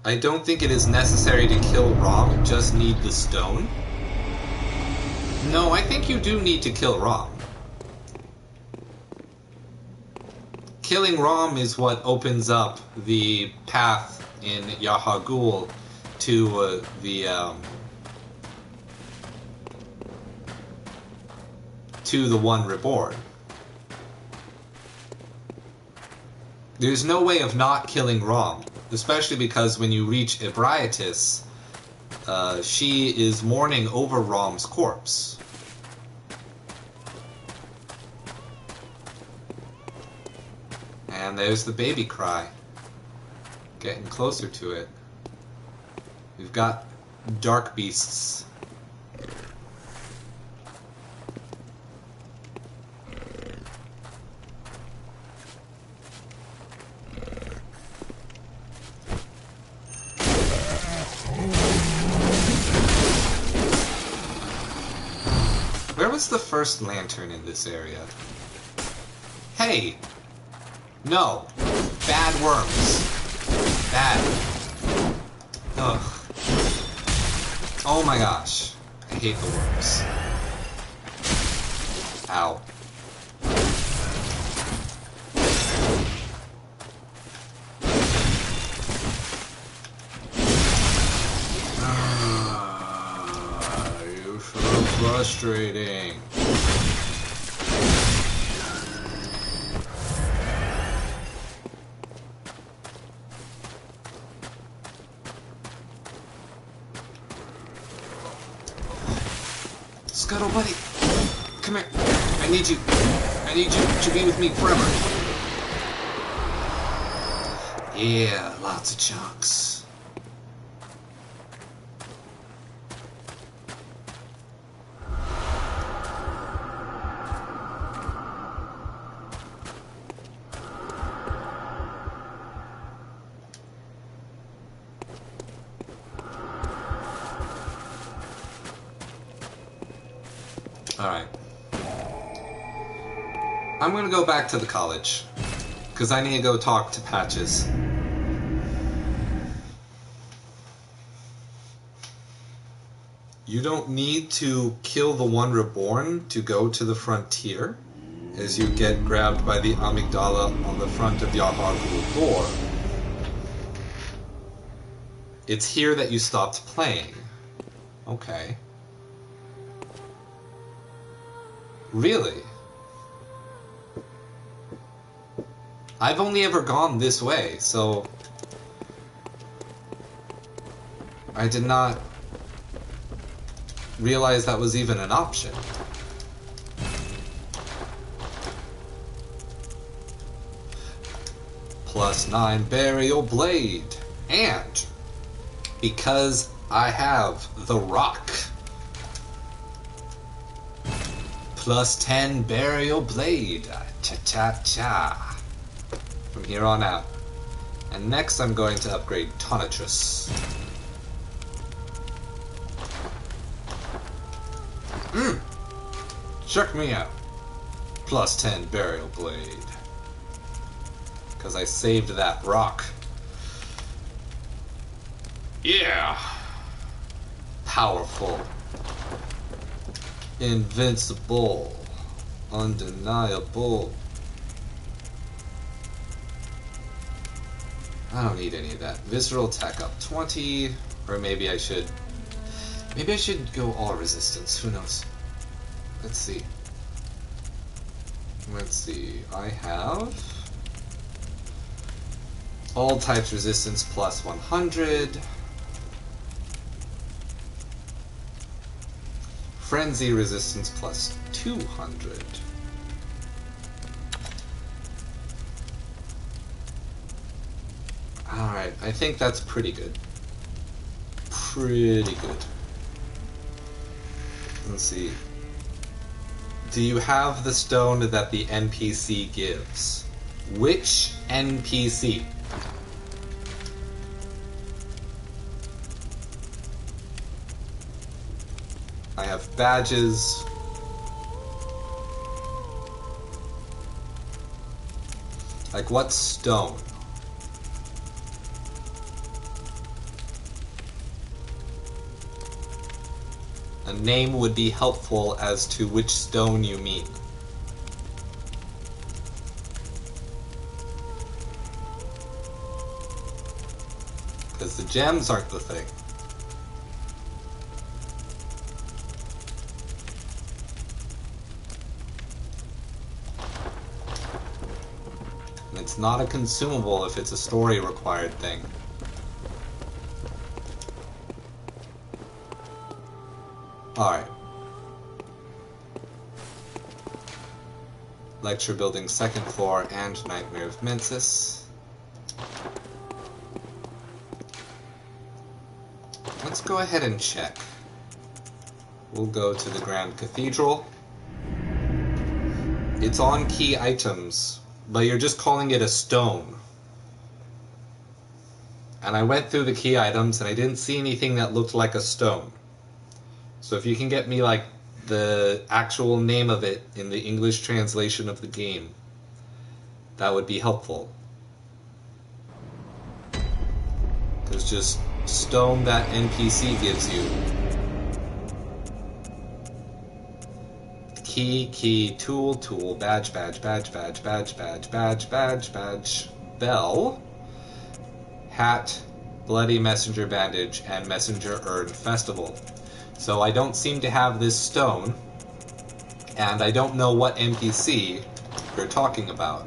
I don't think it is necessary to kill Rom, just need the stone. No, I think you do need to kill Rom. Killing Rom is what opens up the path in Yahagul to the One Reborn. There's no way of not killing Rom, especially because when you reach Ebrietis, she is mourning over Rom's corpse. And there's the baby cry. Getting closer to it. We've got dark beasts. Where was the first lantern in this area? Hey! No! Bad worms. Bad. Ugh. Oh my gosh. I hate the worms. Ow. You're so frustrating. Scuttle buddy, come here. I need you to be with me forever. Yeah, lots of chunks. Alright. I'm gonna go back to the college, because I need to go talk to Patches. You don't need to kill the One Reborn to go to the frontier, as you get grabbed by the amygdala on the front of Yahagul door. It's here that you stopped playing. Okay. Really? I've only ever gone this way, so I did not realize that was even an option. +9 burial blade, and because I have the rock, +10 burial blade. Cha-cha-cha. From here on out. And next I'm going to upgrade Tonitrus. Check me out. +10 burial blade. Because I saved that rock. Yeah. Powerful. Invincible. Undeniable. I don't need any of that. Visceral attack up 20. Or maybe I should go all resistance. Who knows? Let's see. I have all types resistance +100. Frenzy resistance +200. Alright, I think that's pretty good. pretty good. Let's see. Do you have the stone that the NPC gives? Which NPC? I have badges. Like, what stone? A name would be helpful as to which stone you mean. Because the gems aren't the thing. And it's not a consumable if it's a story required thing. Alright. Lecture building 2nd floor and Nightmare of Mensis. Let's go ahead and check. We'll go to the Grand Cathedral. It's on key items, but you're just calling it a stone. And I went through the key items and I didn't see anything that looked like a stone. So if you can get me, like, the actual name of it in the English translation of the game, that would be helpful. Because just stone that NPC gives you. Key, tool, badge, bell, hat, bloody messenger bandage, and messenger urn festival. So I don't seem to have this stone, and I don't know what NPC you're talking about.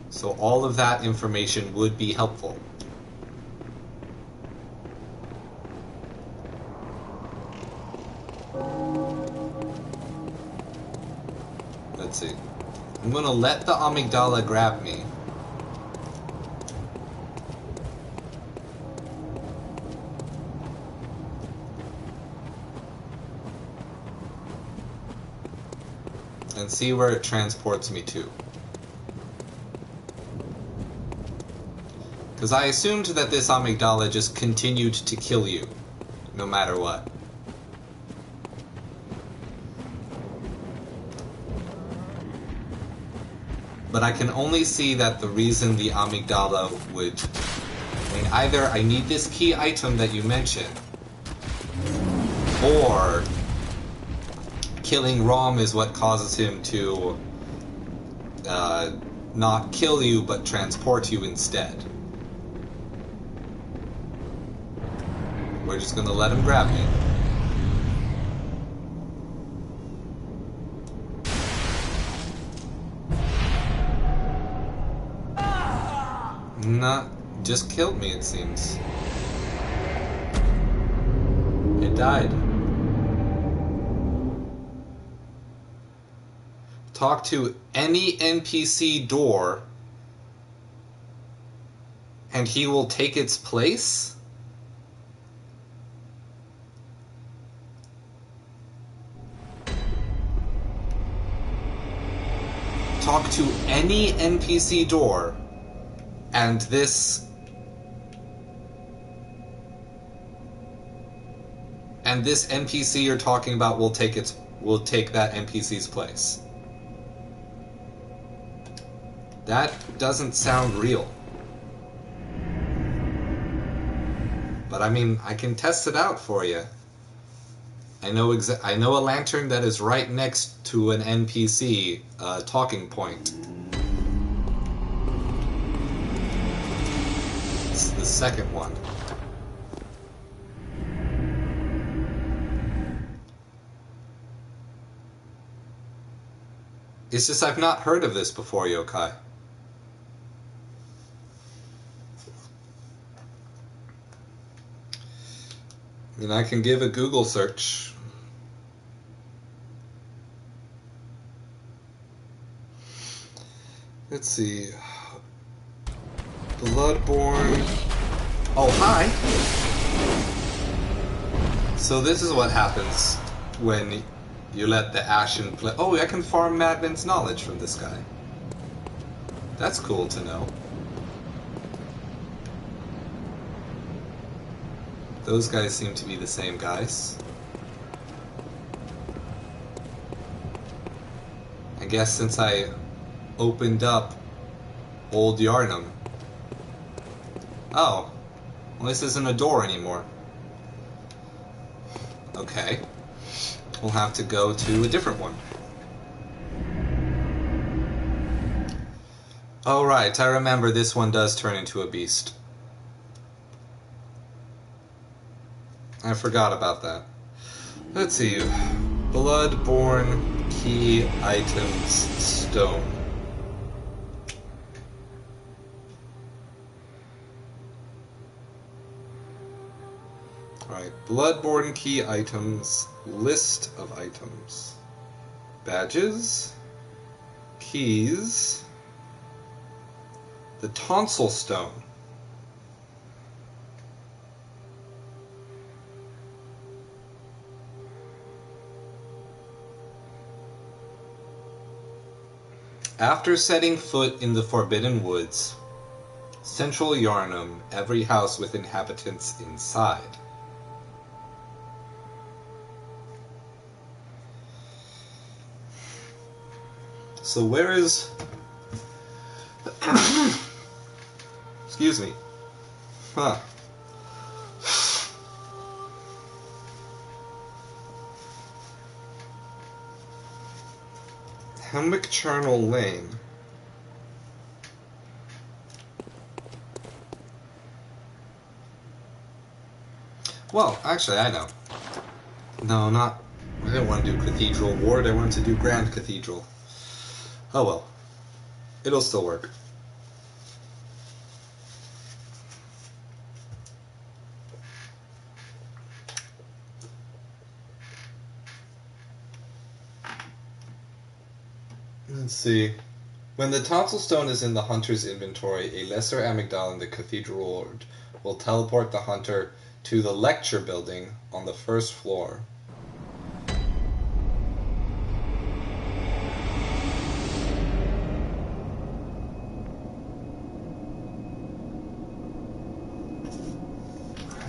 So all of that information would be helpful. Let's see. I'm gonna let the amygdala grab me. And see where it transports me to. Because I assumed that this amygdala just continued to kill you, no matter what. But I can only see that the reason the amygdala would... I mean, either I need this key item that you mentioned, or killing Rom is what causes him to not kill you, but transport you instead. We're just gonna let him grab me. Not just killed me, it seems. It died. Talk to any NPC door and he will take its place? Talk to any NPC door and this NPC you're talking about will take that NPC's place. That doesn't sound real. But I mean, I can test it out for you. I know a lantern that is right next to an NPC talking point. It's the second one. It's just I've not heard of this before, Yokai. I mean, I can give a Google search. Let's see. Bloodborne. Oh, hi! So this is what happens when you let the Ashen play. Oh, I can farm Madman's knowledge from this guy. That's cool to know. Those guys seem to be the same guys. I guess since I opened up Old Yarnum. Oh, well, this isn't a door anymore. Okay. We'll have to go to a different one. Oh, right, I remember this one does turn into a beast. I forgot about that. Let's see. Bloodborne key items stone. Alright, Bloodborne key items, list of items. Badges, keys, the tonsil stone. After setting foot in the Forbidden Woods, Central Yarnum, every house with inhabitants inside. So where is... Excuse me. Huh. Hemwick Charnel Lane. Well, actually, I know. No, not... I didn't want to do Cathedral Ward, I wanted to do Grand Cathedral. Oh well. It'll still work. Let's see. When the tonsil stone is in the hunter's inventory, a lesser amygdala in the Cathedral Ward will teleport the hunter to the lecture building on the first floor.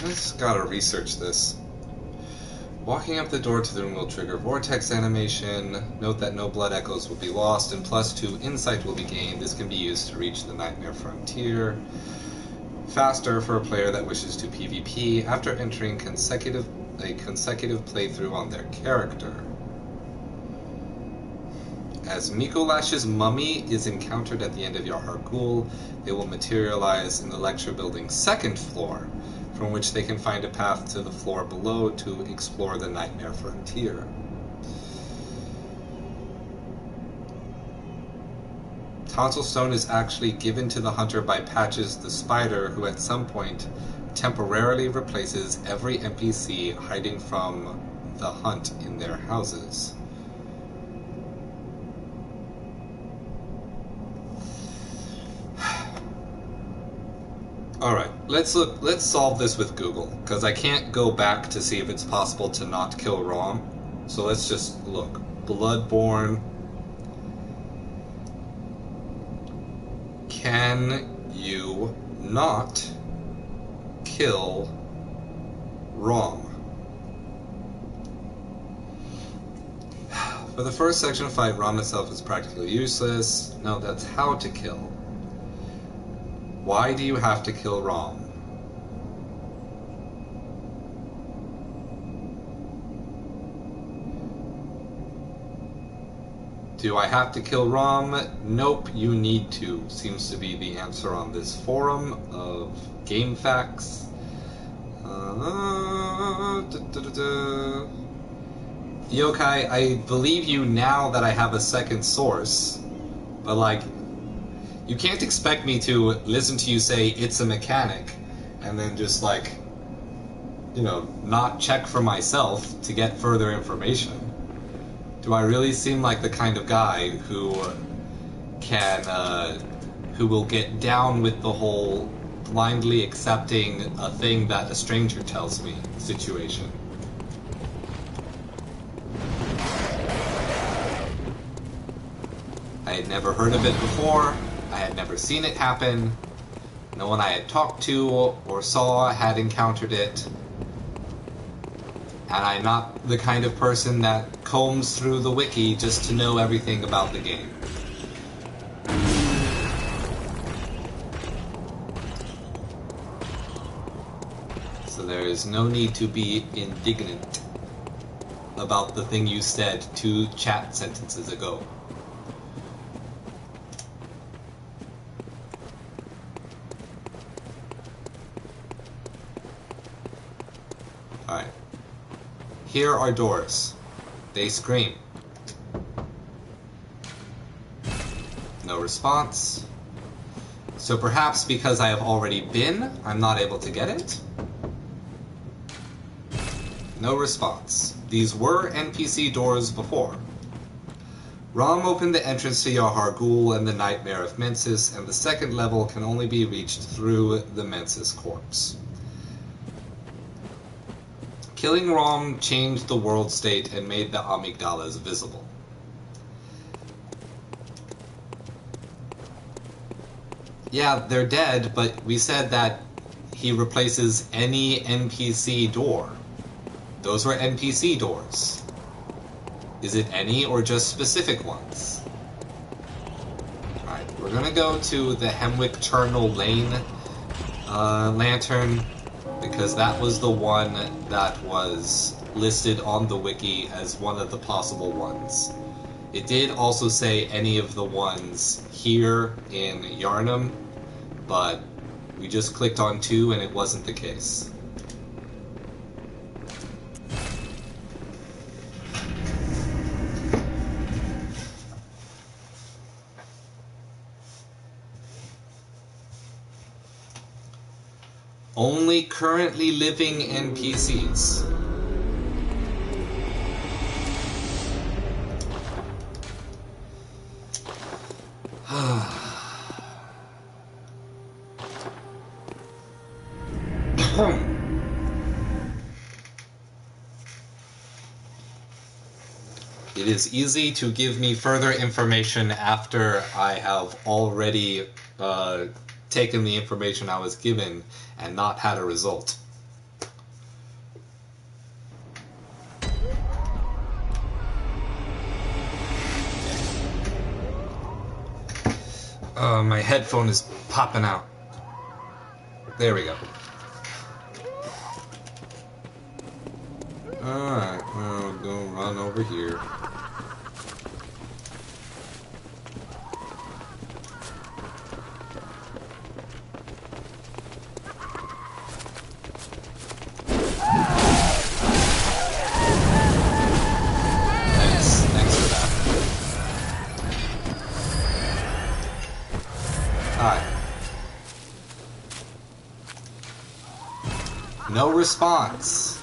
I just gotta research this. Walking up the door to the room will trigger vortex animation. Note that no blood echoes will be lost, and +2 insight will be gained. This can be used to reach the Nightmare Frontier faster for a player that wishes to PvP after entering a consecutive playthrough on their character. As Mikolash's mummy is encountered at the end of your Hargul, they will materialize in the lecture building's second floor, from which they can find a path to the floor below to explore the Nightmare Frontier. Tonsil Stone is actually given to the hunter by Patches the Spider, who at some point temporarily replaces every NPC hiding from the hunt in their houses. Alright, let's solve this with Google, because I can't go back to see if it's possible to not kill Rom. So let's just look. Bloodborne. Can you not kill Rom? For the first section of fight, Rom itself is practically useless. No, that's how to kill. Why do you have to kill Rom? Do I have to kill Rom? Nope, you need to. Seems to be the answer on this forum of game facts. Yokai, I believe you now that I have a second source, but like, you can't expect me to listen to you say it's a mechanic and then just like, you know, not check for myself to get further information. Do I really seem like the kind of guy who who will get down with the whole blindly accepting a thing that a stranger tells me situation. I had never heard of it before, I had never seen it happen, no one I had talked to or saw had encountered it, and I'm not the kind of person that combs through the wiki just to know everything about the game. So there is no need to be indignant about the thing you said 2 chat sentences ago. Alright. Here are doors. They scream. No response. So perhaps because I have already been, I'm not able to get it? No response. These were NPC doors before. Rom opened the entrance to Yahar Ghul and the Nightmare of Mensis, and the second level can only be reached through the Mensis corpse. Killing Rom changed the world state and made the amygdalas visible. Yeah, they're dead, but we said that he replaces any NPC door. Those were NPC doors. Is it any or just specific ones? Alright, we're gonna go to the Hemwick Charnel Lane lantern, because that was the one that was listed on the wiki as one of the possible ones. It did also say any of the ones here in Yharnam, but we just clicked on 2 and it wasn't the case. Only currently living NPCs. It is easy to give me further information after I have already taken the information I was given and not had a result. My headphone is popping out. There we go. Alright, I'll go run over here. Thanks for that. Alright. No response.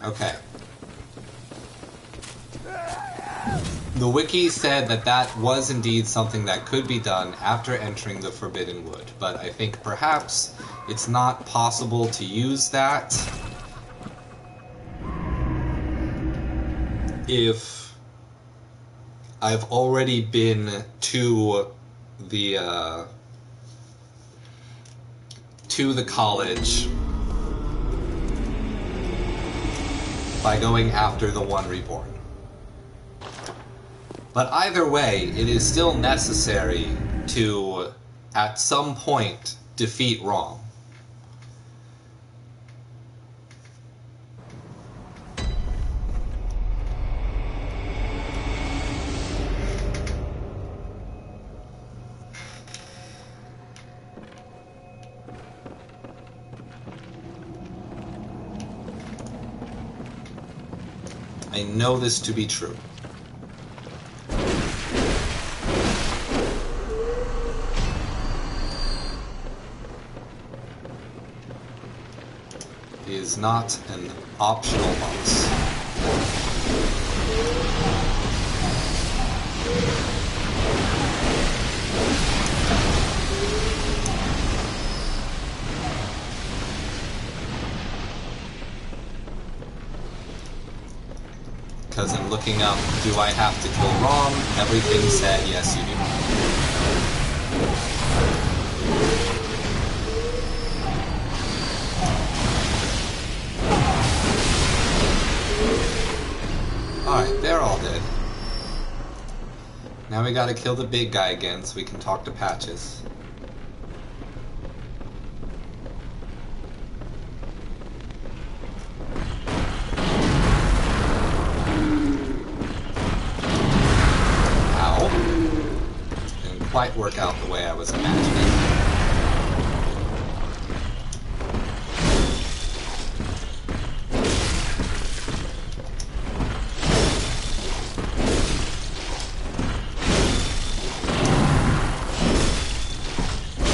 Okay. The wiki said that that was indeed something that could be done after entering the Forbidden Wood, but I think perhaps it's not possible to use that if I've already been to the college by going after the One Reborn. But either way, it is still necessary to, at some point, defeat Rom. I know this to be true. He is not an optional boss. Because I'm looking up, do I have to kill Rom? Everything said yes, you do. Alright, they're all dead. Now we gotta kill the big guy again so we can talk to Patches. Quite work out the way I was imagining.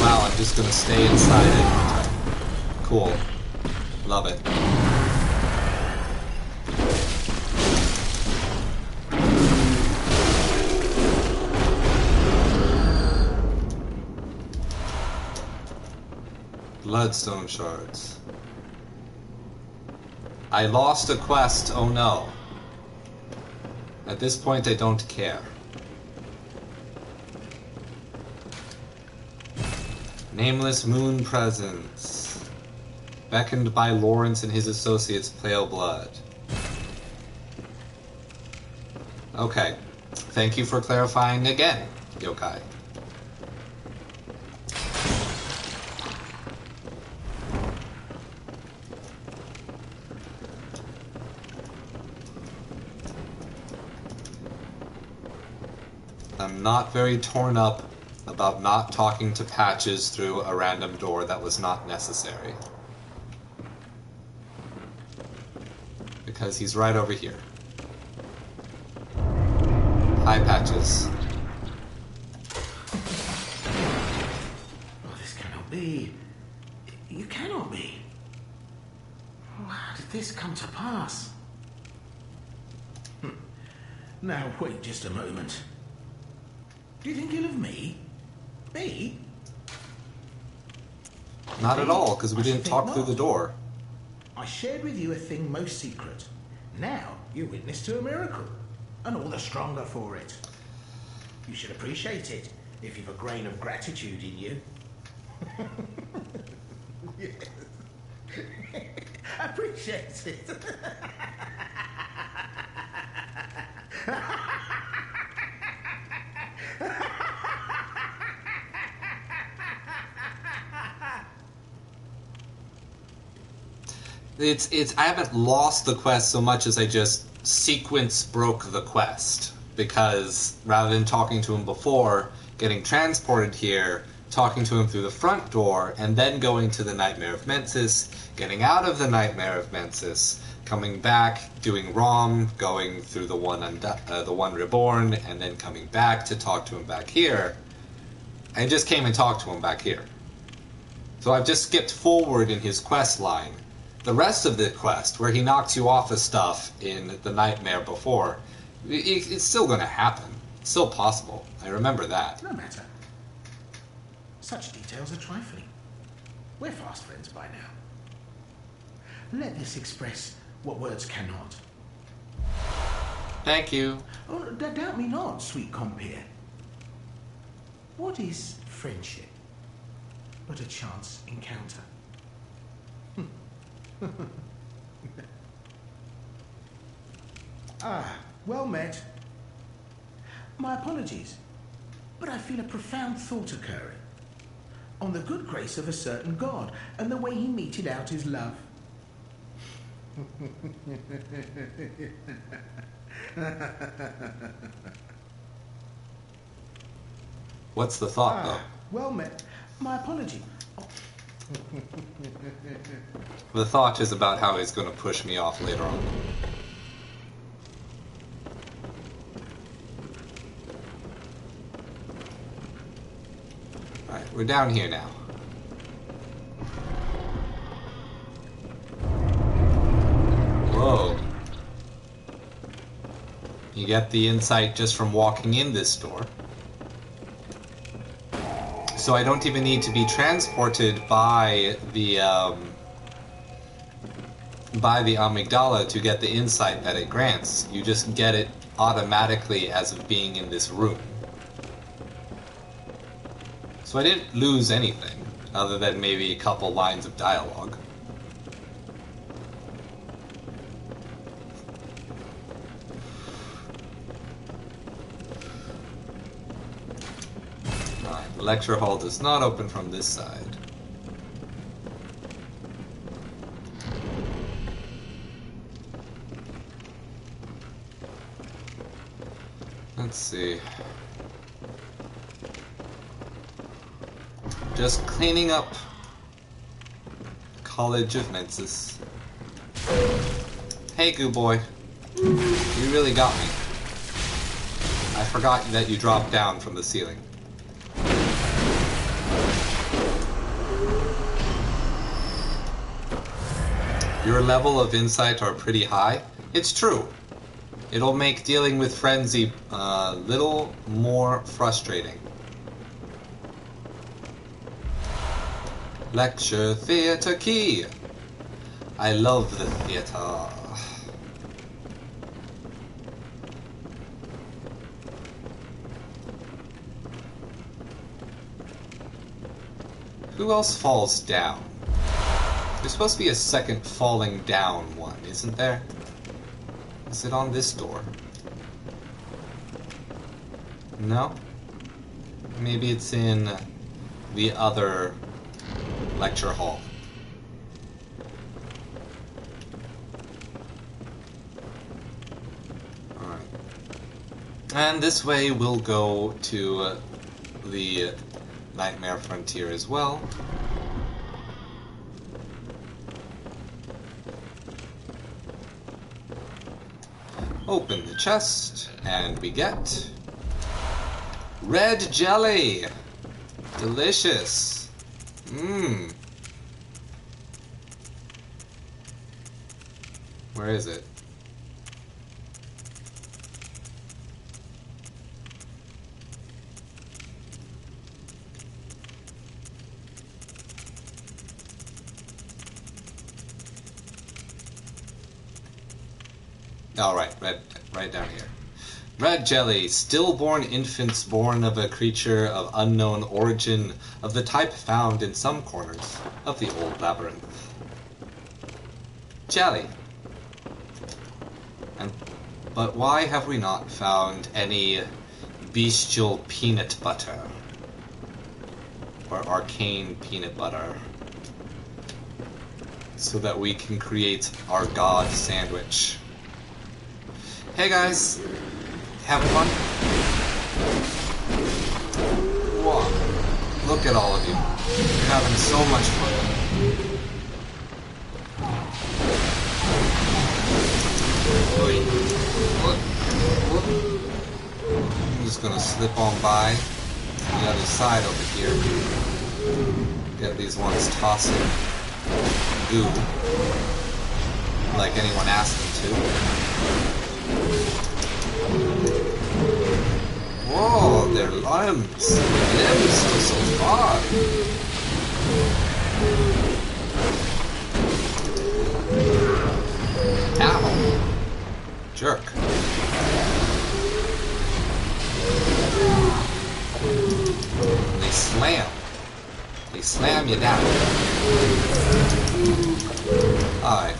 Wow, I'm just gonna stay inside it. Cool. Love it. Bloodstone shards. I lost a quest, oh no. At this point I don't care. Nameless moon presence. Beckoned by Lawrence and his associates Pale Blood. Okay. Thank you for clarifying again, Yokai. I'm not very torn up about not talking to Patches through a random door that was not necessary. Because he's right over here. Hi, Patches. Oh, this cannot be. You cannot be. How did this come to pass? Now, wait just a moment. Do you think ill of me? Me? Not at all, because we didn't talk through the door. I shared with you a thing most secret. Now you're witness to a miracle, and all the stronger for it. You should appreciate it if you've a grain of gratitude in you. Appreciate it. I haven't lost the quest so much as I just sequence broke the quest. Because rather than talking to him before, getting transported here, talking to him through the front door, and then going to the Nightmare of Mensis, getting out of the Nightmare of Mensis, coming back, doing ROM, going through the one Reborn, and then coming back to talk to him back here. I just came and talked to him back here. So I've just skipped forward in his quest line. The rest of the quest, where he knocks you off of stuff in the Nightmare before, it's still going to happen. It's still possible. I remember that. No matter. Such details are trifling. We're fast friends by now. Let this express what words cannot. Thank you. Oh, doubt me not, sweet compeer. What is friendship but a chance encounter? Well met. My apologies, but I feel a profound thought occurring on the good grace of a certain god and the way he meted out his love. What's the thought, though? Well met. My apology. The thought is about how he's going to push me off later on. Alright, we're down here now. Whoa. You get the insight just from walking in this door. So I don't even need to be transported by the by the amygdala to get the insight that it grants. You just get it automatically as of being in this room. So I didn't lose anything, other than maybe a couple lines of dialogue. Alright, the lecture hall does not open from this side. Let's see. Just cleaning up College of Mensis. Hey, Goo Boy. You really got me. I forgot that you dropped down from the ceiling. Your level of insight are pretty high. It's true. It'll make dealing with Frenzy a little more frustrating. Lecture theater key. I love the theater. Who else falls down? There's supposed to be a second falling down one, isn't there? Is it on this door? No? Maybe it's in the other lecture hall. Alright. And this way we'll go to the Nightmare Frontier as well. Open the chest, and we get red jelly! Delicious! Mmm. Where is it? Alright, right down here. Red jelly, stillborn infants born of a creature of unknown origin, of the type found in some corners of the old labyrinth. Jelly. But why have we not found any bestial peanut butter? Or arcane peanut butter? So that we can create our god sandwich. Hey guys, having fun? Whoa, look at all of you. You're having so much fun. I'm just gonna slip on by the other side over here. Get these ones tossing goo, like anyone asked them to. Whoa, their limbs are so far. Ow. Jerk. They slam. They slam you down. Alright.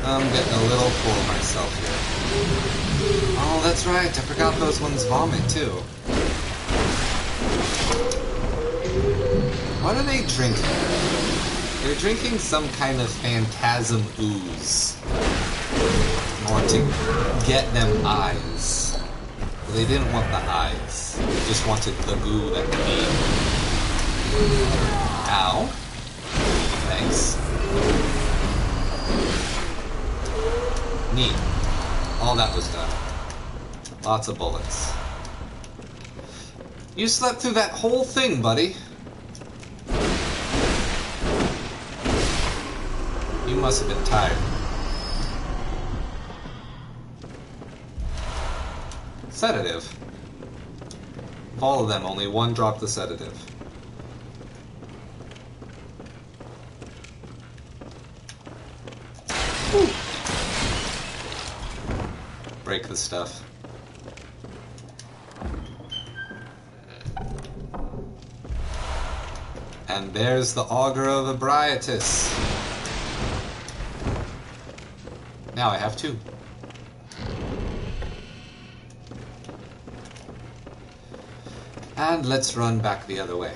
I'm getting a little full of myself here. Oh, that's right. I forgot those ones vomit, too. What are they drinking? They're drinking some kind of phantasm ooze. Or to get them eyes. But they didn't want the eyes. They just wanted the goo that would be. Ow. Thanks. Neat. All that was done. Lots of bullets. You slept through that whole thing, buddy. You must have been tired. Sedative. Of all of them, only one dropped the sedative. Break the stuff. And there's the Augur of Ebrietas. Now I have 2. And let's run back the other way.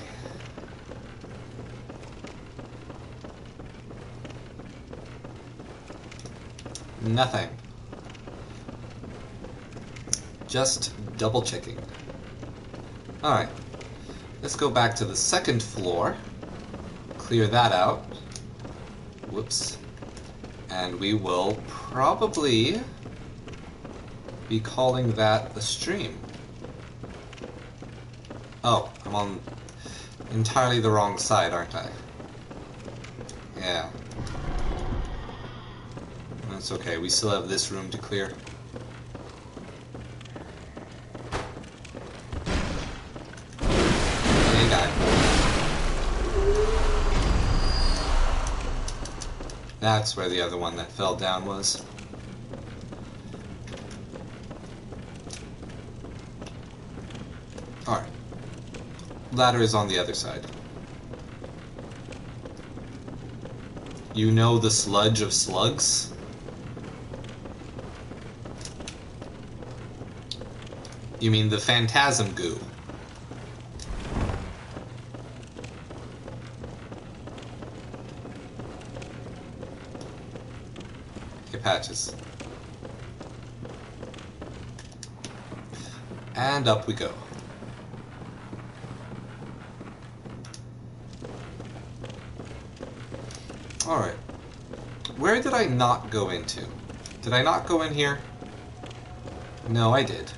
Nothing. Just double checking. Alright. Let's go back to the 2nd floor. Clear that out. Whoops. And we will probably be calling that a stream. Oh, I'm on entirely the wrong side, aren't I? Yeah. That's okay, we still have this room to clear. Hey, guy. That's where the other one that fell down was. Alright. Ladder is on the other side. You know the sludge of slugs? You mean the phantasm goo? Okay, Patches. And up we go. Alright. Where did I not go into? Did I not go in here? No, I did.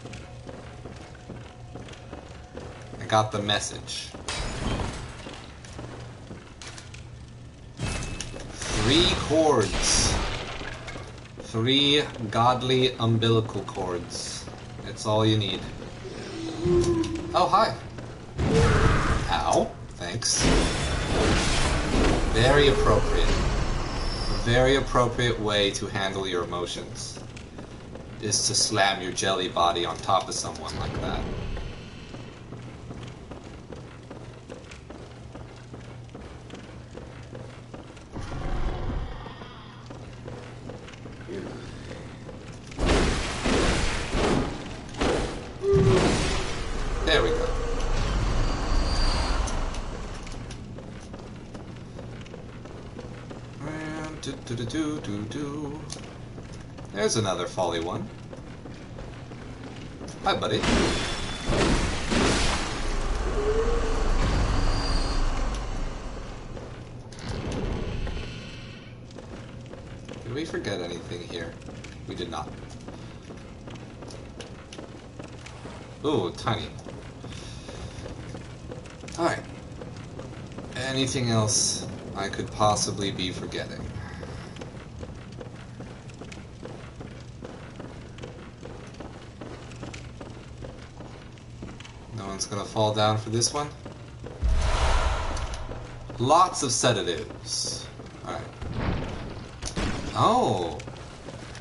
I got the message. 3 cords. 3 godly umbilical cords. That's all you need. Oh, hi. Ow. Thanks. Very appropriate. A very appropriate way to handle your emotions is to slam your jelly body on top of someone like that. There we go. There's another folly one. Hi, buddy. Did we forget anything here? We did not. Ooh, tiny. Alright. Anything else I could possibly be forgetting? No one's gonna fall down for this one? Lots of sedatives. Alright. Oh!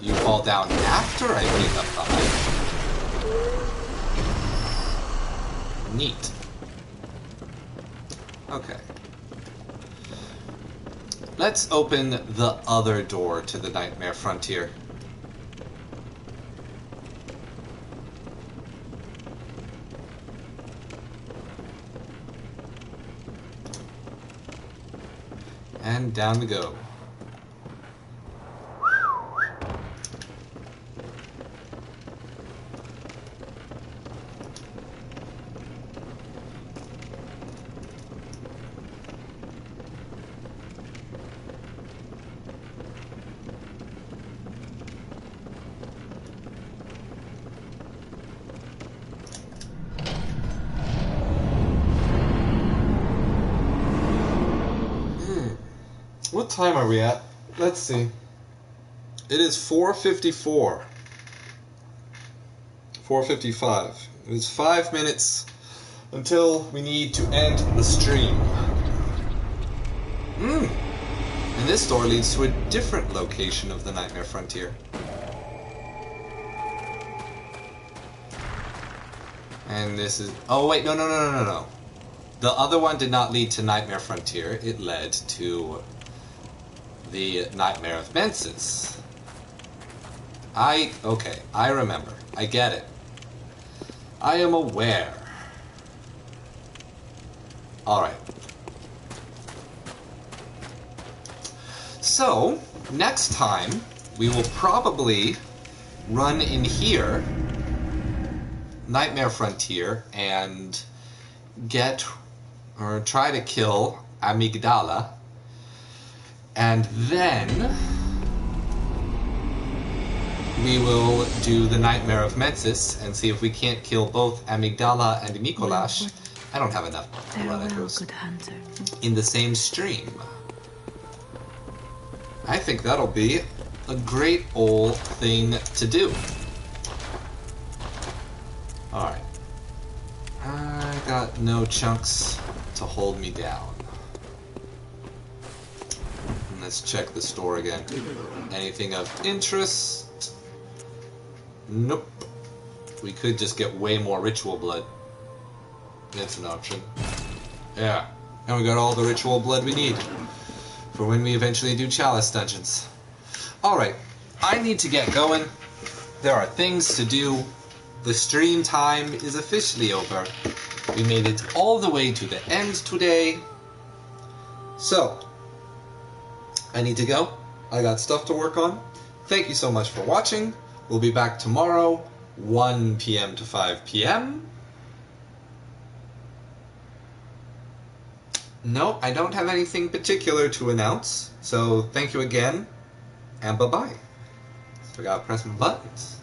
You fall down after I pick up the item. Neat. Okay. Let's open the other door to the Nightmare Frontier. And down we go. What time are we at? Let's see. It is 4:54. 4:55. It is 5 minutes until we need to end the stream. And this door leads to a different location of the Nightmare Frontier. And this is... Oh, wait, no. The other one did not lead to Nightmare Frontier. It led to the Nightmare of Mensis. Okay, I remember. I get it. I am aware. Alright. So, next time, we will probably run in here, Nightmare Frontier, and get, or try to kill Amygdala, and then we will do the Nightmare of Mensis and see if we can't kill both Amygdala and Nikolash. I don't have enough blood echoes good hunter. in the same stream. I think that'll be a great old thing to do. Alright. I got no chunks to hold me down. And let's check the store again. Anything of interest? Nope. We could just get way more ritual blood. That's an option. Yeah. And we got all the ritual blood we need for when we eventually do Chalice dungeons. Alright. I need to get going. There are things to do. The stream time is officially over. We made it all the way to the end today. So, I need to go. I got stuff to work on. Thank you so much for watching. We'll be back tomorrow, 1 p.m. to 5 p.m. No, I don't have anything particular to announce. So, thank you again, and bye-bye. So I gotta press my buttons.